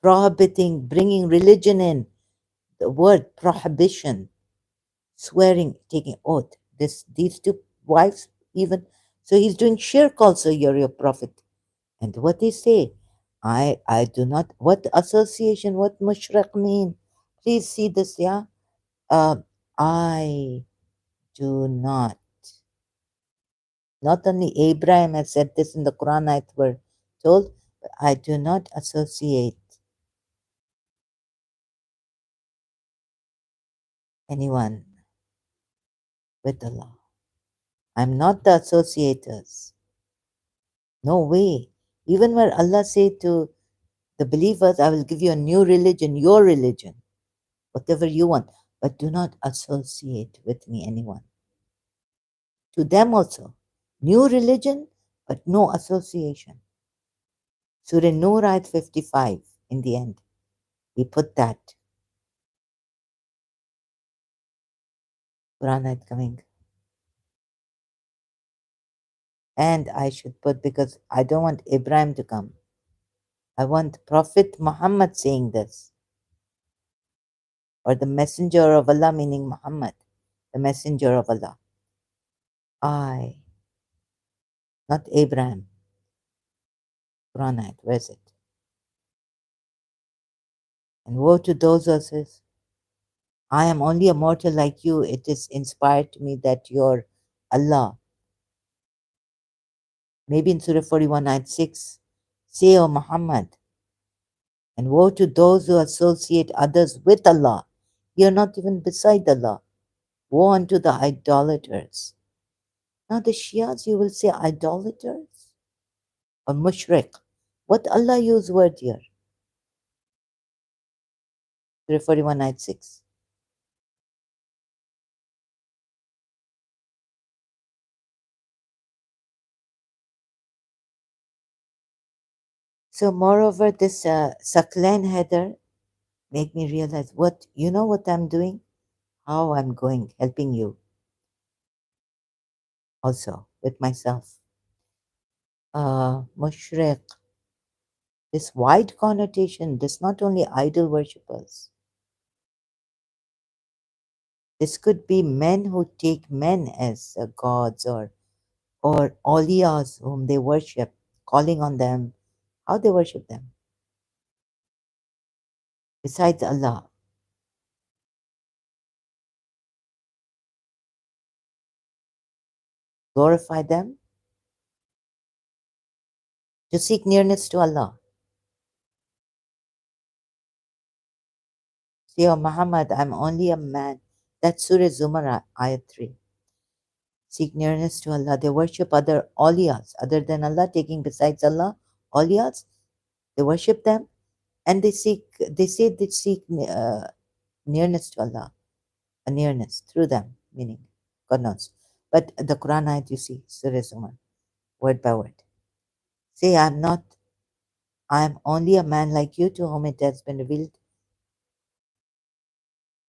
Speaker 1: prohibiting, bringing religion in, the word prohibition, swearing, taking oath, these two wives even, so he's doing shirk also, you're your prophet. And what they say, I do not, what association, what mushrak mean? Please see this, yeah? I do not only Abraham has said this in the Quran, I were told, but I do not associate anyone with Allah. I'm not the associators. No way. Even where Allah said to the believers, I will give you a new religion, your religion, whatever you want, but do not associate with me anyone. To them also, new religion, but no association. Surah Nur ayat 55 in the end. We put that. Quran ayat coming. And I should put, because I don't want Ibrahim to come. I want Prophet Muhammad saying this. Or the messenger of Allah, meaning Muhammad, the messenger of Allah. I, not Abraham. Quran ayat, where is it? And woe to those who says, I am only a mortal like you. It is inspired to me that your Allah. Maybe in Surah 41, ayat 6, say, O Muhammad, and woe to those who associate others with Allah. You're not even beside Allah. Woe unto the idolaters. Now the Shias, you will say idolaters or mushrik. What Allah use word here? Surah 41, ayat 6. So moreover, this Saklan header made me realize what I'm doing, how I'm going, helping you also with myself. Mushrik, this wide connotation, this not only idol worshippers. This could be men who take men as gods or awliyas whom they worship, calling on them, how they worship them. Besides Allah, glorify them to seek nearness to Allah. Say, oh Muhammad, I'm only a man. That's Surah Zumar, ayat 3. Seek nearness to Allah. They worship other awliyas, other than Allah, taking besides Allah, awliyas. They worship them and they say they seek nearness to Allah, a nearness through them, meaning God knows. But the Quran ayat you see, Surah Zumar, word by word. Say, I am only a man like you to whom it has been revealed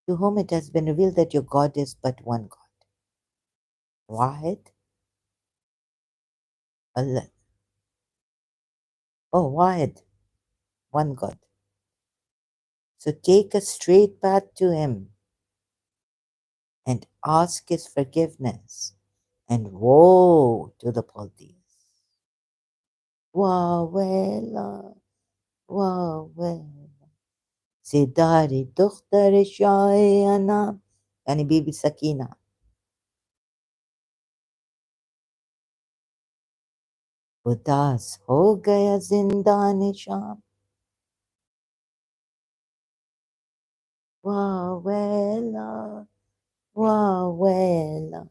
Speaker 1: that your God is but one God. Wahid, Allah. Oh, Wahid, one God. So take a straight path to Him and ask His forgiveness. And woe to the polytheists. Wawela, wawela. Sidari dukhtar Shayana. Yani Bibi Sakina. उदास हो गया जिंदान शाम वावेला वावेला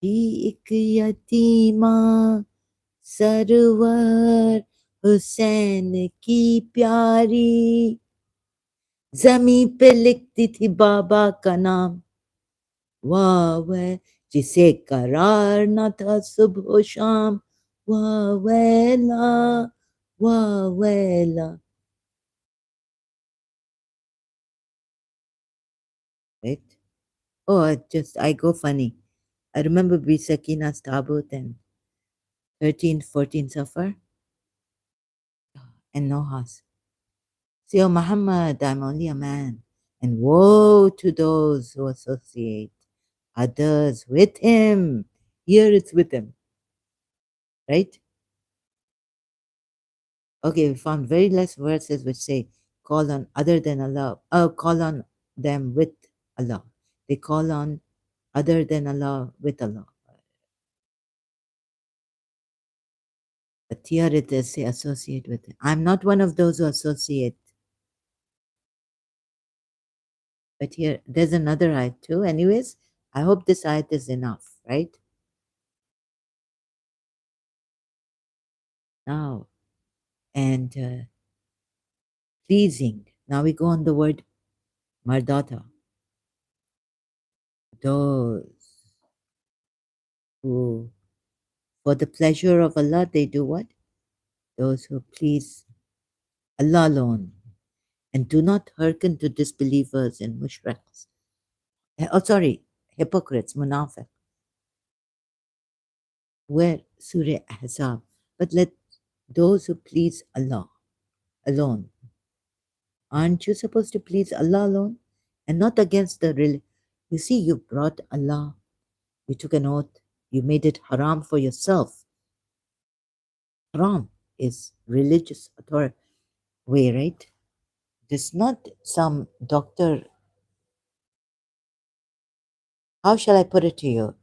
Speaker 1: थी एक यतीमा server Hussain की प्यारी जमी पे लिखती थी बाबा का नाम वावे जिसे करार न था सुबह शाम वावेला वावेला. Right? Oh, I go funny. I remember Bisakina's tabut and 13th, 14th Safar and Nohas. Say, oh Muhammad, I'm only a man. And woe to those who associate others with him. Here it's with him, right? Okay, we found very less verses which say, call on other than Allah, call on them with Allah. They call on other than Allah with Allah. But here it is, say, associate with it. I'm not one of those who associate. But here, there's another ayat too. Anyways, I hope this ayat is enough, right? Now, and pleasing. Now we go on the word mardata. Those who, for the pleasure of Allah, they do what? Those who please Allah alone and do not hearken to disbelievers and mushriks. Oh, sorry, hypocrites, munafiq. Where Surah Ahzab. But let those who please Allah alone. Aren't you supposed to please Allah alone and not against the religion? You see, you brought Allah, you took an oath, you made it haram for yourself. Haram is religious authority way, right? It's not some doctor. How shall I put it to you?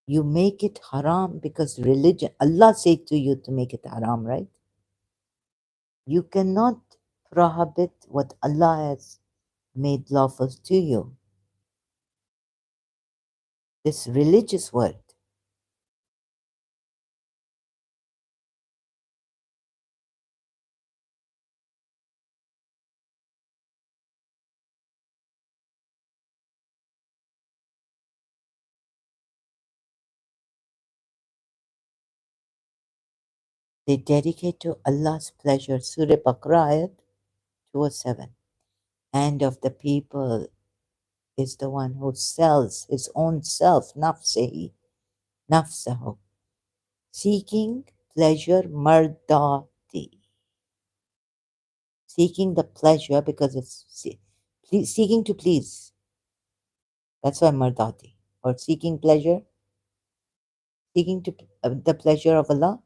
Speaker 1: You make it haram because religion, Allah said to you to make it haram, right? You cannot prohibit what Allah has made lawful to you. This religious word. They dedicate to Allah's pleasure. Surah Baqarah, ayat 207. And of the people is the one who sells his own self, nafsihi, nafsahu, seeking pleasure, mardati. Seeking the pleasure because it's seeking to please. That's why mardati. Or seeking pleasure, seeking to the pleasure of Allah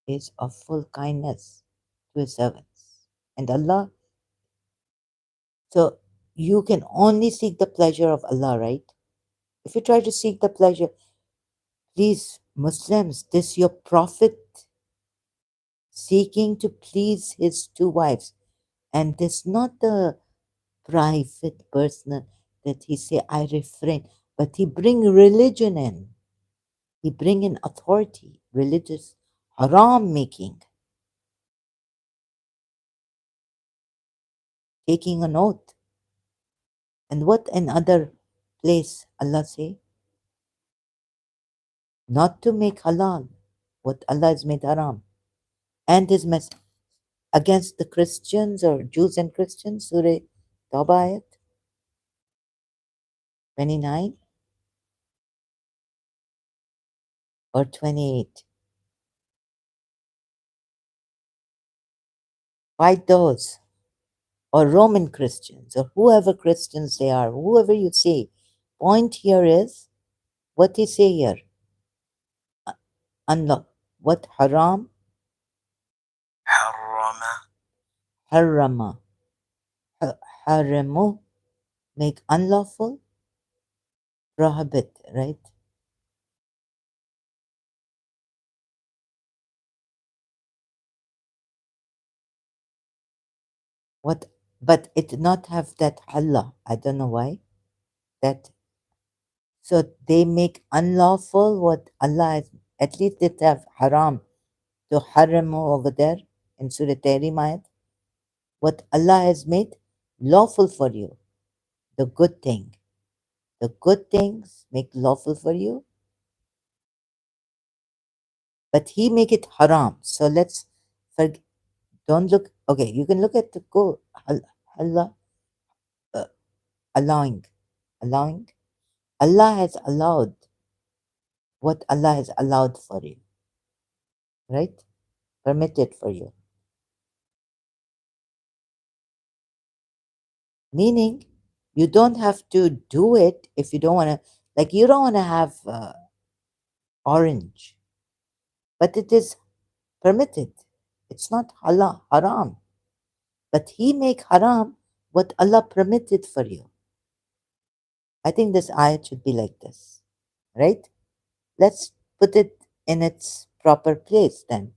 Speaker 1: is of full kindness to his servants. And Allah, so you can only seek the pleasure of Allah, right? If you try to seek the pleasure, please, Muslims, this your prophet seeking to please his two wives. And this not the private, personal, that he say, I refrain, but he bring religion in. He bring in authority, religious, haram making, taking an oath. And what another place Allah say? Not to make halal what Allah has made haram. And his message against the Christians or Jews and Christians, Surah Tawbah ayat 29 or 28. Fight those, or Roman Christians, or whoever Christians they are, whoever you say. Point here is what they say here. Allah, what haram? Harama. Haramu, make unlawful, prohibit, right? What? But it did not have that Allah. I don't know why. That so they make unlawful what Allah has. At least it have haram to haramu over there in Surah Tahrim ayat. What Allah has made lawful for you, the good thing. The good things make lawful for you, but He make it haram. So let's don't look. Okay, you can look at the go Allah uh, allowing, allowing. Allah has allowed what Allah has allowed for you, right? Permitted for you. Meaning, you don't have to do it if you don't want to. Like you don't want to have orange, but it is permitted. It's not halal, haram. But He make haram what Allah permitted for you. I think this ayat should be like this, right? Let's put it in its proper place then.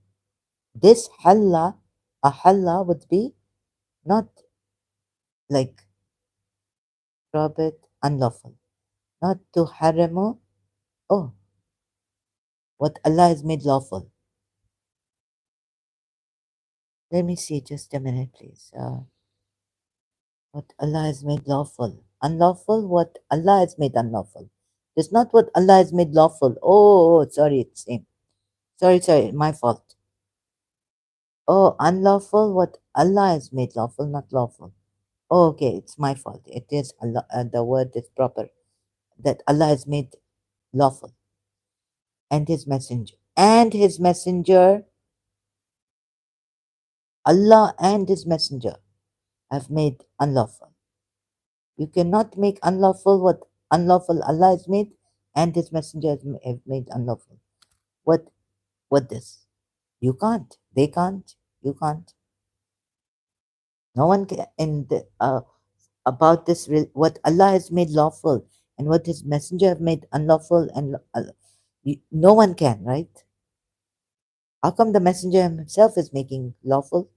Speaker 1: This halla, a halla would be not like prohibit, unlawful. Not to haramu, oh, what Allah has made lawful. Let me see just a minute, please. What Allah has made lawful. Unlawful, what Allah has made unlawful. It's not what Allah has made lawful. Sorry, it's same. Sorry, my fault. Oh, unlawful, what Allah has made lawful, not lawful. Oh, okay, it's my fault. It is Allah, the word is proper. That Allah has made lawful. And His messenger. And His messenger, Allah and His messenger have made unlawful. You cannot make unlawful what unlawful Allah has made and His messenger have made unlawful. What? What this? You can't. They can't. You can't. No one can. In the, about this, what Allah has made lawful and what His messenger have made unlawful, and no one can, right? How come the messenger himself is making lawful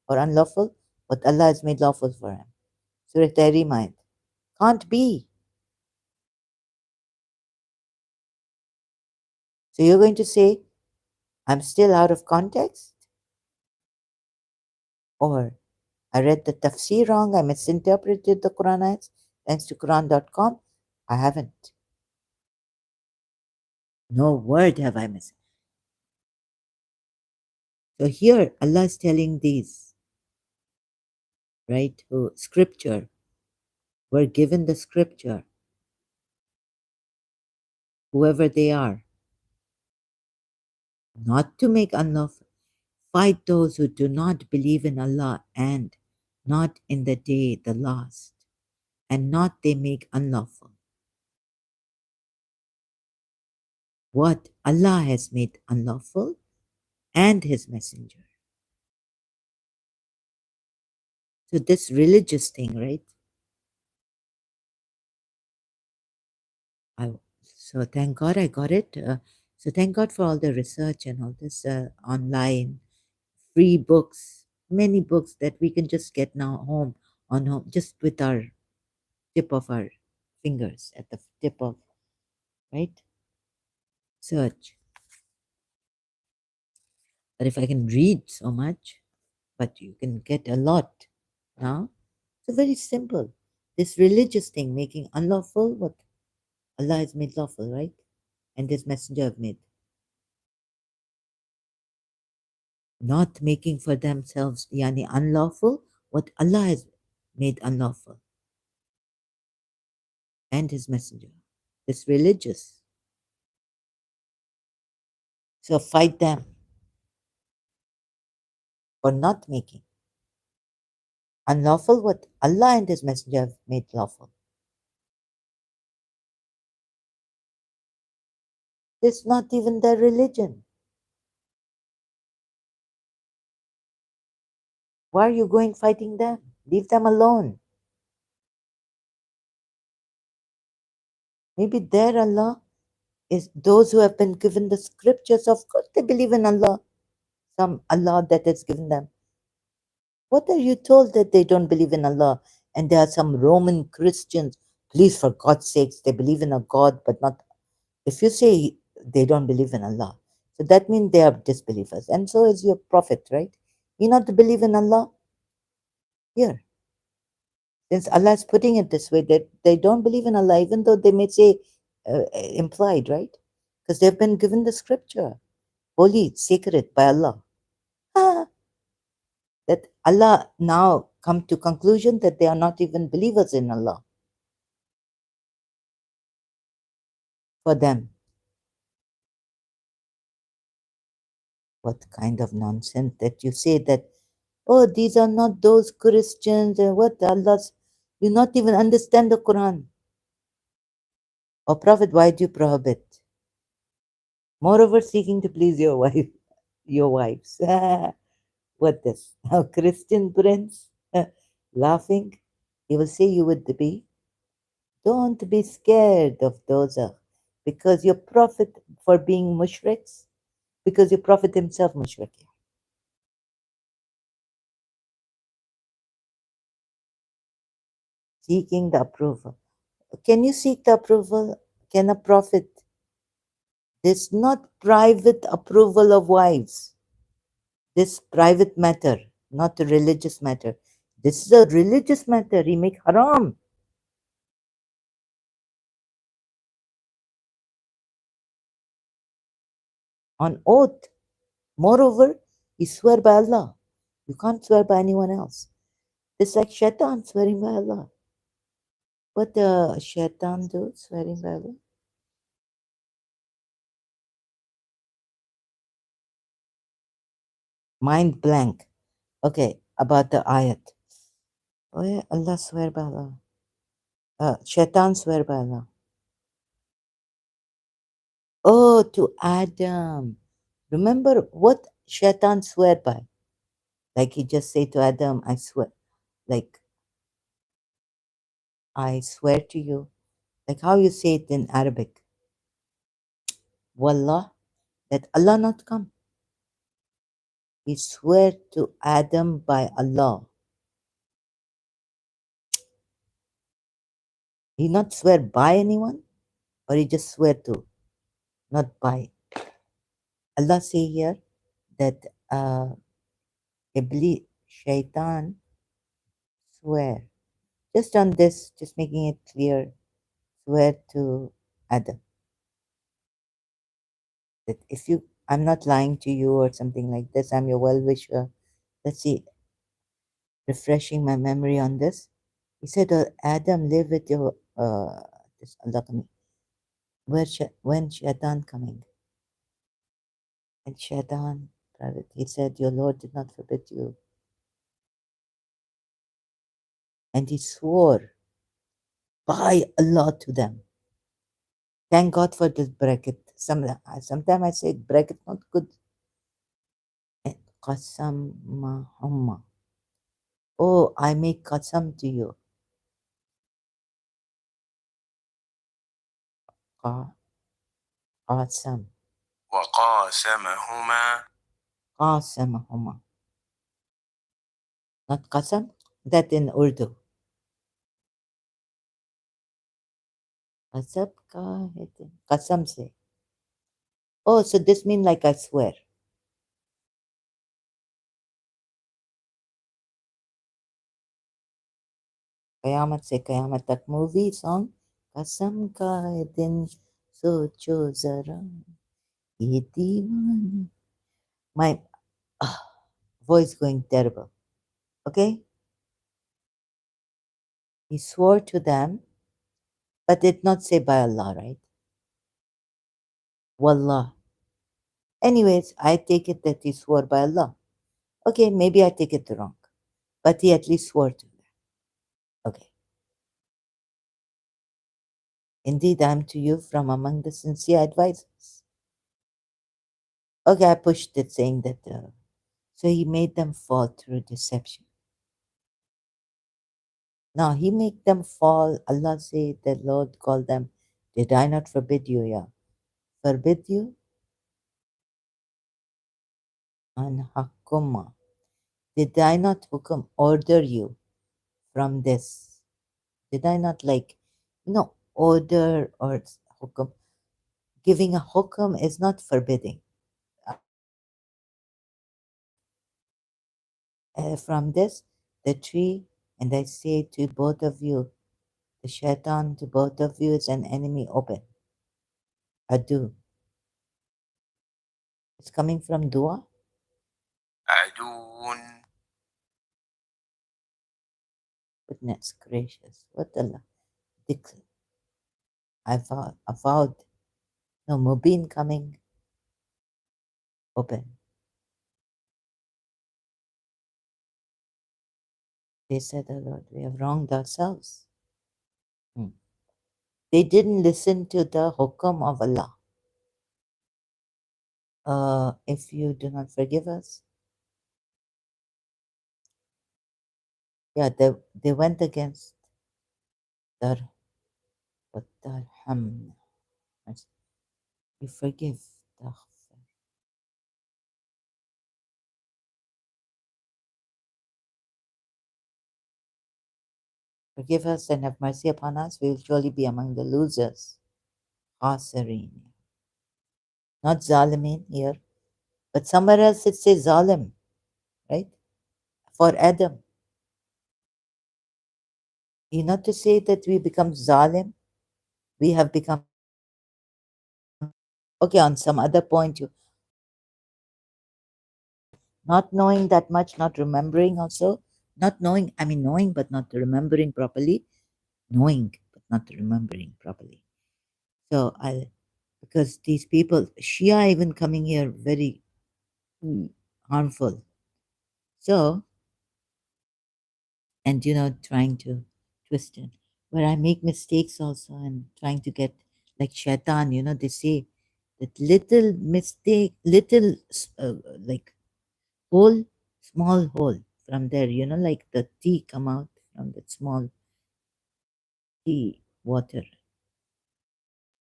Speaker 1: or unlawful what Allah has made lawful for him? Surah Tahrim ayat. Can't be. So you're going to say, I'm still out of context? Or I read the tafsir wrong, I misinterpreted the Quran ayats, thanks to Quran.com? I haven't. No word have I missed. So here Allah is telling these, right, who scripture, were given the scripture, whoever they are, not to make unlawful. Fight those who do not believe in Allah and not in the day the last, and not they make unlawful what Allah has made unlawful and His messenger. So this religious thing, right? So thank God I got it. So thank God for all the research and all this online free books, many books that we can just get now home on home, just with our tip of our fingers at the tip of, right? Search. But if I can read so much, but you can get a lot now. So very simple. This religious thing, making unlawful what Allah has made lawful, right? And His messenger have made. Not making for themselves, yani unlawful, what Allah has made unlawful. And His messenger. This religious. So fight them for not making unlawful what Allah and His messenger have made lawful. It's not even their religion. Why are you going fighting them? Leave them alone. Maybe their Allah is those who have been given the scriptures. Of course, they believe in Allah, some Allah that has given them. What are you told that they don't believe in Allah? And there are some Roman Christians, please, for God's sakes, they believe in a God, but not. If you say they don't believe in Allah, so that means they are disbelievers. And so is your prophet, right? You not to believe in Allah? Here. Since Allah is putting it this way, that they don't believe in Allah, even though they may say implied, right? Because they've been given the scripture, holy, sacred by Allah. Ah, that Allah now come to conclusion that they are not even believers in Allah for them. What kind of nonsense that you say that, oh, these are not those Christians and what Allah's, you not even understand the Quran. Or Prophet, why do you prohibit? Moreover, seeking to please your wife, your wives. What this? A Christian prince laughing? He will say you would be. Don't be scared of those because your prophet for being mushriks, because your prophet himself mushrik. Seeking the approval. Can you seek the approval? Can a prophet? This not private approval of wives. This private matter, not a religious matter. This is a religious matter. He make haram. On oath. Moreover, he swear by Allah. You can't swear by anyone else. It's like shaitan swearing by Allah. What the shaitan do, swearing by Allah? Mind blank. Okay, about the ayat. Oh yeah, Allah swear by Allah. Shaitan swear by Allah. Oh, to Adam. Remember what shaitan swear by? Like he just say to Adam, I swear. Like, I swear to you. Like how you say it in Arabic. Wallah, that Allah not come. He swear to Adam by Allah. He not swear by anyone, or he just swear to, not by. Allah say here that Iblis, Shaitan, swear. Just on this, just making it clear, swear to Adam. That if you, I'm not lying to you or something like this, I'm your well wisher. Let's see, refreshing my memory on this. He said, Adam, live with your, this Allah coming. When Shaitan coming? And Shaitan, private, he said, your Lord did not forbid you. And he swore by Allah to them. Thank God for this bracket. Sometimes I say bracket not good. Qasam mahumma. Oh, I make qasam to you. Qasam. وقاسمهما. قاسمهما. Not qasam? That in Urdu. Qasab ka hai din. Qasam se. Oh, so this means like I swear. Qayamat se Qayamat tak movie song. Qasam ka hai din socho zara ye deewan. My ah, voice going terrible. Okay? He swore to them, but did not say by Allah, right? Wallah. Anyways, I take it that he swore by Allah. Okay, maybe I take it wrong, but he at least swore to them. Okay. Indeed, I am to you from among the sincere advisors. Okay, I pushed it saying that. So he made them fall through deception. Now he make them fall. Allah said, the Lord called them. Did I not forbid you? Yeah. Forbid you? An hakuma. Did I not hukum order you from this? Did I not order or hukum? Giving a hukum is not forbidding. From this, the tree, and I say to both of you, the shaitan to both of you is an enemy open. Adu. It's coming from dua.
Speaker 2: عدو
Speaker 1: Goodness gracious. What Allah. Avowed. No, Mubin coming open. They said, oh Lord, we have wronged ourselves. They didn't listen to the hukum of Allah. If you do not forgive us, yeah, they went against Dar, but Darham. You forgive. Forgive us and have mercy upon us. We will surely be among the losers. Khasirin. Not Zalimin here, but somewhere else it says Zalim, right? For Adam. You not to say that we become Zalim, we have become. Okay, on some other point, you not knowing that much, not remembering also, not knowing, I mean, knowing but not remembering properly, knowing but not remembering properly. So because these people, Shia even coming here very harmful. So, and trying to twist it, where I make mistakes also and trying to get like shaitan, they say that little mistake, little like hole, small hole from there, like the tea come out from that small tea water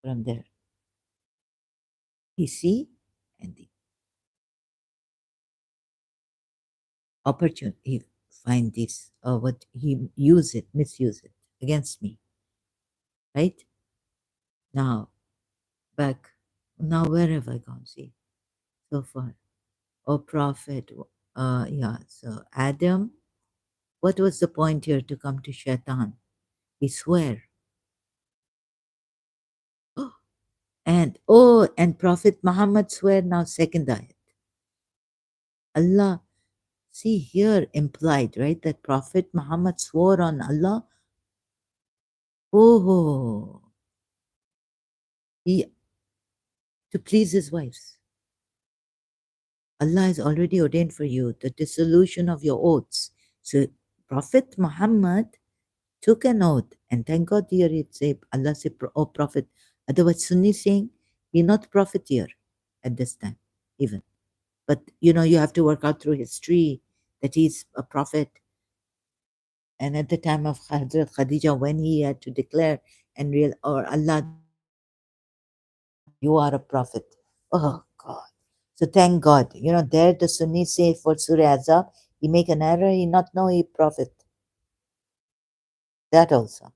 Speaker 1: from there. He see and the opportunity he find this or what he misuse it against me. Right? Now back now where have I gone? See so far. Oh prophet. Yeah, so Adam, what was the point here to come to Shaitan? He swear. And Prophet Muhammad swear now second ayat. Allah, see here implied, right, that Prophet Muhammad swore on Allah. Oh, he to please his wives. Allah has already ordained for you the dissolution of your oaths. So Prophet Muhammad took an oath, and thank God here it say Allah say, oh Prophet. Otherwise, Sunni saying he not prophet here at this time, even. But you have to work out through history that he's a prophet. And at the time of Hazrat Khadija, when he had to declare and real or Allah, you are a prophet. Oh God. So thank God. There the Sunnis say for Surah Azab, He make an error, he not know he profit. That also.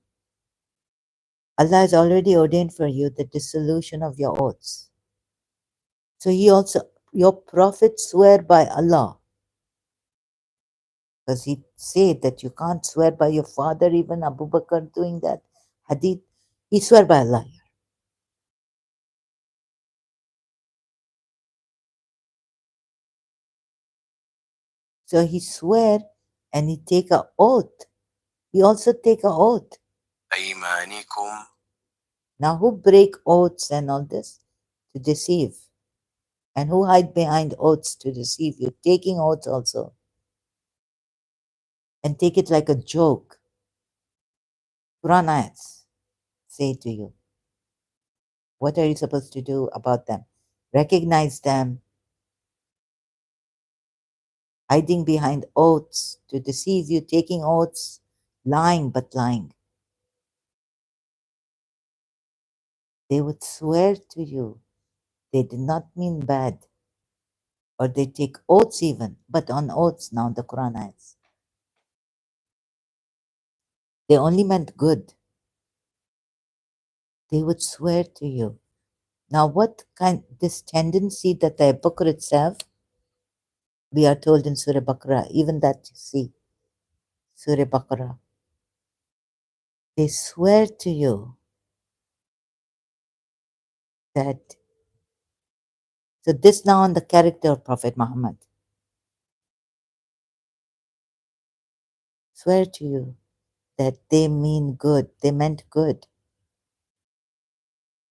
Speaker 1: Allah has already ordained for you the dissolution of your oaths. So he also, your prophet swear by Allah. Because he said that you can't swear by your father, even Abu Bakr doing that hadith. He swear by Allah. So he swear and he take a oath. He also take a oath. أيمانكم. Now who break oaths and all this? To deceive. And who hide behind oaths to deceive you? Taking oaths also. And take it like a joke. Quran ayats say to you. What are you supposed to do about them? Recognize them. Hiding behind oaths to deceive you, taking oaths, lying but lying. They would swear to you. They did not mean bad. Or they take oaths even, but on oaths now, the Quran ayats. They only meant good. They would swear to you. Now, what kind, this tendency that the hypocrites have, we are told in Surah Baqarah, even that you see, Surah Baqarah, they swear to you that, so this now on the character of Prophet Muhammad, swear to you that they mean good, they meant good.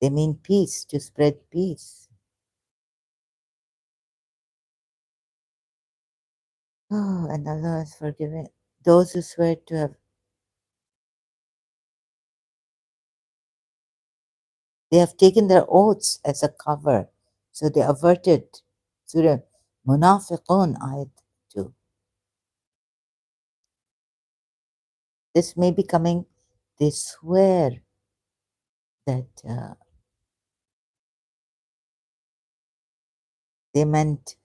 Speaker 1: They mean peace, to spread peace. Oh, and Allah has forgiven those who swear to have. They have taken their oaths as a cover, so they averted. Surah Munafiqun ayat 2. This may be coming, they swear that they meant,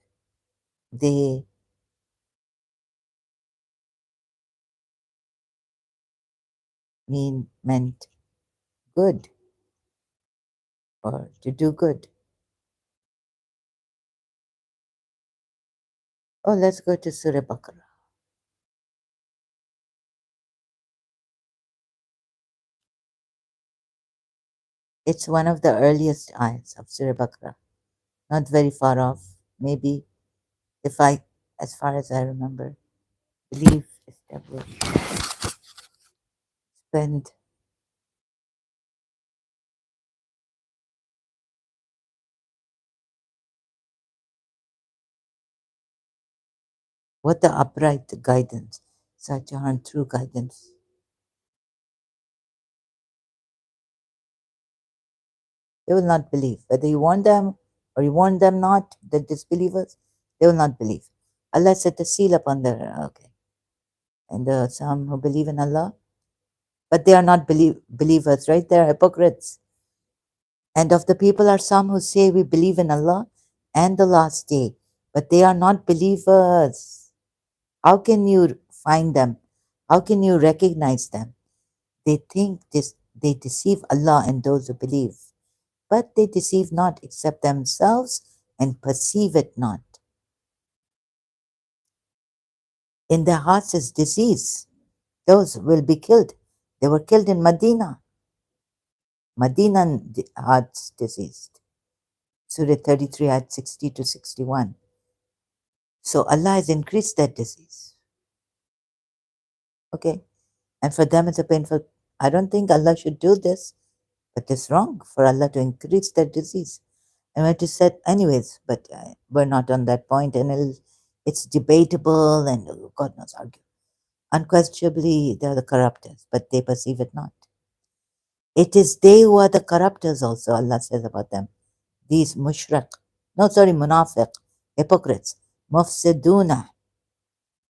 Speaker 1: they meant good or to do good. Oh, let's go to Surah Baqarah. It's one of the earliest ayats of Surah Baqarah. Not very far off. Maybe, if I, as far as I remember, believe, establish, spend. What the upright guidance, such are true guidance. They will not believe. Whether you warn them or you warn them not, the disbelievers, they will not believe. Allah set a seal upon their, okay. And some who believe in Allah, but they are not believers, right? They are hypocrites. And of the people are some who say we believe in Allah and the last day, but they are not believers. How can you find them? How can you recognize them? They think this, they deceive Allah and those who believe, but they deceive not except themselves and perceive it not. In their hearts is disease. Those will be killed. They were killed in Medina. Medina hearts diseased. Surah 33 at 60 to 61. So Allah has increased that disease. Okay. And for them it's a painful, I don't think Allah should do this, but it's wrong for Allah to increase that disease. And it is said anyways, but we're not on that point, and it's debatable and God knows argue. Unquestionably, they are the corruptors, but they perceive it not. It is they who are the corruptors also, Allah says about them. These munafiq, hypocrites, mufsiduna,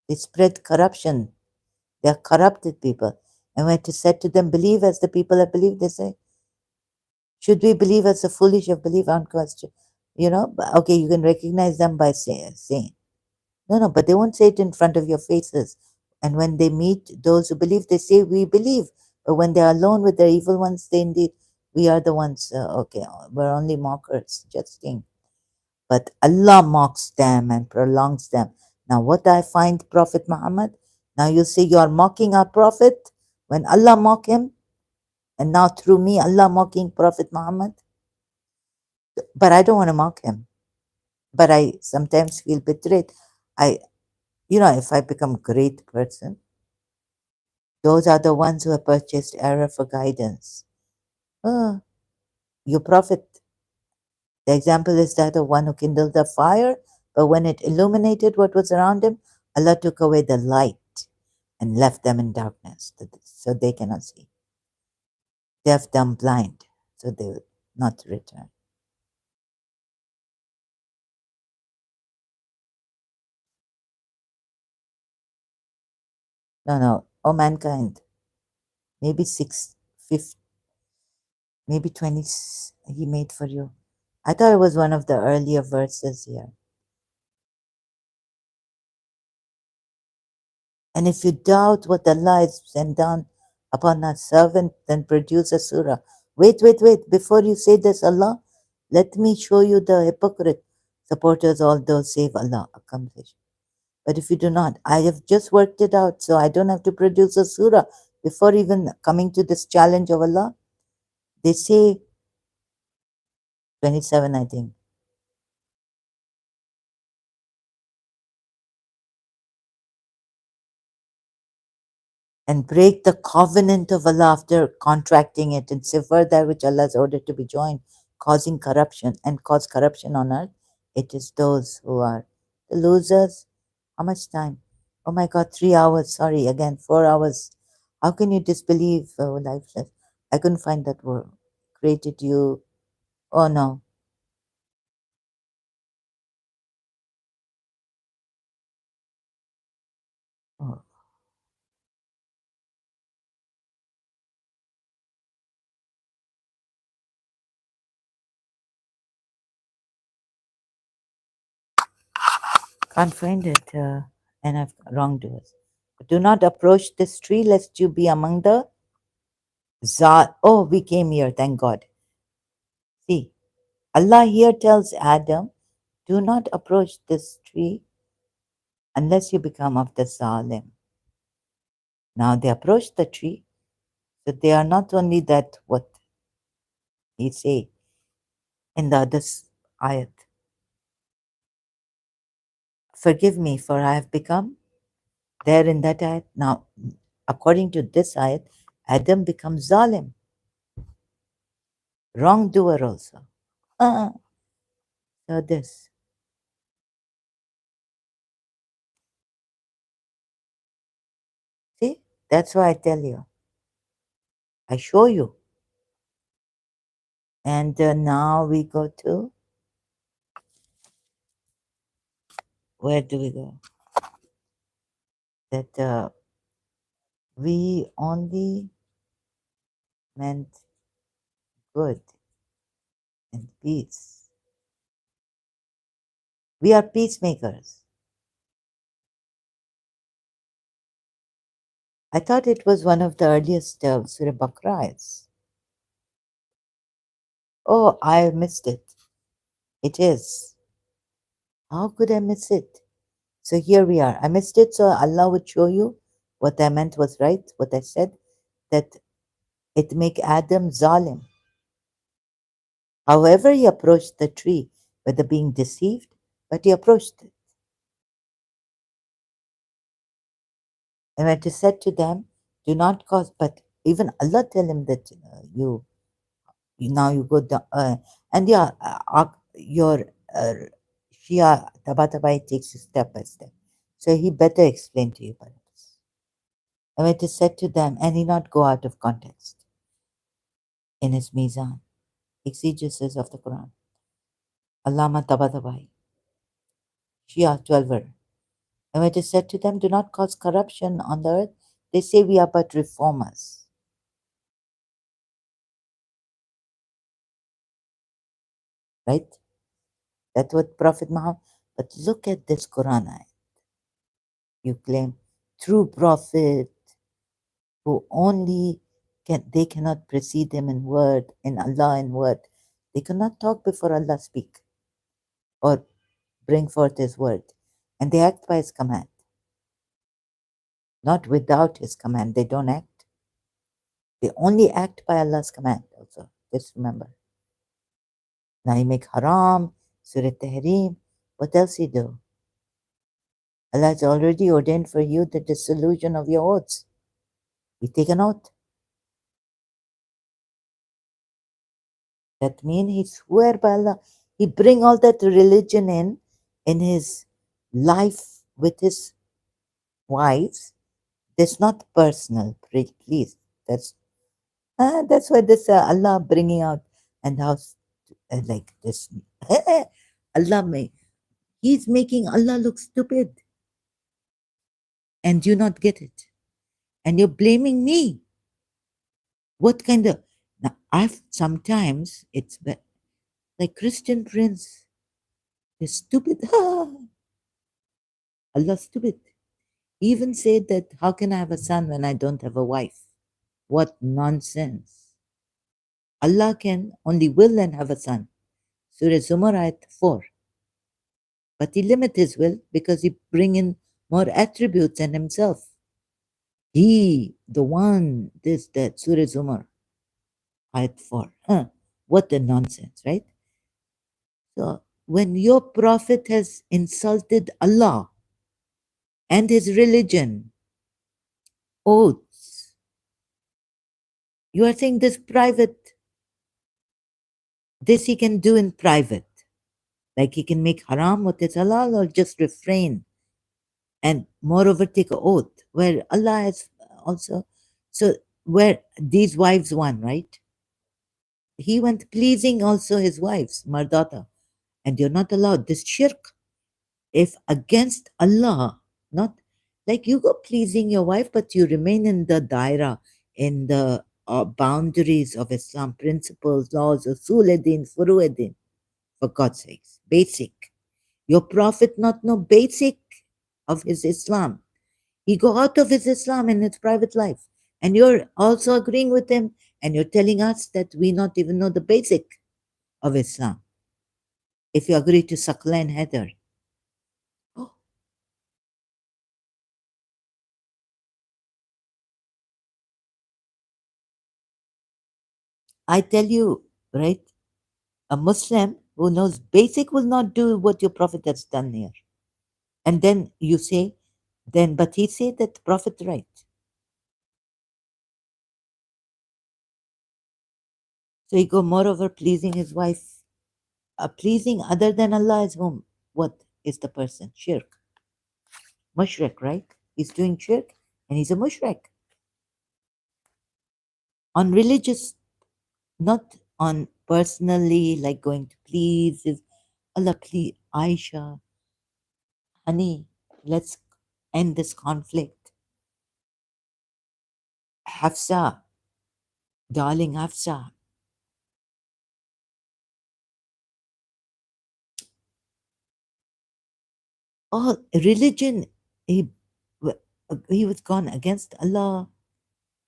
Speaker 1: they spread corruption. They are corrupted people. And when it is said to them, believe as the people have believed, they say, should we believe as the foolish have believed? Unquestioned. You know, okay, you can recognize them by saying. No, no, but they won't say it in front of your faces. And when they meet those who believe, they say, we believe. But when they are alone with the evil ones, they indeed, we are the ones, okay, we're only mockers, jesting. But Allah mocks them and prolongs them. Now, what I find, Prophet Muhammad, now you say you are mocking our Prophet when Allah mock him, and now through me, Allah mocking Prophet Muhammad. But I don't want to mock him. But I sometimes feel betrayed. I, if I become a great person, those are the ones who have purchased error for guidance. Oh, your Prophet, the example is that of one who kindled a fire, but when it illuminated what was around him, Allah took away the light and left them in darkness so they cannot see. Deaf, dumb, blind, so they will not return. No, no, oh mankind, maybe 50, maybe 20 he made for you. I thought it was one of the earlier verses here. And if you doubt what Allah has sent down upon our servant, then produce a surah. Wait, wait, wait. Before you say this, Allah, let me show you the hypocrite supporters, all those save Allah accomplish. But if you do not, I have just worked it out, so I don't have to produce a surah before even coming to this challenge of Allah. They say 27, I think. And break the covenant of Allah after contracting it and sever that which Allah has ordered to be joined, causing corruption and cause corruption on earth. It is those who are the losers. How much time? Oh my God, 3 hours. Sorry, again, 4 hours. How can you disbelieve lifeless? I couldn't find that word. Created you. Oh no. Oh, can't find it. And I've wrongdoers. Do not approach this tree lest you be among the Oh, we came here, thank God. See, Allah here tells Adam, do not approach this tree unless you become of the Zalim. Now they approached the tree, so they are not only that what he say in the other ayat. Forgive me, for I have become there in that ayat. Now, according to this ayat, Adam becomes Zalim, wrongdoer also. Uh, so this. See, that's why I tell you. I show you. And now we go to, where do we go? That we only meant good and peace. We are peacemakers. I thought it was one of the earliest Surah Baqarahs. Oh, I missed it. It is. How could I miss it? So here we are. I missed it, so Allah would show you what I meant was right, what I said, that it make Adam zalim. However, he approached the tree, whether being deceived, but he approached it. And when it is said to them, do not cause, but even Allah tell him that now you go down, and yeah, your Shia Tabatabai takes you step by step. So he better explain to you perhaps. And when it is said to them, and he not go out of context in his Mizan, exegesis of the Quran, Allama Tabatabai, Shia 12. And when it is said to them, do not cause corruption on the earth, they say we are but reformers, right? That's what Prophet Muhammad. But look at this Quran ayat. You claim true prophet who only they cannot precede him in word, in Allah in word. They cannot talk before Allah speak or bring forth his word. And they act by his command. Not without his command. They don't act. They only act by Allah's command also. Just remember. Now you make haram, Surah Tahrim. What else you do? Allah has already ordained for you the dissolution of your oaths. You take an oath. That means he swear by Allah. He bring all that religion in his life with his wives. That's not personal, please. That's why this Allah bringing out and how like this. Allah may He's making Allah look stupid, and you not get it, and you're blaming me. What kind of now? I've sometimes it's like Christian Prince. They're stupid. Allah stupid. He even said that how can I have a son when I don't have a wife? What nonsense. Allah can only will and have a son. Surah Zumar ayat 4. But he limit his will because he bring in more attributes than himself. He, the one, this, that, Surah Zumar ayat 4. What a nonsense, right? So when your prophet has insulted Allah and his religion, oaths, you are saying this private, this he can do in private. Like he can make haram what is halal or just refrain and moreover take an oath where Allah has also. So where these wives won, right? He went pleasing also his wives, Mardata. And you're not allowed this shirk. If against Allah, not like you go pleasing your wife, but you remain in the daira, in the boundaries of Islam, principles, laws, usul-e-din, furu-e-din, for God's sakes, basic. Your prophet not know basic of his Islam. He go out of his Islam in his private life. And you're also agreeing with him and you're telling us that we not even know the basic of Islam. If you agree to Saqla and Heather. Oh, I tell you, right? A Muslim who knows basic will not do what your prophet has done here. And then you say, then, but he said that the prophet right. So he go moreover pleasing his wife. Pleasing other than Allah is whom? What is the person? Shirk. Mushrik, right? He's doing shirk and he's a mushrik. On religious, not on personally, like going to please, is Allah, please, Aisha, honey, let's end this conflict. Hafsa, darling Hafsa. All religion, he was gone against Allah.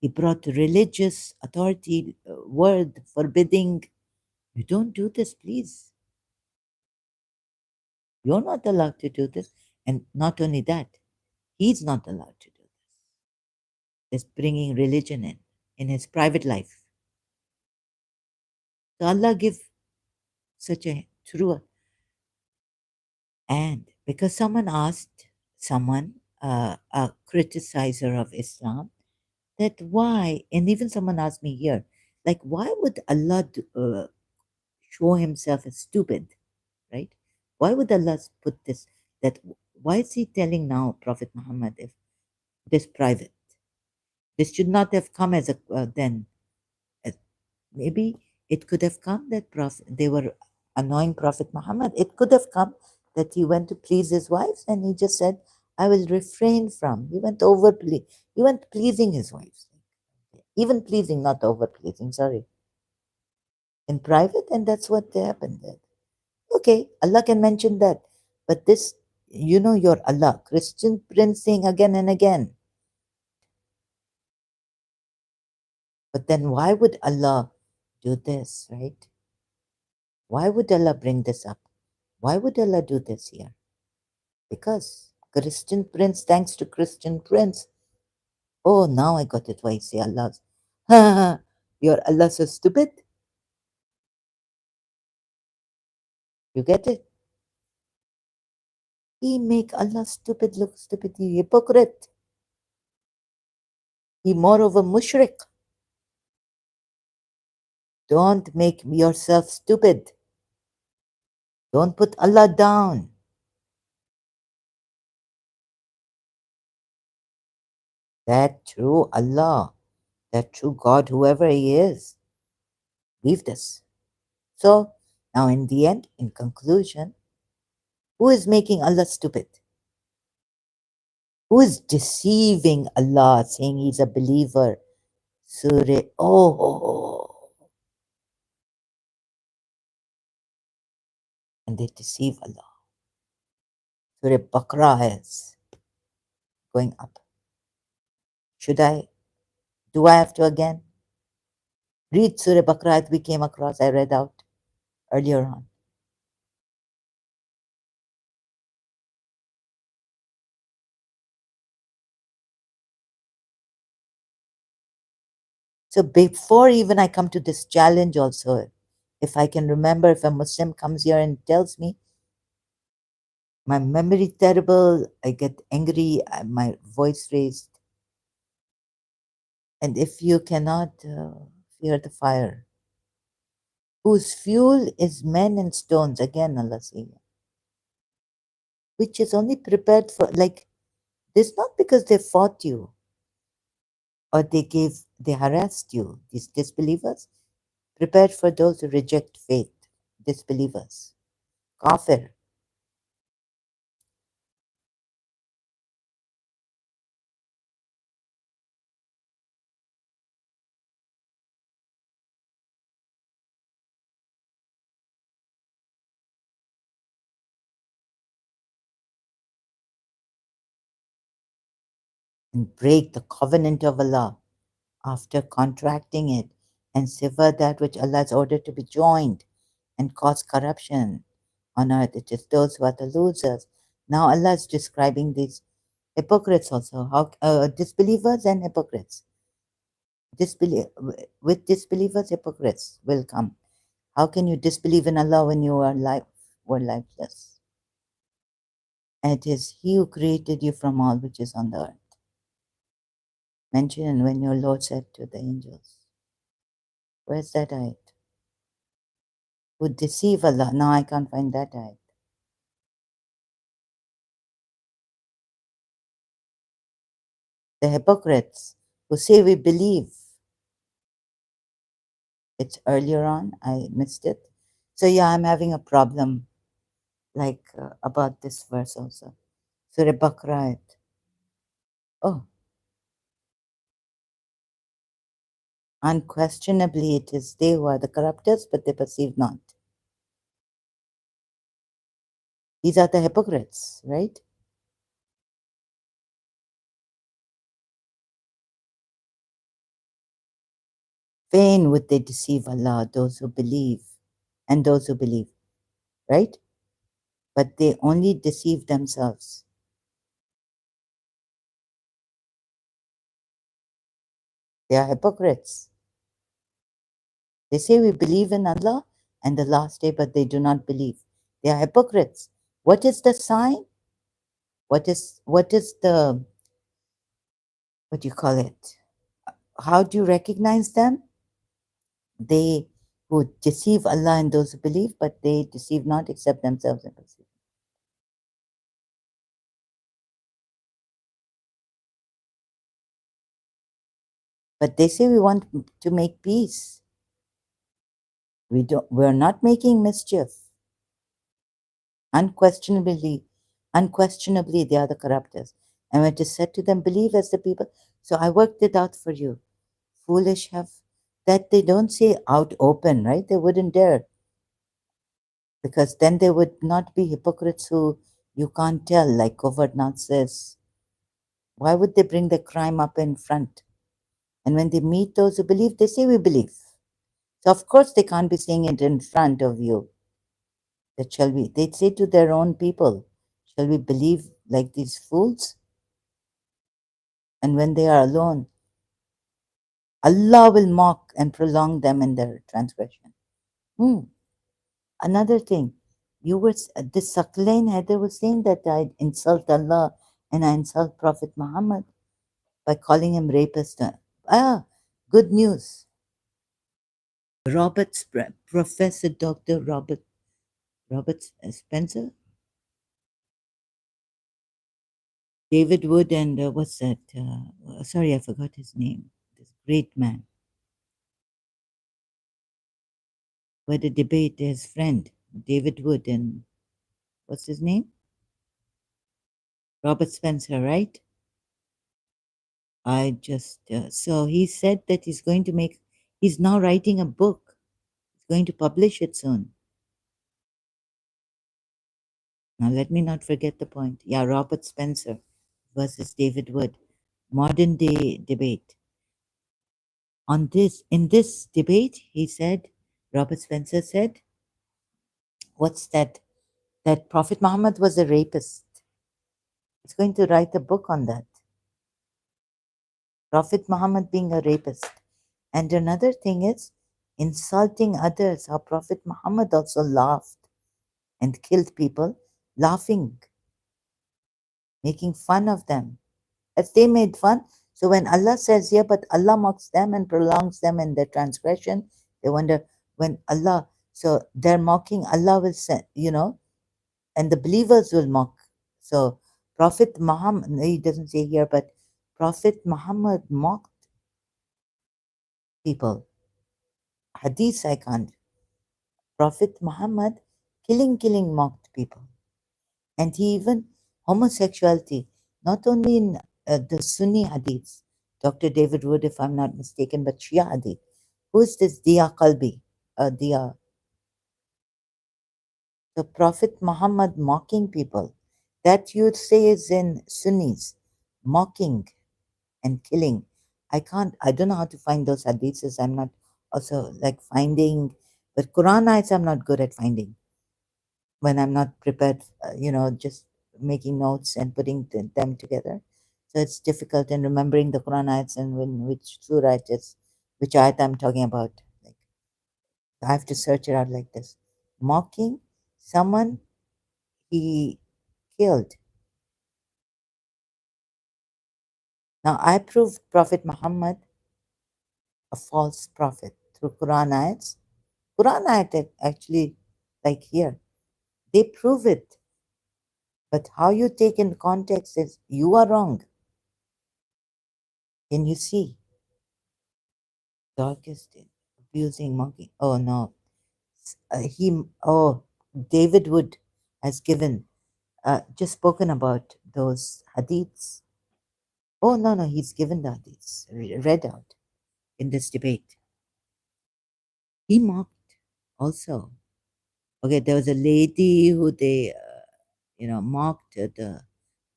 Speaker 1: He brought religious authority, word forbidding. You don't do this, please. You're not allowed to do this. And not only that, he's not allowed to do this. Is bringing religion in his private life. So Allah give such a true. And because someone asked someone, a criticizer of Islam, that why, and even someone asked me here, like, why would Allah show himself as stupid, right? Why would Allah put this? That why is he telling now Prophet Muhammad if this private? This should not have come as a then. Maybe it could have come that they were annoying Prophet Muhammad. It could have come that he went to please his wives and he just said, I will refrain from. He went he went pleasing his wives. Even pleasing, not over pleasing, sorry. In private, and that's what happened there. Okay, Allah can mention that. But this you know you're Allah. Christian prince saying again and again. But then why would Allah do this, right? Why would Allah bring this up? Why would Allah do this here? Because Christian prince, thanks to Christian prince. Oh, now I got it why you say Allah's. Your Allah so stupid. You get it? He make Allah stupid look stupid. He hypocrite. He more of a mushrik. Don't make yourself stupid. Don't put Allah down. That true Allah, that true God, whoever He is, leave this. So, now in the end, in conclusion, who is making Allah stupid? Who is deceiving Allah, saying He's a believer? Surah, and they deceive Allah. Surah Baqarah is going up. Do I have to again? Read Surah Baqarah we came across, I read out earlier on. So before even I come to this challenge also, if I can remember, if a Muslim comes here and tells me, my memory terrible, I get angry, my voice raised. And if you cannot fear the fire, whose fuel is men and stones, again Allah saying, which is only prepared for, like, this not because they fought you or they harassed you, these disbelievers, prepared for those who reject faith, disbelievers, kafir. And break the covenant of Allah after contracting it and sever that which Allah has ordered to be joined and cause corruption on earth. It is those who are the losers. Now Allah is describing these hypocrites also, how disbelievers and hypocrites. With disbelievers, hypocrites will come. How can you disbelieve in Allah when you were lifeless? And it is He who created you from all which is on the earth. Mention when your Lord said to the angels, where's that ayat? Who deceive Allah. Now I can't find that ayat. The hypocrites who say we believe. It's earlier on, I missed it. So yeah, I'm having a problem like about this verse also. Surah Baqarah. Oh, unquestionably it is they who are the corrupters, but they perceive not. These are the hypocrites, right? Fain would they deceive Allah, those who believe, and those who believe, right? But they only deceive themselves. They are hypocrites. They say we believe in Allah and the last day, but they do not believe. They are hypocrites. What is the sign? What is the, what do you call it? How do you recognize them? They who deceive Allah and those who believe, but they deceive not except themselves and perceive. But they say we want to make peace. We're not making mischief. Unquestionably, they are the corrupters. And when it is said to them, believe as the people. So I worked it out for you. Foolish have that they don't say out open, right? They wouldn't dare. Because then they would not be hypocrites who You can't tell, like Covert now says. Why would they bring the crime up in front? And when they meet those who believe, they say, we believe. So, of course, they can't be saying it in front of you. That shall we, they'd say to their own people, shall we believe like these fools? And when they are alone, Allah will mock and prolong them in their transgression. Hmm. Another thing, you were this Saklain Heather was saying that I insult Allah and I insult Prophet Muhammad by calling him rapist. Good news. Professor Dr. Robert Spencer, David Wood, and what's that? Sorry, I forgot his name. This great man. Who had a debate, his friend, David Wood, and what's his name? Robert Spencer, right? So he said that he's now writing a book. He's going to publish it soon. Now, let me not forget the point. Yeah, Robert Spencer versus David Wood. Modern day debate. In this debate, Robert Spencer said, what's that? That Prophet Muhammad was a rapist. He's going to write a book on that. Prophet Muhammad being a rapist. And another thing is insulting others, how Prophet Muhammad also laughed and killed people, laughing, making fun of them. As they made fun. So when Allah says here, but Allah mocks them and prolongs them in their transgression, they wonder when Allah, so they're mocking, Allah will send, and the believers will mock. So Prophet Muhammad, no, he doesn't say here, but Prophet Muhammad mocked people. Hadith I can't. Prophet Muhammad killing mocked people. And he even homosexuality, not only in the Sunni hadiths, Dr. David Wood, if I'm not mistaken, but Shia hadith. Who is this Dia Qalbi? Dia. The Prophet Muhammad mocking people. That you'd say is in Sunnis, mocking and killing. I don't know how to find those hadiths. I'm not also like finding, but Quran ayats I'm not good at finding when I'm not prepared, just making notes and putting them together. So it's difficult in remembering the Quran ayats and which surah it is, which ayat I'm talking about. Like I have to search it out like this. Mocking someone he killed. Now I proved Prophet Muhammad a false prophet through Quran ayats. Quran ayat actually, like here, they prove it. But how you take in context is you are wrong. Can you see? Darkest abusing monkey. Oh no. David Wood has just spoken about those hadiths. Oh no, he's given the hadiths, read out in this debate. He mocked also. Okay, there was a lady who they, mocked the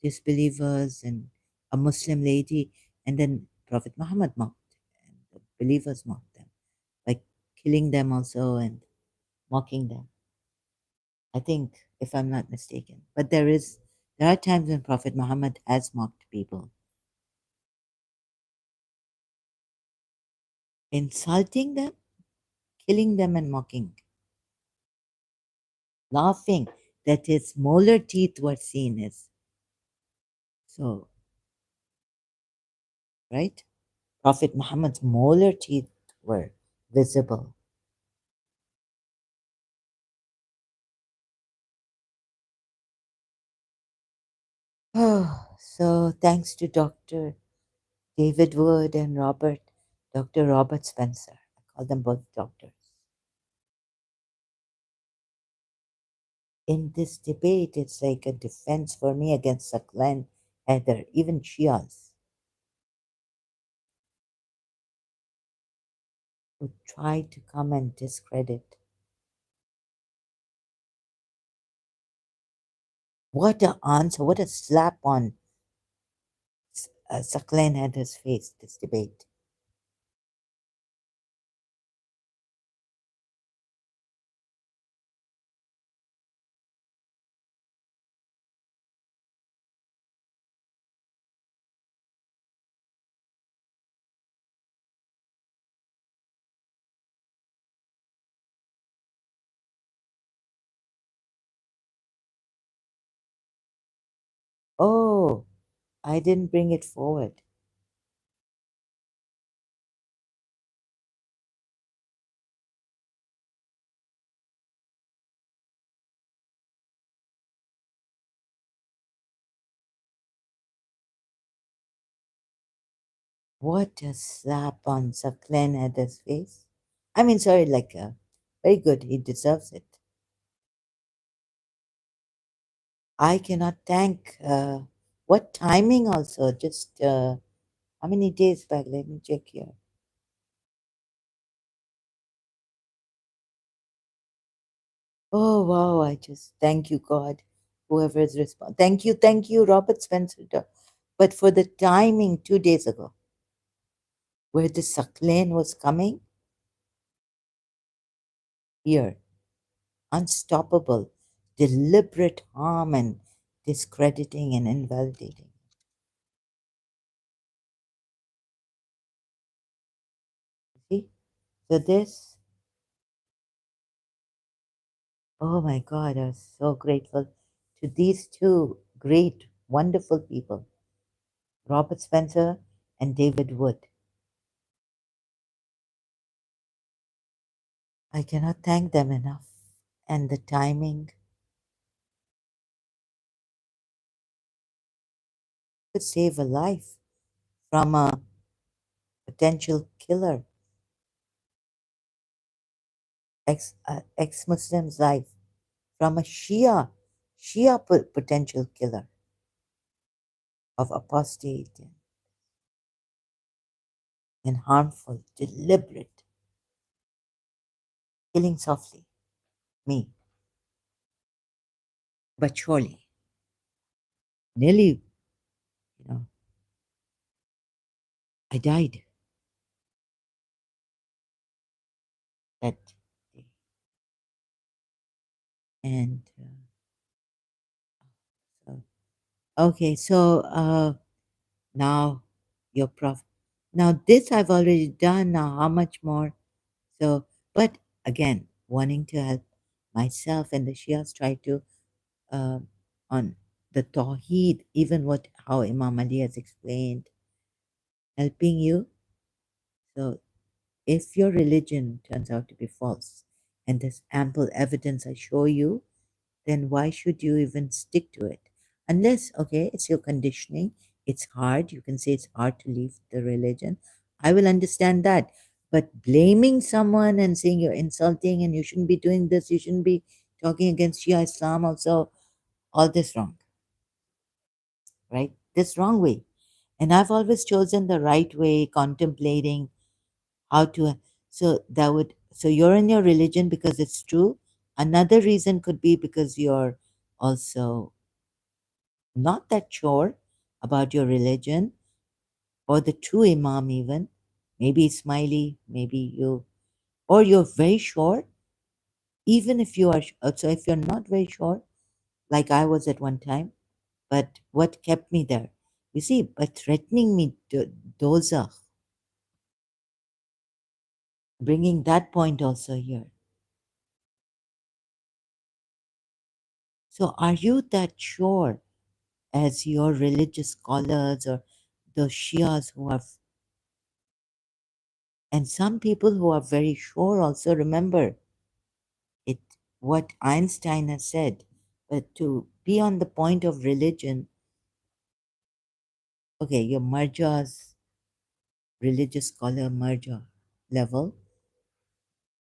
Speaker 1: disbelievers, and a Muslim lady, and then Prophet Muhammad mocked, and the believers mocked them, like killing them also and mocking them. I think, if I'm not mistaken. But there are times when Prophet Muhammad has mocked people, insulting them, killing them, and mocking, laughing that his molar teeth were seen as so, right? Prophet Muhammad's molar teeth were visible. So thanks to Dr. David Wood and Dr. Robert Spencer. I call them both doctors. In this debate, it's like a defense for me against Saklan Heather, even Shias who try to come and discredit. What a answer! What a slap on Saklen had his face, this debate. Oh, I didn't bring it forward. What a slap on Saklen had his face. I mean, sorry, like, very good. He deserves it. I cannot thank. What timing also? Just how many days back? Let me check here. Oh wow! I just thank you, God, whoever is responsible. Thank you, Robert Spencer. But for the timing 2 days ago, where the Saklen was coming here, unstoppable, deliberate harm and discrediting and invalidating. See, so this. Oh my God, I was so grateful to these two great, wonderful people, Robert Spencer and David Wood. I cannot thank them enough. And the timing could save a life from a potential killer, ex-Muslim's life, from a Shia potential killer of apostate and harmful, deliberate, killing softly, me, but surely, nearly, you know, I died that day. And so, okay, so now your prof. Now this I've already done. Now how much more? So, but again, wanting to help myself and the Shias try to uh, on the Tawheed, even what how Imam Ali has explained, helping you. So, if your religion turns out to be false, and there's ample evidence I show you, then why should you even stick to it? Unless, okay, it's your conditioning, it's hard. You can say it's hard to leave the religion. I will understand that. But blaming someone and saying you're insulting and you shouldn't be doing this, you shouldn't be talking against Shia Islam, also, all this wrong, right? This wrong way. And I've always chosen the right way, contemplating how to. So that would, so you're in your religion because it's true. Another reason could be because you're also not that sure about your religion or the true imam, even maybe Ismaili, maybe you, or you're very sure. Even if you are so if you're not very sure, like I was at one time, but what kept me there, you see, by threatening me to doza, bringing that point also here. So are you that sure as your religious scholars or the Shias who are, and some people who are very sure also remember it, what Einstein has said, but to be on the point of religion, okay, your marjas, religious scholar marja level,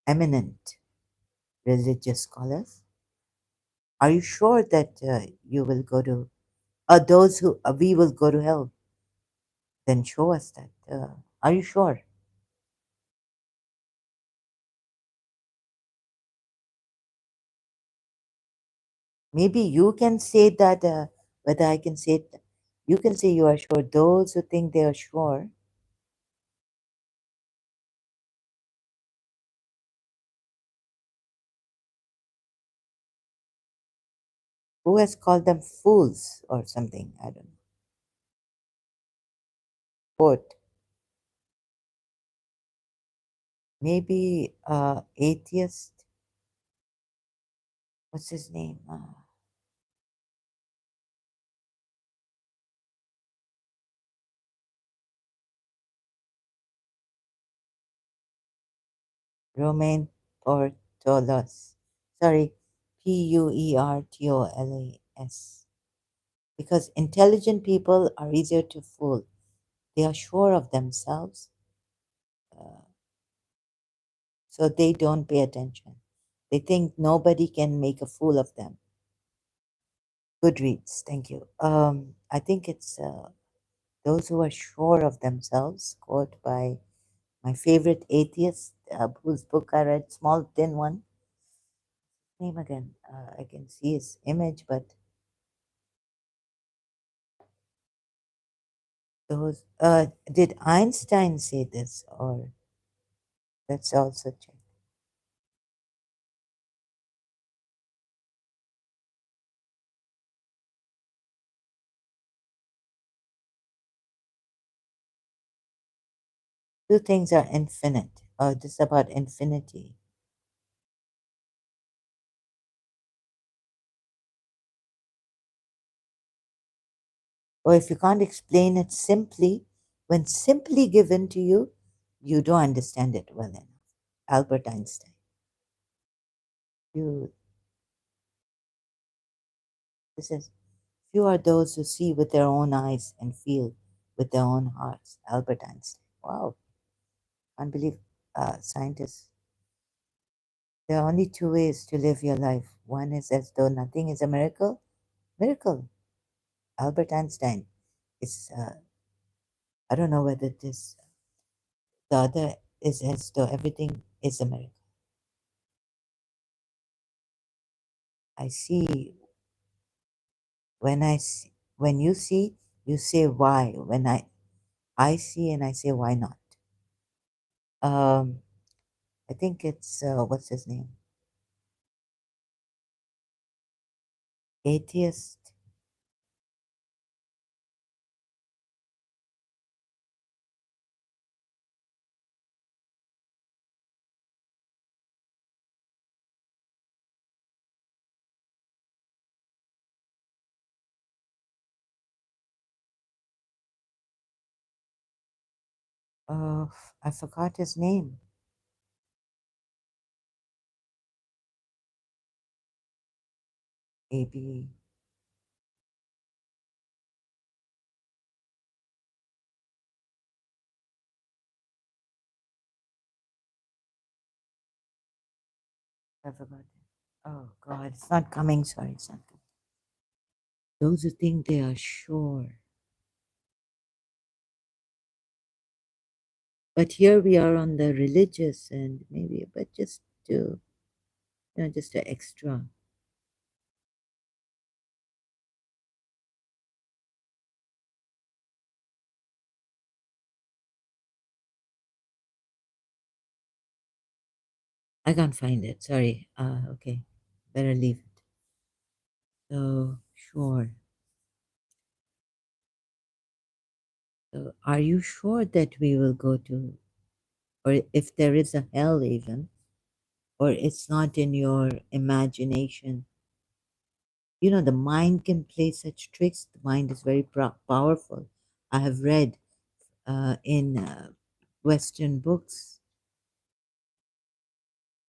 Speaker 1: eminent religious scholars, are you sure that you will go to, those who, we will go to hell? Then show us that. Are you sure? Maybe you can say that, whether I can say it, you can say you are sure. Those who think they are sure, who has called them fools or something? I don't know. Quote. Maybe atheist. What's his name? Romain Portolos. Sorry, Puertolas. Because intelligent people are easier to fool. They are sure of themselves, uh, so they don't pay attention. They think nobody can make a fool of them. Goodreads, thank you. I think it's those who are sure of themselves, quote by my favorite atheist, whose book I read, small thin one. Name again. I can see his image, but those. Did Einstein say this, or let's also check. Two things are infinite. This is about infinity. Or if you can't explain it simply, when simply given to you, you don't understand it well enough. Albert Einstein. You. This is few are those who see with their own eyes and feel with their own hearts. Albert Einstein. Wow, can't believe scientists. There are only two ways to live your life. One is as though nothing is a miracle. Miracle. Albert Einstein. It's I don't know whether this the other is as though everything is a miracle. I see when I see, when you see, you say why. When I see and I say why not. Um, I think it's what's his name? Atheist. Uh, I forgot his name. Maybe I forgot it. Oh God, it's not coming. Sorry, it's not coming. Those who think they are sure. But here we are on the religious and maybe, but just to, just an extra. I can't find it. Sorry. Okay. Better leave it. So, sure. So, are you sure that we will go to, or if there is a hell even, or it's not in your imagination? The mind can play such tricks. The mind is very powerful. I have read in Western books,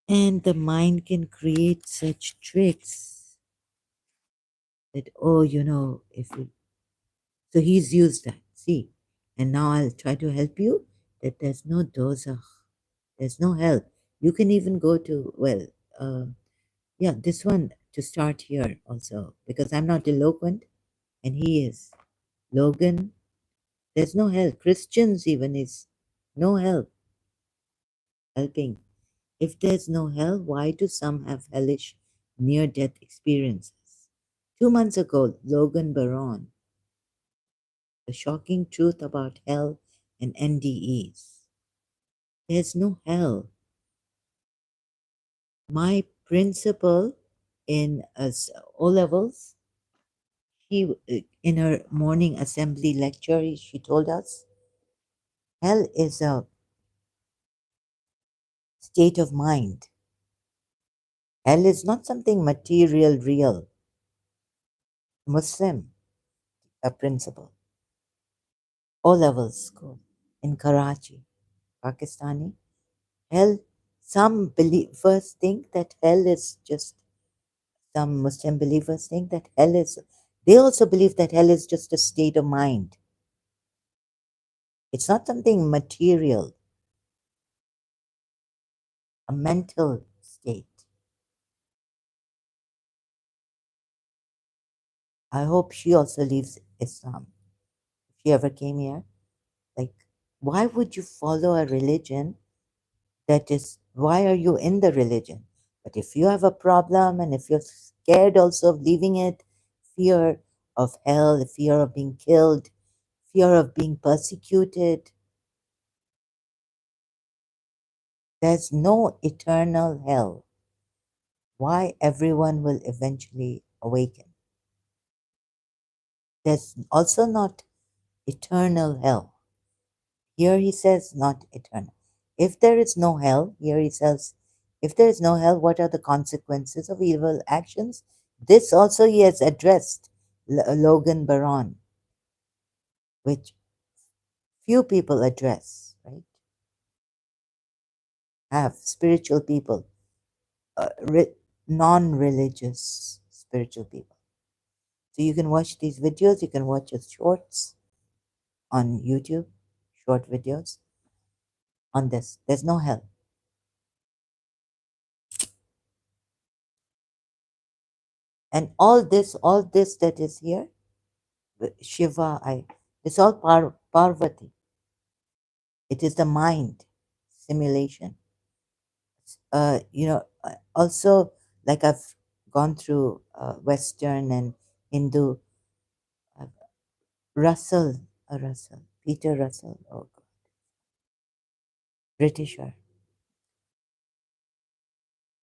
Speaker 1: and the mind can create such tricks that, oh, if you, so he's used that. See, and now I'll try to help you that there's no dozakh, there's no help. You can even go to, well, uh, yeah, this one to start here also, because I'm not eloquent and he is. Logan, there's no help. Christians even is no help helping. If there's no hell, why do some have hellish near death experiences? 2 months ago, Logan Baron, the shocking truth about hell and NDEs. There's no hell. My principal in O levels, he in her morning assembly lecture, she told us hell is a state of mind. Hell is not something material, real. Muslim, a principal, O levels school in Karachi, Pakistani. Hell, some believers think that hell is just, some Muslim believers think that hell is, they also believe that hell is just a state of mind. It's not something material, a mental state. I hope she also leaves Islam. If she ever came here, like, why would you follow a religion that is, why are you in the religion? But if you have a problem and if you're scared also of leaving it, fear of hell, fear of being killed, fear of being persecuted, there's no eternal hell. Why everyone will eventually awaken? There's also not eternal hell. Here he says not eternal. If there is no hell, here he says, if there is no hell, what are the consequences of evil actions? This also he has addressed, Logan Baron, which few people address, right? Have spiritual people, non-religious spiritual people. So you can watch these videos, you can watch his shorts on YouTube, short videos on this. There's no hell. And all this that is here, Shiva, it's all Parvati. It is the mind simulation. Also, like I've gone through Western and Hindu, uh, Peter Russell, oh God, Britisher.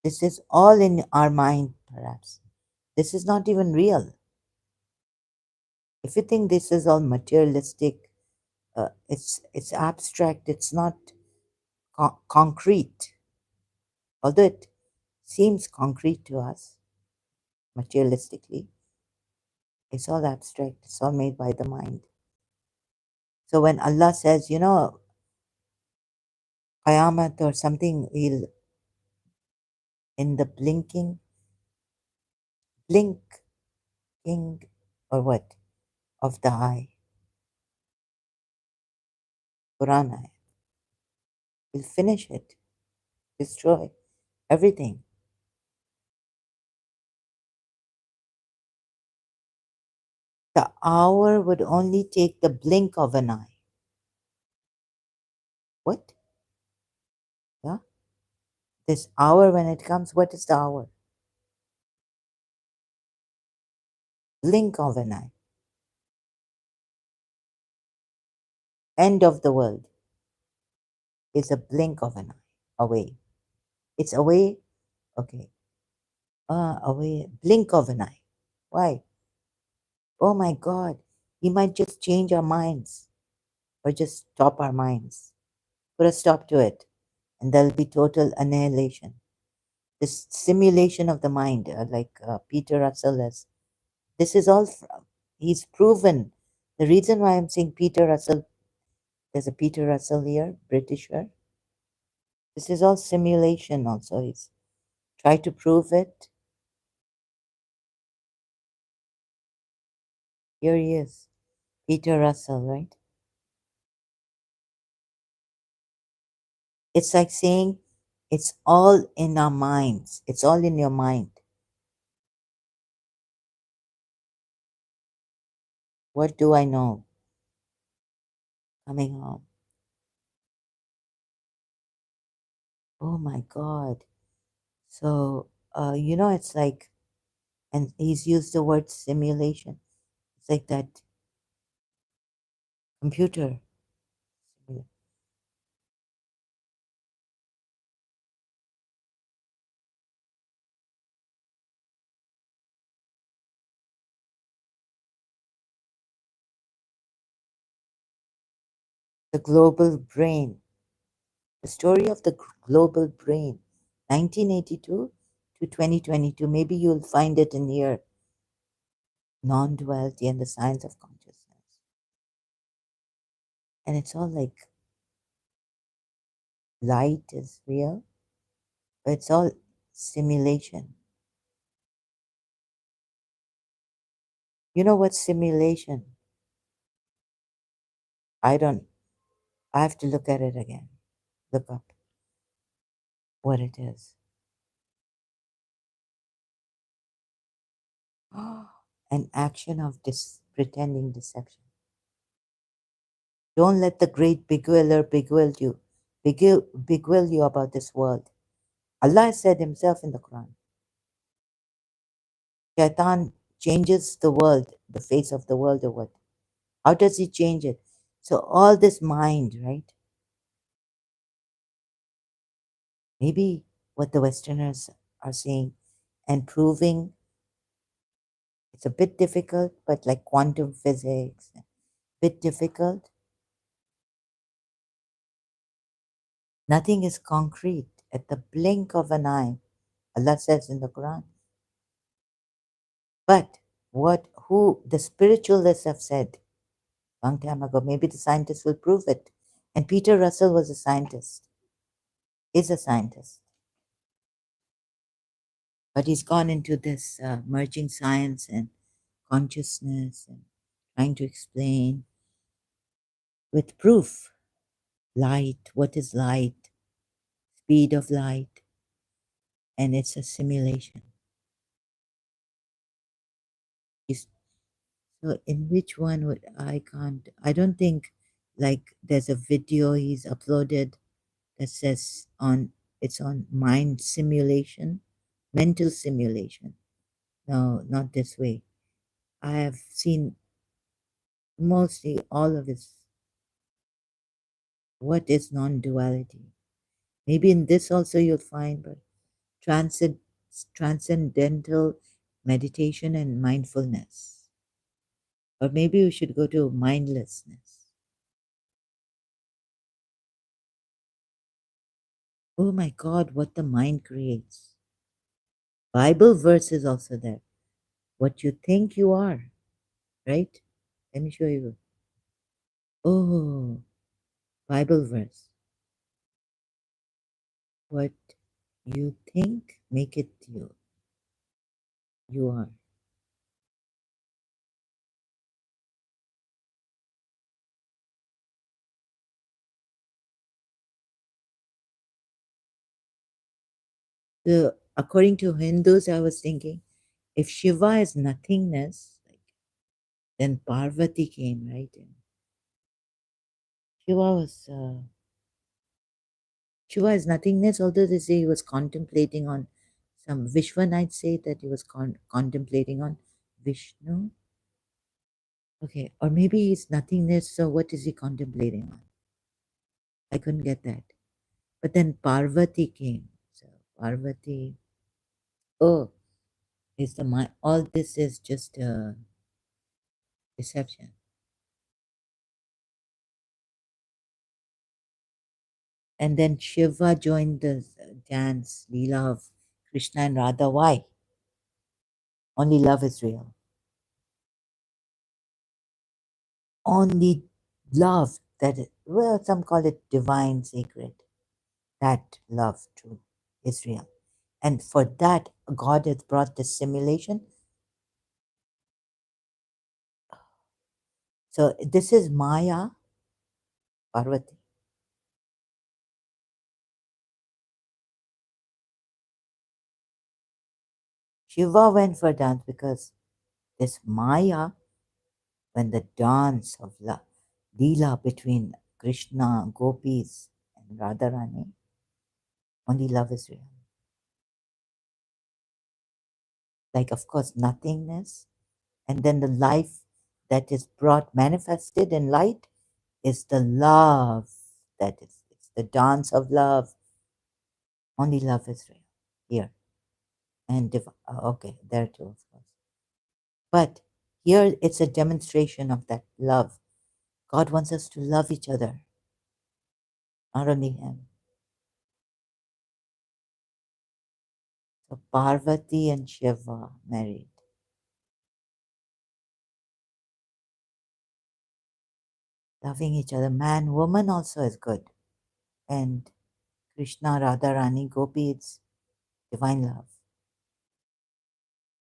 Speaker 1: This is all in our mind, perhaps. This is not even real. If you think this is all materialistic, it's abstract. It's not concrete. Although it seems concrete to us, materialistically, it's all abstract. It's all made by the mind. So when Allah says, Qayamat or something, He'll in the blinking or what of the eye, Quran eye, He'll finish it, destroy everything. The hour would only take the blink of an eye. What? Yeah? This hour, when it comes, what is the hour? Blink of an eye. End of the world is a blink of an eye away. It's away. Okay. Away. Blink of an eye. Why? Oh my God. He might just change our minds or just stop our minds. Put a stop to it. And there'll be total annihilation. This simulation of the mind, like Peter Russell has. This is all, he's proven. The reason why I'm saying Peter Russell, there's a Peter Russell here, Britisher. This is all simulation also. He's tried to prove it. Here he is, Peter Russell, right? It's like saying it's all in our minds. It's all in your mind. What do I know? Coming home. Oh my God. So, it's like And he's used the word simulation. It's like that computer. The global brain. The story of the global brain. 1982 to 2022. Maybe you'll find it in here. Non-duality and the science of consciousness. And it's all like light is real, but it's all simulation. You know what's simulation? I don't, I have to look at it again. Look up what it is. An action of pretending deception. Don't let the great beguiler beguile you about this world. Allah said himself in the Quran, Shaitan changes the world, the face of the world or what? How does he change it? So all this mind, right? Maybe what the Westerners are saying and proving, it's a bit difficult, but like quantum physics, bit difficult. Nothing is concrete. At the blink of an eye, Allah says in the Quran. But who the spiritualists have said long time ago, maybe the scientists will prove it. And Peter Russell was a scientist, is a scientist. But he's gone into this merging science and consciousness and trying to explain with proof light, what is light, speed of light, and it's a simulation. So in which one would I can't, I don't think like there's a video he's uploaded that says on it's on mind simulation, mental simulation. No, not this way. I have seen mostly all of his what is non-duality. Maybe in this also you'll find, but transcend, transcendental meditation and mindfulness. Or maybe we should go to mindlessness. Oh my God, what the mind creates. Bible verse is also there. What you think you are, right? Let me show you. Oh, Bible verse. What you think, make it you. You are. So, according to Hindus, I was thinking, if Shiva is nothingness, then Parvati came, right? And Shiva was Shiva is nothingness, although they say he was contemplating on some Vishwanites say that he was contemplating on Vishnu. Okay, or maybe he's nothingness, so what is he contemplating on? I couldn't get that. But then Parvati came. So Parvati, oh, is the mind, all this is just a deception. And then Shiva joined the dance, Leela of Krishna and Radha. Why? Only love is real. Only love that is, well, some call it divine, sacred. That love too is real. And for that, God has brought this simulation. So this is Maya, Parvati. Shiva went for dance because this Maya, when the dance of Leela between Krishna, gopis, and Radharani, only love is real. like, of course, nothingness. And then the life that is brought, manifested in light, is the love that is, it's the dance of love. Only love is real here. And okay, there too, of course. But here it's a demonstration of that love. God wants us to love each other, not only Him. So Parvati and Shiva married, loving each other. Man, woman also is good. And Krishna, Radharani, Gopi, it's divine love.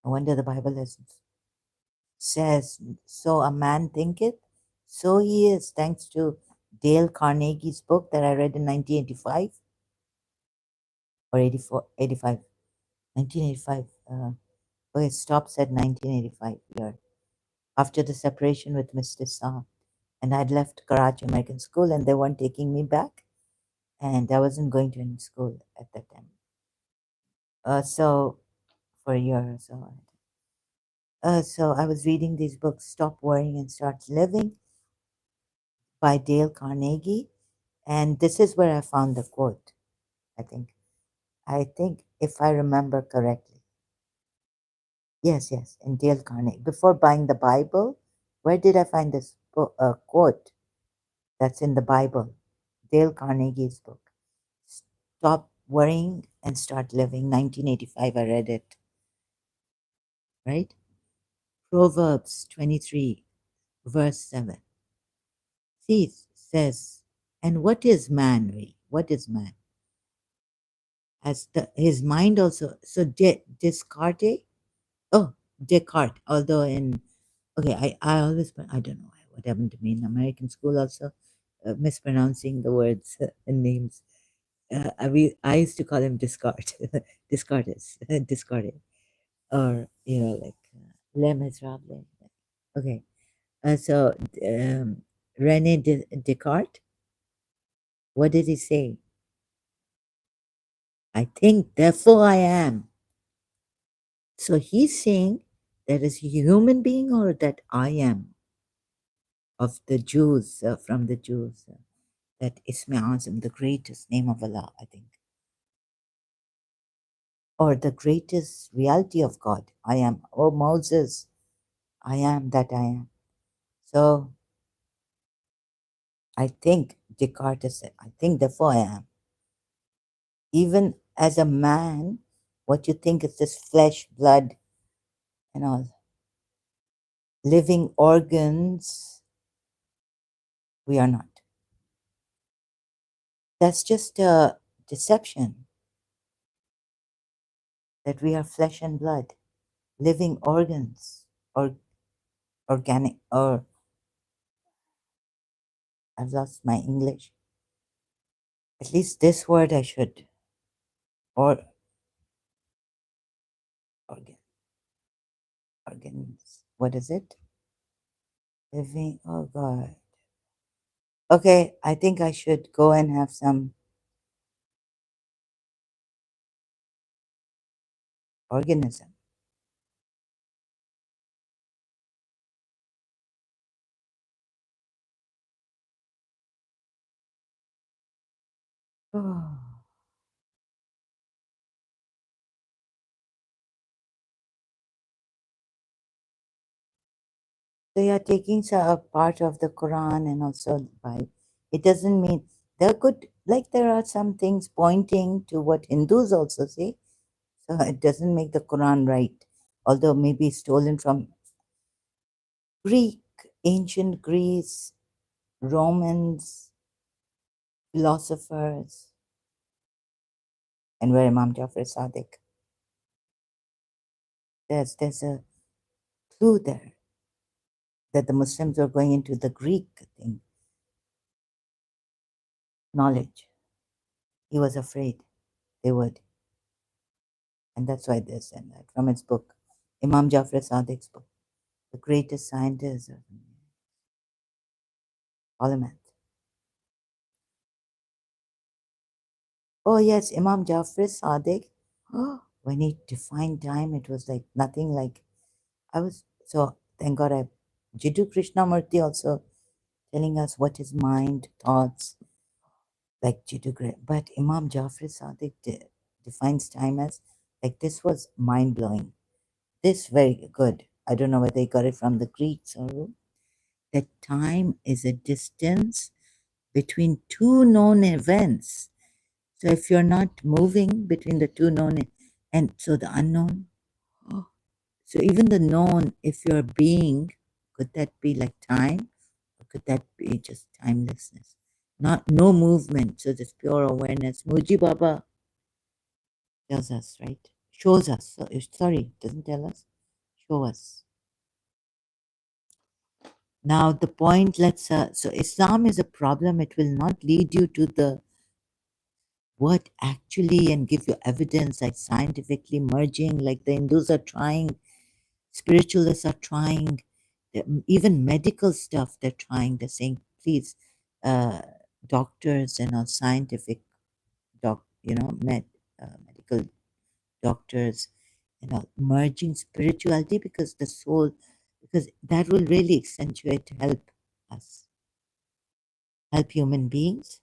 Speaker 1: No wonder the Bible says, so a man thinketh, so he is, thanks to Dale Carnegie's book that I read in 1985 or 84, 85, 1985. Oh, it stops at 1985 year, after the separation with Mr. Shah. And I'd left Karachi American School and they weren't taking me back. And I wasn't going to any school at that time. So for a year or so. So I was reading these books, Stop Worrying and Start Living by Dale Carnegie. And this is where I found the quote, I think. I think if I remember correctly. Yes, in Dale Carnegie. Before buying the Bible, where did I find this quote that's in the Bible? Dale Carnegie's book. Stop Worrying and Start Living, 1985. I read it, right? Proverbs 23, verse 7. See, it says, and what is man, Ray? What is man? As his mind also, so Descartes, oh, Descartes, although in, okay, I always, I don't know what happened to me in American school also, mispronouncing the words and names. I used to call him Descartes, Descartes, Descartes, or, like Les Miserables. Okay, so Rene Descartes, what did he say? I think, therefore I am. So he's saying there is a human being or that I am of the Jews, from the Jews, that Ismi Azam, the greatest name of Allah, I think, or the greatest reality of God. I am, oh Moses, I am that I am. So I think Descartes said, I think, therefore I am. Even as a man, what you think is this flesh, blood, and all, living organs, we are not. That's just a deception that we are flesh and blood, living organs, or organic, or I've lost my English. At least this word I should, or organ, organs. What is it? Living, oh God. Okay, I think I should go and have some organism. Oh. They are taking a part of the Quran and also the Bible. It doesn't mean they're good, like there are some things pointing to what Hindus also say. So it doesn't make the Quran right, although maybe stolen from Greek, ancient Greece, Romans, philosophers, and where Imam Jafar Sadiq. There's a clue there that the Muslims were going into the Greek thing, knowledge. He was afraid they would. And that's why they said that from its book, Imam Jafar Sadiq's book, the greatest scientist of polymath. Oh yes, Imam Jafar Sadiq when he defined time, it was like nothing like I was. So thank God I Jiddu Krishnamurti also telling us what is mind, thoughts, like Jiddu. But Imam Jafar Sadiq defines time as like this was mind blowing. This very good. I don't know whether he got it from the Greeks or who. That time is a distance between two known events. So if you're not moving between the two known and so the unknown, so even the known, if you're being, could that be like time? Or could that be just timelessness? Not no movement, so just pure awareness. Muji Baba tells us, right? Shows us. So, sorry, doesn't tell us. Show us. Now the point, so Islam is a problem. It will not lead you to the what actually and give you evidence like scientifically merging, like the Hindus are trying, spiritualists are trying, even medical stuff they're trying. They're saying, please, doctors and all scientific medical doctors, merging spirituality because the soul, because that will really accentuate, help us, help human beings.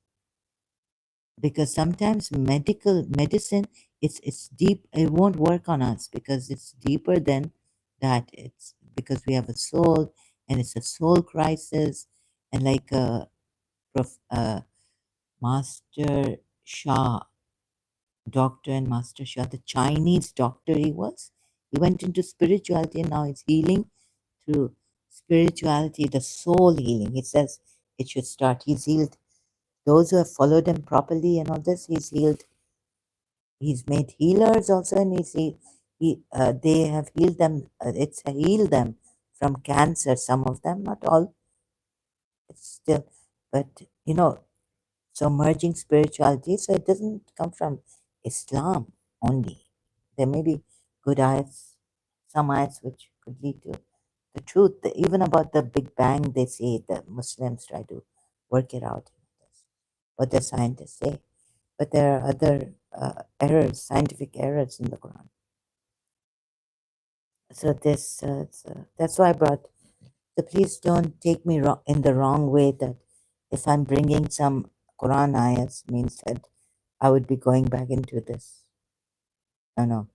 Speaker 1: Because sometimes medicine, it's deep. It won't work on us because it's deeper than that. It's because we have a soul, and it's a soul crisis, and like Master Shah, Doctor and Master Shah, the Chinese doctor he went into spirituality, and now he's healing through spirituality, the soul healing. He says it should start. He's healed those who have followed him properly and all this. He's healed. He's made healers also, and they have healed them. It's healed them from cancer. Some of them, not all. It's still, but so merging spirituality. So it doesn't come from Islam only. There may be good ayats, some ayats which could lead to the truth. Even about the Big Bang, they say the Muslims try to work it out. What the scientists say. But there are other errors, scientific errors in the Quran. So that's why I brought. So please don't take me in the wrong way that if I'm bringing some Quran ayats means that I would be going back into this. No, no.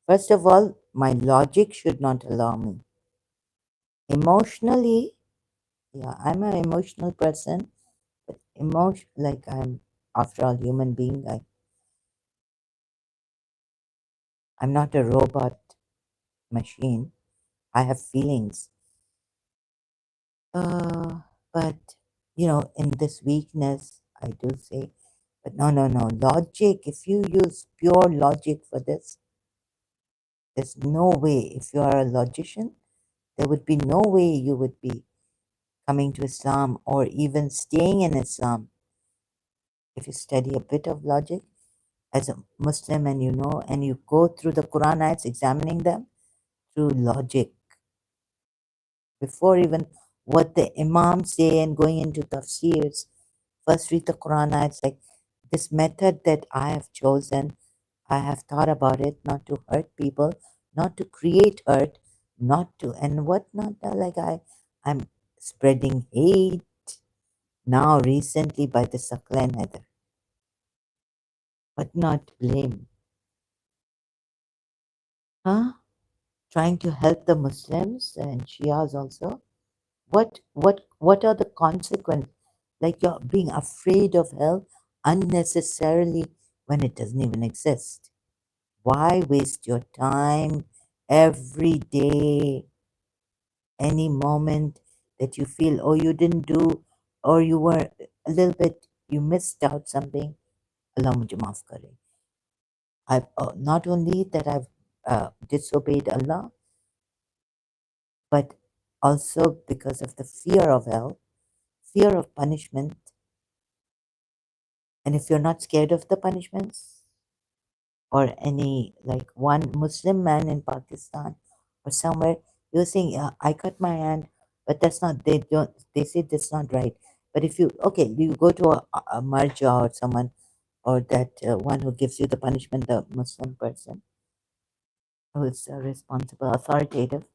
Speaker 1: First of all, my logic should not allow me. Emotionally, yeah, I'm an emotional person, but like I'm, after all, human being. I'm not a robot machine. I have feelings. But in this weakness, I do say, but no, no, no. Logic, if you use pure logic for this, there's no way. If you are a logician, there would be no way you would be coming to Islam or even staying in Islam. If you study a bit of logic as a Muslim and and you go through the Quran ayats, examining them through logic, before even what the Imams say and going into tafsirs, first read the Quran ayats. Like this method that I have chosen, I have thought about it, not to hurt people, not to create hurt, not to, and what not, like I'm spreading hate now recently by the Sakla and Heather, but not blame. Huh? Trying to help the Muslims and Shias also. What are the consequences? Like you're being afraid of hell unnecessarily when it doesn't even exist. Why waste your time every day, any moment that you feel, oh, you didn't do, or you were a little bit, you missed out something? Allah mujhe maaf kare. I've not only that I've disobeyed Allah, but also because of the fear of hell, fear of punishment. And if you're not scared of the punishments, or any, like one Muslim man in Pakistan or somewhere, you're saying, yeah, I cut my hand, but that's not, they say that's not right. But if okay, you go to a marja or someone, or that one who gives you the punishment, the Muslim person, who's responsible, authoritative,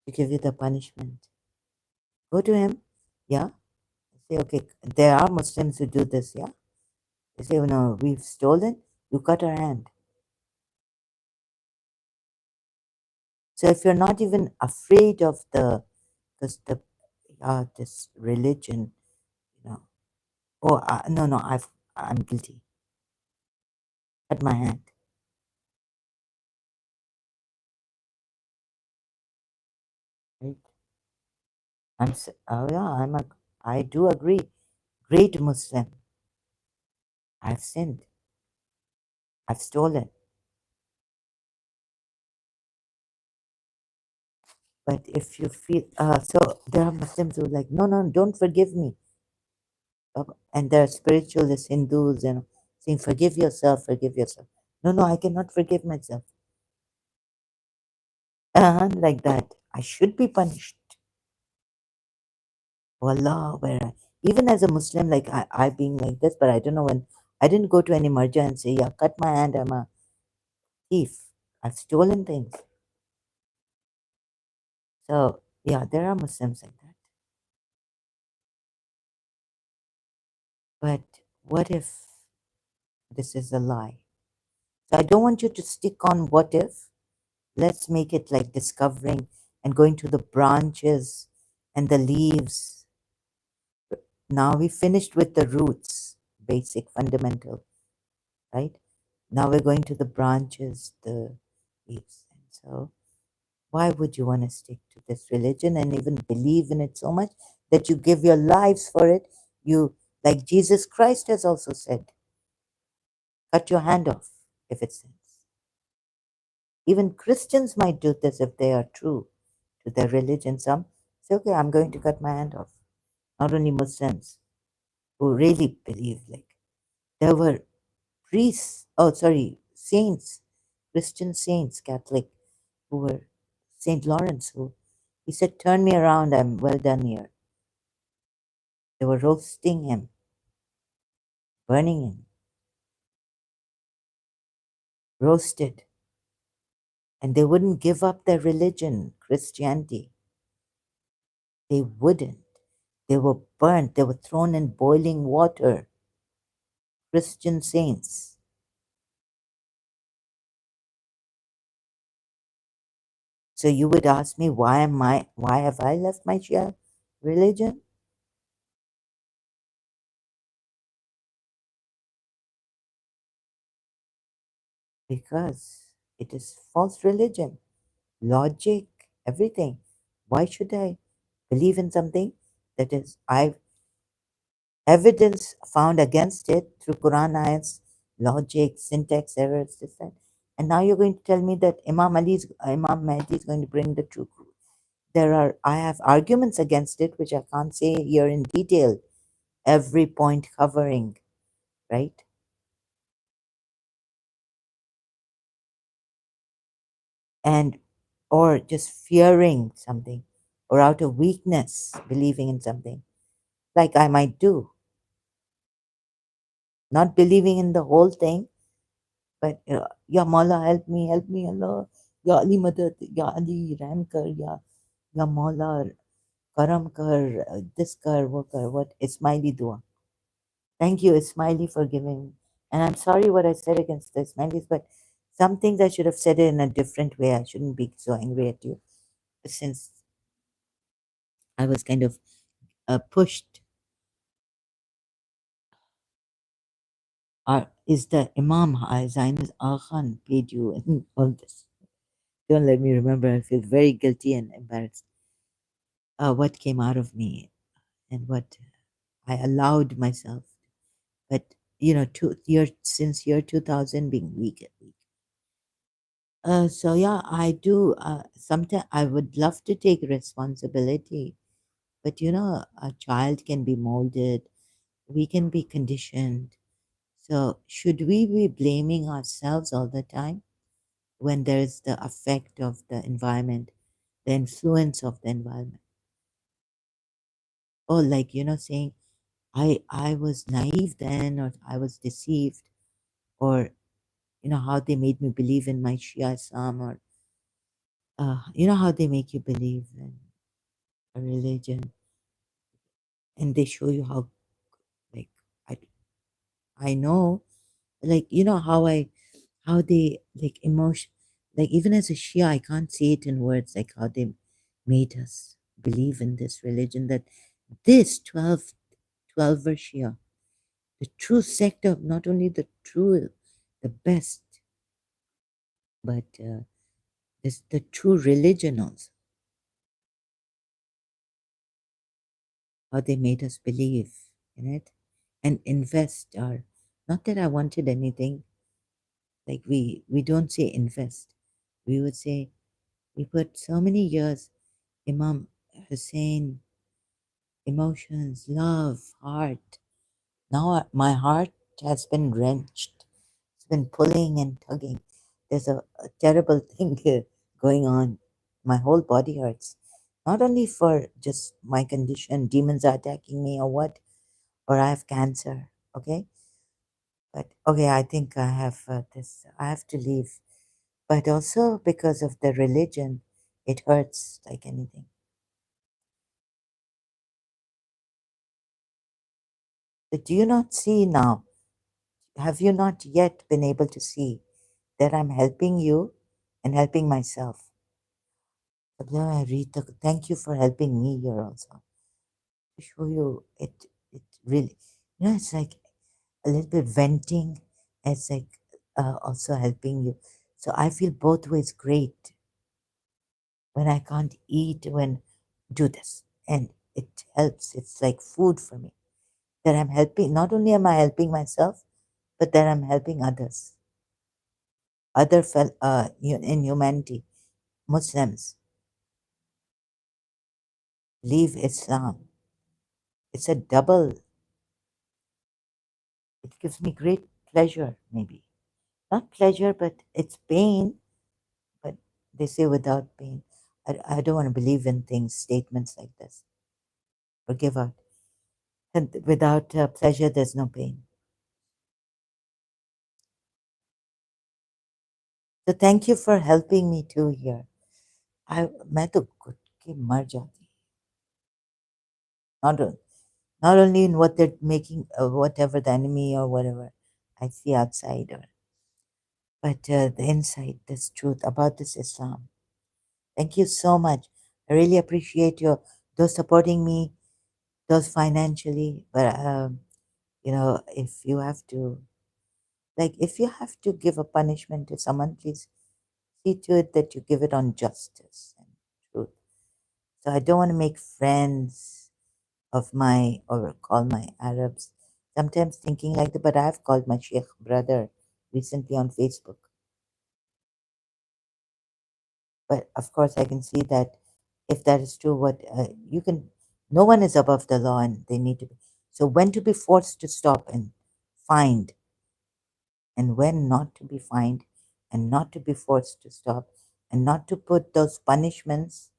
Speaker 1: to give you the punishment. Go to him, yeah. Say, okay, there are Muslims who do this, yeah. They say, no, we've stolen. You cut our hand. So if you're not even afraid of because this religion, you know, oh no, no, I'm guilty. Cut my hand, right? Oh yeah, I do agree. Great Muslim. I've sinned. I've stolen. But if you feel, so there are Muslims who are like, no, no, don't forgive me. And there are spiritualists, Hindus, saying, forgive yourself, forgive yourself. No, no, I cannot forgive myself. Like that. I should be punished. Wallah, even as a Muslim, like I being like this, but I don't know when, I didn't go to any marja and say, yeah, cut my hand, I'm a thief. I've stolen things. So, yeah, there are Muslims like that. But what if this is a lie? So I don't want you to stick on what if. Let's make it like discovering and going to the branches and the leaves. Now we finished with the roots, basic, fundamental, right? Now we're going to the branches, the leaves. And so, why would you want to stick to this religion and even believe in it so much that you give your lives for it? You, like Jesus Christ has also said, cut your hand off if it sins. Even Christians might do this if they are true to their religion. Some say, okay, I'm going to cut my hand off. Not only Muslims who really believe, like there were priests, oh, sorry, saints, Christian saints, Catholic, who were St. Lawrence, who he said, turn me around, I'm well done here. They were roasting him, burning him, roasted. And they wouldn't give up their religion, Christianity. They wouldn't. They were burnt. They were thrown in boiling water. Christian saints. So you would ask me, why have I left my Shia religion? Because it is false religion, logic, everything. Why should I believe in something that is I've evidence found against it through Quran ayats, logic, syntax errors, this that. And now you're going to tell me that Imam Mahdi is going to bring the truth. I have arguments against it, which I can't say here in detail, every point covering, right? And or just fearing something, or out of weakness believing in something, like I might do, not believing in the whole thing, but Ya Mawla, help me, Allah, Ya Ali Madad, Ya Ali Ram kar, Ya Mawla Karam kar, this kar, what Ismaili dua. Thank you, Ismaili, for giving. And I'm sorry what I said against the Ismailis, but some things I should have said it in a different way. I shouldn't be so angry at you, since I was kind of pushed. Is the Imam Zainul Khan paid you and all this? Don't let me remember. I feel very guilty and embarrassed. What came out of me and what I allowed myself. But since year 2000 being weak at week. So yeah, I do. Sometimes I would love to take responsibility, but a child can be molded. We can be conditioned. So should we be blaming ourselves all the time when there's the effect of the environment, the influence of the environment? Or like saying, I was naive then, or I was deceived, or how they made me believe in my Shia Islam, or how they make you believe in a religion, and they show you how, like, I I know, like, how they, like, emotion, like, even as a Shia, I can't say it in words, like how they made us believe in this religion, that this 12 verse Shia, the true sect of, not only the true, the best, but this the true religion also, how they made us believe in it and invest our, not that I wanted anything, like, we don't say invest, we would say we put so many years, Imam Hussein, emotions, love, heart. Now my heart has been wrenched. It's been pulling and tugging. There's a terrible thing here going on. My whole body hurts. Not only for just my condition, demons are attacking me or what, or I have cancer. Okay, but okay, I think I have this. I have to leave. But also because of the religion, it hurts like anything. But do you not see now? Have you not yet been able to see that I'm helping you and helping myself? Abdullah, Rita, thank you for helping me here also. To show you it really, it's like a little bit venting. It's like also helping you. So I feel both ways great when I can't eat, when do this. And it helps. It's like food for me. That I'm helping, not only am I helping myself, but that I'm helping others, in humanity, Muslims, leave Islam. It's a double, it gives me great pleasure, maybe. Not pleasure, but it's pain, but they say without pain. I don't want to believe in things, statements like this. Forgive out. And without pleasure, there's no pain. So thank you for helping me too here. मैं तो घुट के मर जाती. Not, not only in what they're making, whatever the enemy or whatever I see outside, but the inside, this truth about this Islam. Thank you so much. I really appreciate those supporting me, those financially. But if you have to, like, if you have to give a punishment to someone, please see to it that you give it on justice and truth. So I don't want to make friends of my, or call my Arabs. Sometimes thinking like that, but I've called my Sheikh brother recently on Facebook. But of course, I can see that if that is true, what you can, no one is above the law, and they need to be. So when to be forced to stop and find, and when not to be fined, and not to be forced to stop, and not to put those punishments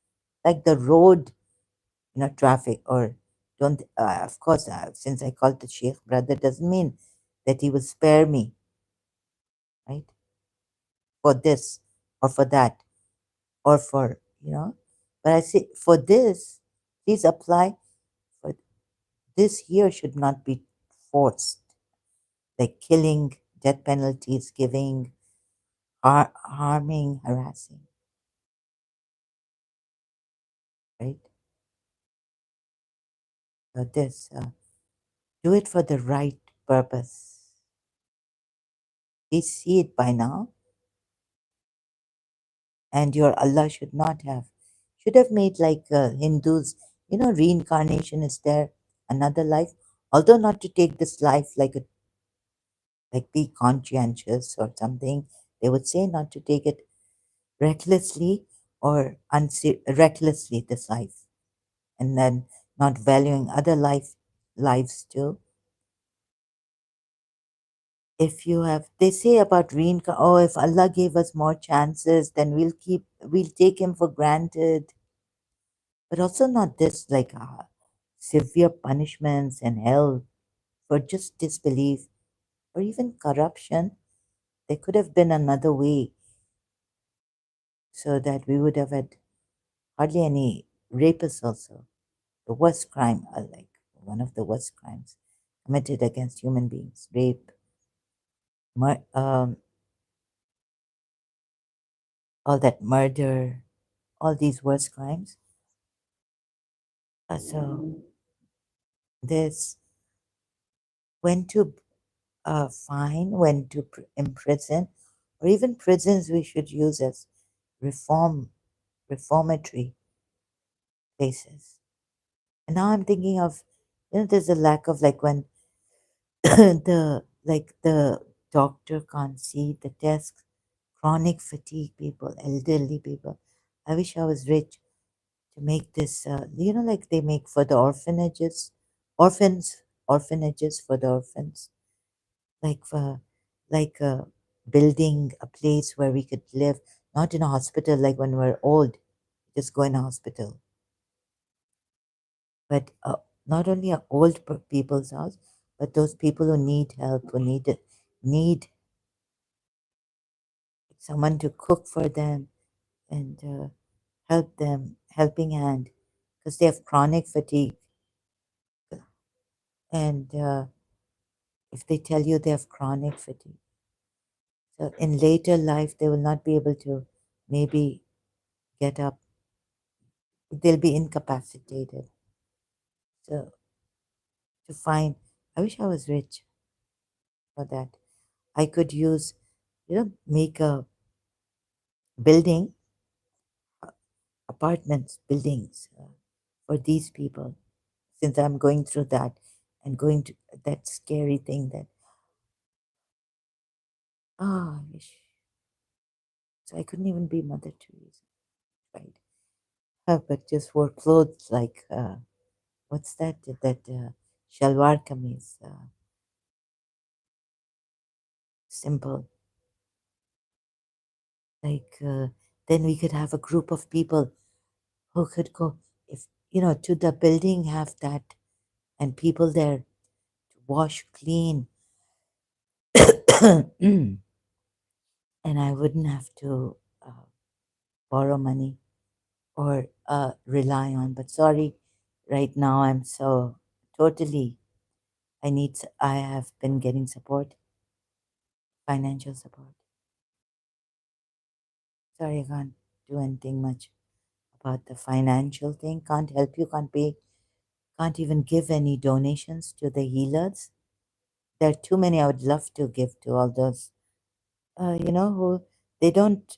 Speaker 1: like the road, traffic, or don't. Of course, since I called the Sheikh brother, doesn't mean that he will spare me, right? For this or for that, or for, but I say for this, please apply. For this here should not be forced, like killing, death penalties, giving, harming, harassing, right? So this, do it for the right purpose. Please see it by now, and your Allah should have made like Hindus, reincarnation is there, another life, although not to take this life like be conscientious or something. They would say not to take it recklessly, or recklessly this life, and then not valuing other lives too. If you have, they say about reincarnation, oh, if Allah gave us more chances, then we'll take him for granted. But also not this, like severe punishments and hell for just disbelief or even corruption. there could have been another way so that we would have had hardly any rapists also. The worst crime, like one of the worst crimes committed against human beings, rape, mur- um, all that murder, all these worst crimes. So there's when to fine, when to imprison, or even prisons we should use as reformatory places. And now I'm thinking of, there's a lack of like when the doctor can't see the desk, chronic fatigue people, elderly people. I wish I was rich to make this, like they make for the orphans, orphanages for the orphans, like for, like building a place where we could live, not in a hospital like when we're old, just go in a hospital, but not only a old people's house, but those people who need help, who need someone to cook for them and help them, helping hand, because they have chronic fatigue. And if they tell you they have chronic fatigue, so in later life they will not be able to maybe get up, they'll be incapacitated. So to find, I wish I was rich for that. I could use, make a building, apartments, buildings for these people, since I'm going through that and going to that scary thing that, I wish. So I couldn't even be Mother Teresa, right? But just wore clothes like, what's that? That shalwar kameez, simple. Like, then we could have a group of people who could go, if, to the building, have that, and people there to wash, clean. And I wouldn't have to borrow money or rely on. But sorry, right now I'm so totally, I have been getting support, financial support. Sorry, I can't do anything much about the financial thing. Can't help you, can't pay, can't even give any donations to the healers. There are too many I would love to give to all those, who they don't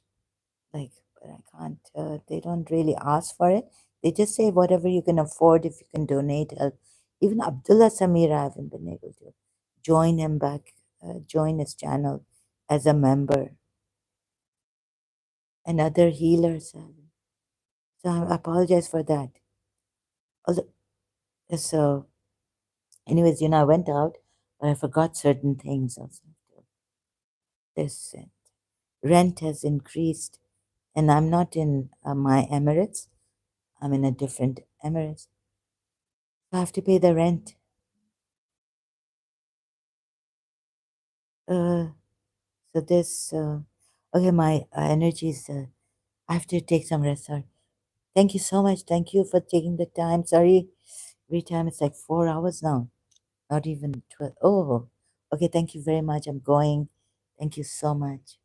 Speaker 1: like, but I can't, they don't really ask for it. They just say whatever you can afford, if you can donate, help. Even Abdullah Samir, I haven't been able to join him back, join his channel as a member, and other healers. So I apologize for that. Also, so, anyways, I went out, but I forgot certain things also. This rent has increased, and I'm not in my Emirates. I'm in a different Emirates. I have to pay the rent. Uh, so this, okay, my energy is, I have to take some rest. Sorry. Thank you so much. Thank you for taking the time. Sorry, every time it's like 4 hours now, not even 12. Oh, okay. Thank you very much. I'm going. Thank you so much.